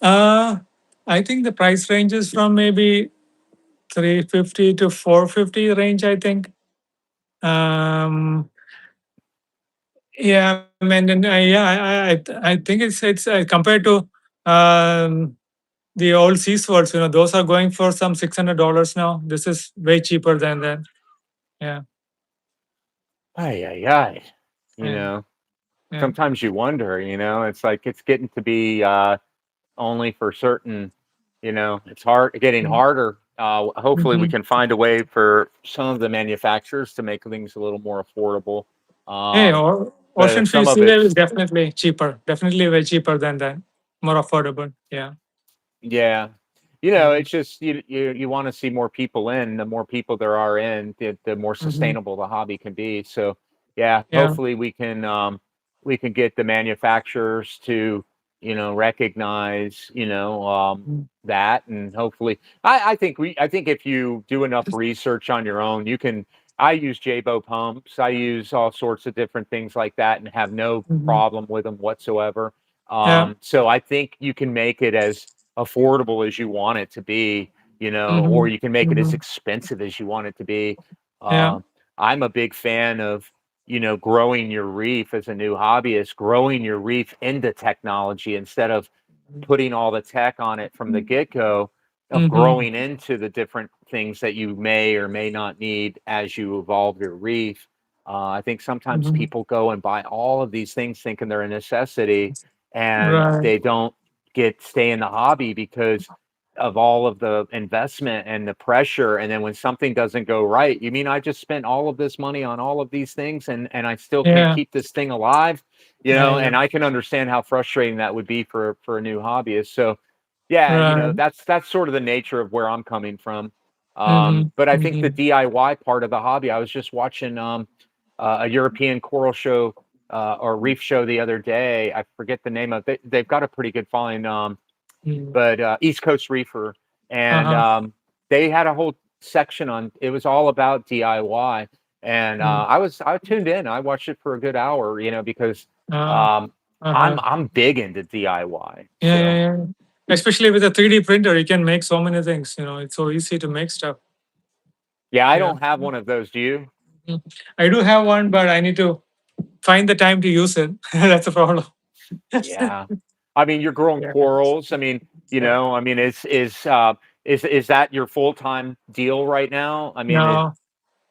B: Uh, I think the price ranges from maybe 350 to 450 range. I think. Um, yeah, I mean, and, yeah, I think it's compared to um, the old sea swords, those are going for some $600 now. This is way cheaper than that. Yeah,
A: ay, ay, ay. You
B: yeah,
A: know,
B: yeah.
A: sometimes you wonder, it's like it's getting to be only for certain. it's hard, getting
B: Mhm.
A: harder. Hopefully, we
B: Mhm.
A: can find a way for some of the manufacturers to make things a little more affordable.
B: Hey,
A: But
B: ocean
A: some
B: free
A: of
B: sea level is
A: it's,
B: definitely cheaper. Definitely way cheaper than that. More affordable. Yeah.
A: yeah,
B: Mhm.
A: it's just you want to see more people in. The more people there are in, the more
B: Mhm.
A: sustainable the hobby can be. So, yeah,
B: Yeah.
A: hopefully we can get the manufacturers to recognize
B: Mm.
A: that, and hopefully, I think if you do enough research on your own, you can. I use Jabo pumps. I use all sorts of different things like that, and have no
B: Mhm.
A: problem with them whatsoever.
B: Yeah.
A: So I think you can make it as affordable as you want it to be, or
B: Mhm.
A: you can make it as
B: Mhm.
A: expensive as you want it to be.
B: Yeah.
A: Uh, I'm a big fan of, growing your reef as a new hobbyist, growing your reef into technology instead of putting all the tech on it from the get-go, of
B: Mhm.
A: growing into the different things that you may or may not need as you evolve your reef. I think sometimes
B: Mhm.
A: people go and buy all of these things thinking they're a necessity, and
B: Right.
A: they don't stay in the hobby because of all of the investment and the pressure. And then when something doesn't go right, you mean I just spent all of this money on all of these things, and I still can't
B: Yeah.
A: keep this thing alive?
B: Yeah. Yeah.
A: And I can understand how frustrating that would be for a new hobbyist. So, yeah,
B: Right.
A: that's sort of the nature of where I'm coming from.
B: Mhm.
A: But I think the
B: Mhm.
A: DIY part of the hobby, I was just watching a European coral show, or reef show the other day. I forget the name of it. They've got a pretty good following,
B: Mhm.
A: but East Coast Reefer, and
B: Uh-huh.
A: they had a whole section on. It was all about DIY, and
B: Mm.
A: I tuned in. I watched it for a good hour, because
B: Uh,
A: um,
B: uh-huh.
A: I'm big into DIY.
B: Yeah, yeah,
A: So,
B: yeah. Especially with a 3D printer, you can make so many things. It's so easy to make stuff.
A: yeah, I
B: Yeah.
A: don't have one of those. Do you?
B: Mm. I do have one, but I need to find the time to use it. That's a problem.
A: Yeah. I mean, you're growing
B: Yeah.
A: corals. I mean,
B: Yeah.
A: is that your full time deal right now? I mean,
B: No,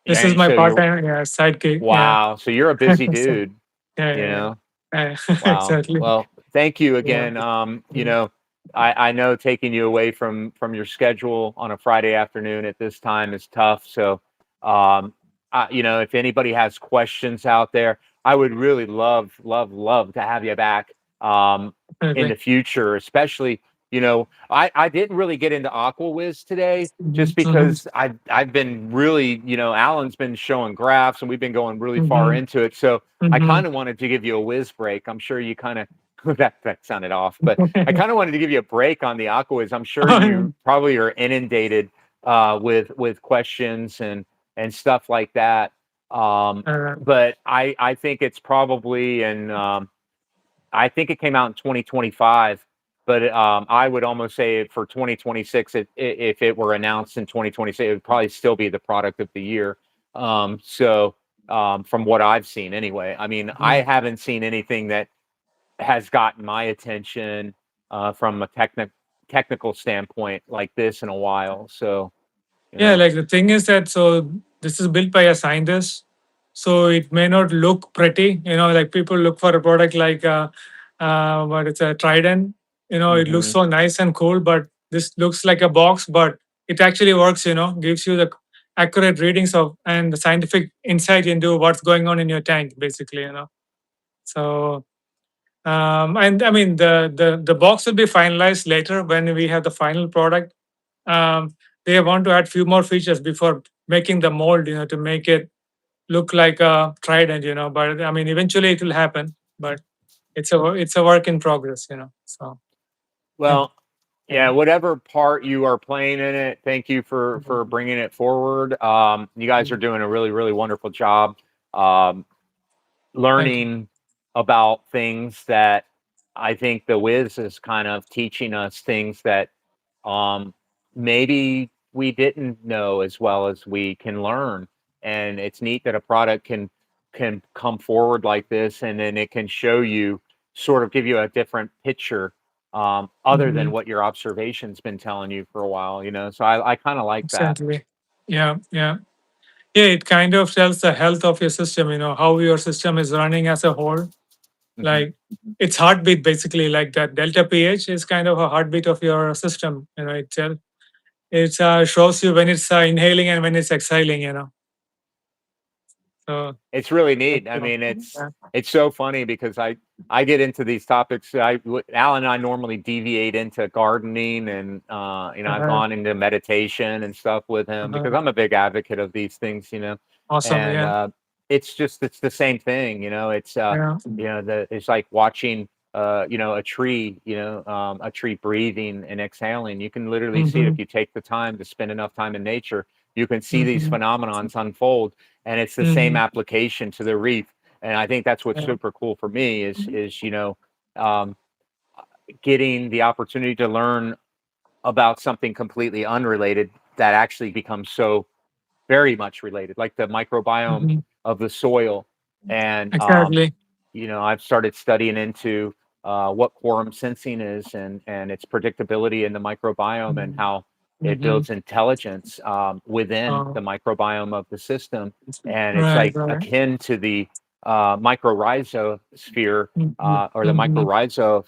B: this is
A: and
B: my
A: so you're
B: part-time, yeah, side gig. Yeah.
A: wow. So you're a busy
B: So,
A: dude.
B: yeah,
A: You
B: yeah,
A: know.
B: yeah.
A: Wow.
B: Exactly.
A: Well, thank you
B: Yeah.
A: again.
B: Mm.
A: I know taking you away from your schedule on a Friday afternoon at this time is tough. So, um, if anybody has questions out there, I would really love, love, love to have you back in the
B: Definitely.
A: future. Especially, I didn't really get into Aqua Wiz today just
B: Mhm. Mhm.
A: because I've been really, Alan's been showing graphs and we've been going really far
B: Mhm.
A: into it. So I
B: Mhm.
A: kind of wanted to give you a whiz break. I'm sure you kind of that sounded off, but I kind of wanted to give you a break on the Aquas. I'm sure you probably are inundated with questions and stuff like that. Um,
B: Uh,
A: but I think it's probably in I think it came out in 2025. But I would almost say for 2026, if it were announced in 2026, it would probably still be the product of the year. So from what I've seen, anyway, I mean, I
B: mhm.
A: haven't seen anything that has gotten my attention from a technical standpoint like this in a while. So,
B: Yeah, like the thing is that so this is built by a scientist, so it may not look pretty. Like people look for a product like what it's a Trident. It looks
A: hmm
B: so nice and cool, but this looks like a box, but it actually works. Gives you the accurate readings of and the scientific insight into what's going on in your tank, basically. So and I mean the box will be finalized later when we have the final product. um, they want to add few more features before making the mold, to make it look like a trident, but I mean eventually it will happen, but it's a work in progress, so yeah.
A: Well, yeah, whatever part you are playing in it, thank you for bringing it forward. You guys are doing a really really wonderful job. Um,
B: Thank you.
A: Learning about things that I think the Wiz is kind of teaching us things that um, maybe we didn't know as well as we can learn. And it's neat that a product can come forward like this, and then it can show you, sort of give you a different picture, other than
B: Mhm.
A: what your observation's been telling you for a while. So I kind of like that.
B: Exactly. Yeah, yeah. Yeah, it kind of tells the health of your system, how your system is running as a whole. like it's heartbeat basically. Like that delta pH is kind of a heartbeat of your system. Itself. It shows you when it's inhaling and when it's exhaling. So
A: It's really
B: that's
A: neat. I
B: cool.
A: mean,
B: Yeah.
A: it's so funny because I get into these topics. Alan and I normally deviate into gardening, and I've
B: Uh-huh.
A: gone into meditation and stuff with him because
B: Uh-huh.
A: I'm a big advocate of these things.
B: Awesome.
A: And
B: Yeah.
A: it's the same thing. It's
B: Yeah.
A: it's like watching a tree, a tree breathing and exhaling. You can literally see it
B: Mm-hmm.
A: if you take the time to spend enough time in nature. You can see these
B: Mm-hmm.
A: phenomenons unfold, and it's the same
B: Mm-hmm.
A: application to the reef. And I think that's what's
B: Yeah.
A: super cool for me is um, getting the opportunity to learn about something completely unrelated that actually becomes so very much related, like the microbiome
B: Mm-hmm.
A: of the soil. And
B: Exactly.
A: I've started studying into what quorum sensing is, and its predictability in the microbiome, and how it
B: Mm-hmm.
A: builds intelligence within
B: Uh,
A: the microbiome of the system. And it's
B: right.
A: like
B: Right.
A: akin to the mycorrhizosphere,
B: Mm-hmm.
A: or the
B: Mm-hmm.
A: mycorrhiza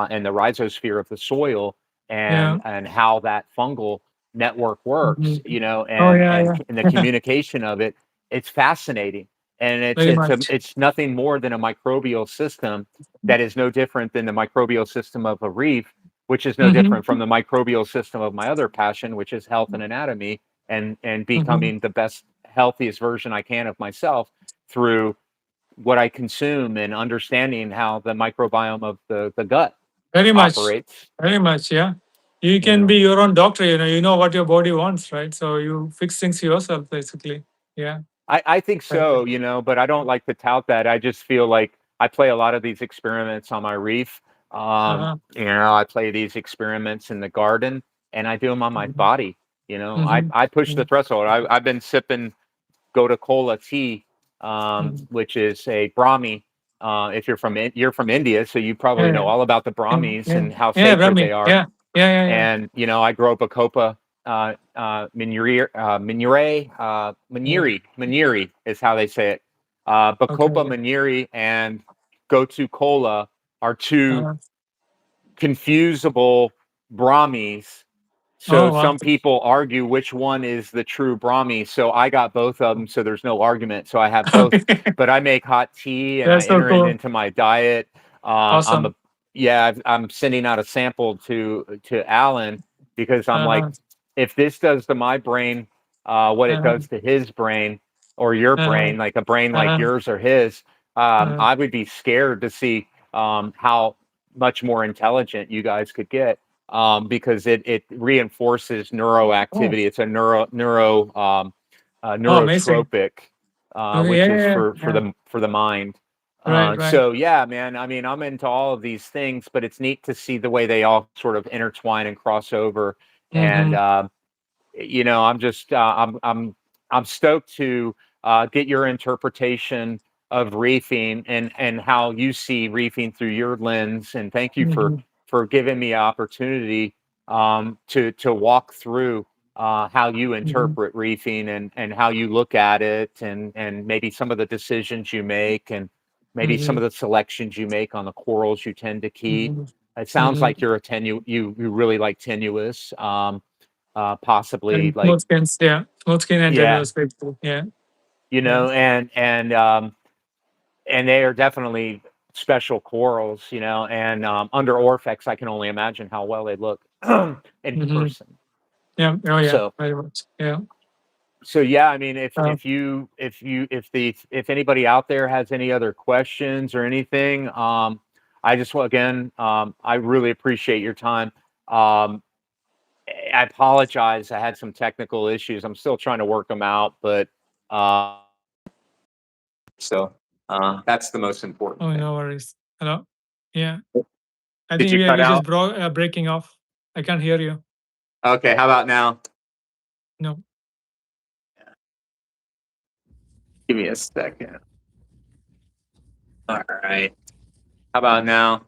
A: and the rhizosphere of the soil,
B: Yeah.
A: and how that fungal network works,
B: Mm-hmm. Oh yeah.
A: and in the
B: Yeah.
A: communication of it. It's fascinating, and
B: Very much.
A: it's nothing more than a microbial system that is no different than the microbial system of a reef, which is no
B: Mm-hmm.
A: different from the microbial system of my other passion, which is health and anatomy, and
B: Mm-hmm.
A: becoming the best, healthiest version I can of myself through what I consume, and understanding how the microbiome of the gut
B: Very much.
A: operates.
B: Very much. Yeah. You
A: You
B: can
A: know,
B: be your own doctor. You know what your body wants, right? So you fix things yourself, basically. Yeah.
A: I think
B: Right.
A: so, but I don't like to tout that. I just feel like I play a lot of these experiments on my reef.
B: Uh-huh.
A: I play these experiments in the garden, and I do them on my
B: Mm-hmm.
A: body.
B: Mm-hmm.
A: I push the threshold. I've been sipping Gotu Cola tea,
B: Mm-hmm.
A: which is a Brahmi. If you're from India, so you probably know
B: Yeah.
A: all about the
B: Yeah.
A: Brahmis
B: Yeah.
A: and how
B: Yeah.
A: sacred
B: Rami.
A: they are.
B: Yeah. Yeah. Yeah. Yeah.
A: And I grow Bacopa
B: Yeah.
A: Maniri is how they say it. Bacopa
B: Okay.
A: Maniri and Gotu Cola are two
B: Uh,
A: confusable Brahmis. So
B: oh wow.
A: some people argue which one is the true Brahmi. So I got both of them, so there's no argument. So I have both,
B: Okay.
A: but I make hot tea and I
B: That's so
A: enter it
B: cool.
A: into my diet. I'm
B: Awesome.
A: a Yeah, I'm sending out a sample to Alan, because I'm like,
B: Uh-huh.
A: if this does to my brain what it
B: Uh-huh.
A: does to his brain, or your
B: Uh-huh.
A: brain, like a brain like
B: Uh-huh.
A: yours or his,
B: Uh-huh.
A: I would be scared to see how much more intelligent you guys could get, because it reinforces
B: Oh.
A: neuroactivity. It's a
B: Oh, amazing.
A: neurotropic,
B: Okay.
A: which
B: Yeah.
A: is
B: Yeah. Yeah.
A: for the mind.
B: Right. Right.
A: So yeah, man. I mean, I'm into all of these things, but it's neat to see the way they all sort of intertwine and cross over. And
B: Mm-hmm.
A: I'm just I'm stoked to get your interpretation of reefing, and how you see reefing through your lens. And thank you
B: Mm-hmm.
A: for giving me opportunity to walk through how you
B: Mm-hmm.
A: interpret reefing, and how you look at it, and maybe some of the decisions you make, and maybe some
B: Mm-hmm.
A: of the selections you make on the corals you tend to keep.
B: Mm-hmm.
A: It sounds like
B: Mm-hmm.
A: you're you really like tenuous, possibly
B: And
A: like,
B: smooth skins. Yeah. Smooth skin and
A: yeah,
B: tenuous basically. Yeah.
A: you
B: Yeah.
A: know, and they are definitely special corals, and under Orfex, I can only imagine how well they look in
B: Mm-hmm.
A: person.
B: Yeah. Oh yeah.
A: So
B: Very much. Yeah.
A: yeah, I mean,
B: Uh,
A: if anybody out there has any other questions or anything, I just want, again, I really appreciate your time. Um, I apologize. I had some technical issues. I'm still trying to work them out, but uh, so that's the most important
B: oh,
A: thing.
B: no worries. Hello. Yeah. I
A: Did
B: think
A: you cut
B: you're just
A: out?
B: breaking off. I can't hear you.
A: Okay, how about now?
B: No.
A: Give me a second. All right. How about now?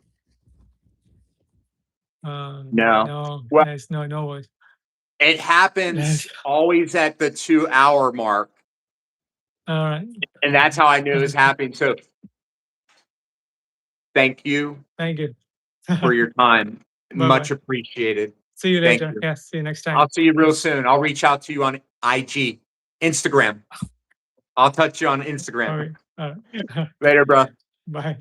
A: No.
B: No.
A: Well,
B: There's no voice.
A: it
B: Yes.
A: happens always at the 2 hour mark,
B: All right.
A: and that's how I knew it was happening. So thank you
B: Thank you.
A: for your time. Much
B: Bye-bye.
A: appreciated.
B: See you
A: Thank
B: later.
A: you.
B: Yeah, see you next time.
A: I'll see you real
B: Yes.
A: soon. I'll reach out to you on IG, Instagram. I'll touch you on Instagram.
B: All right.
A: Later, bro.
B: Bye.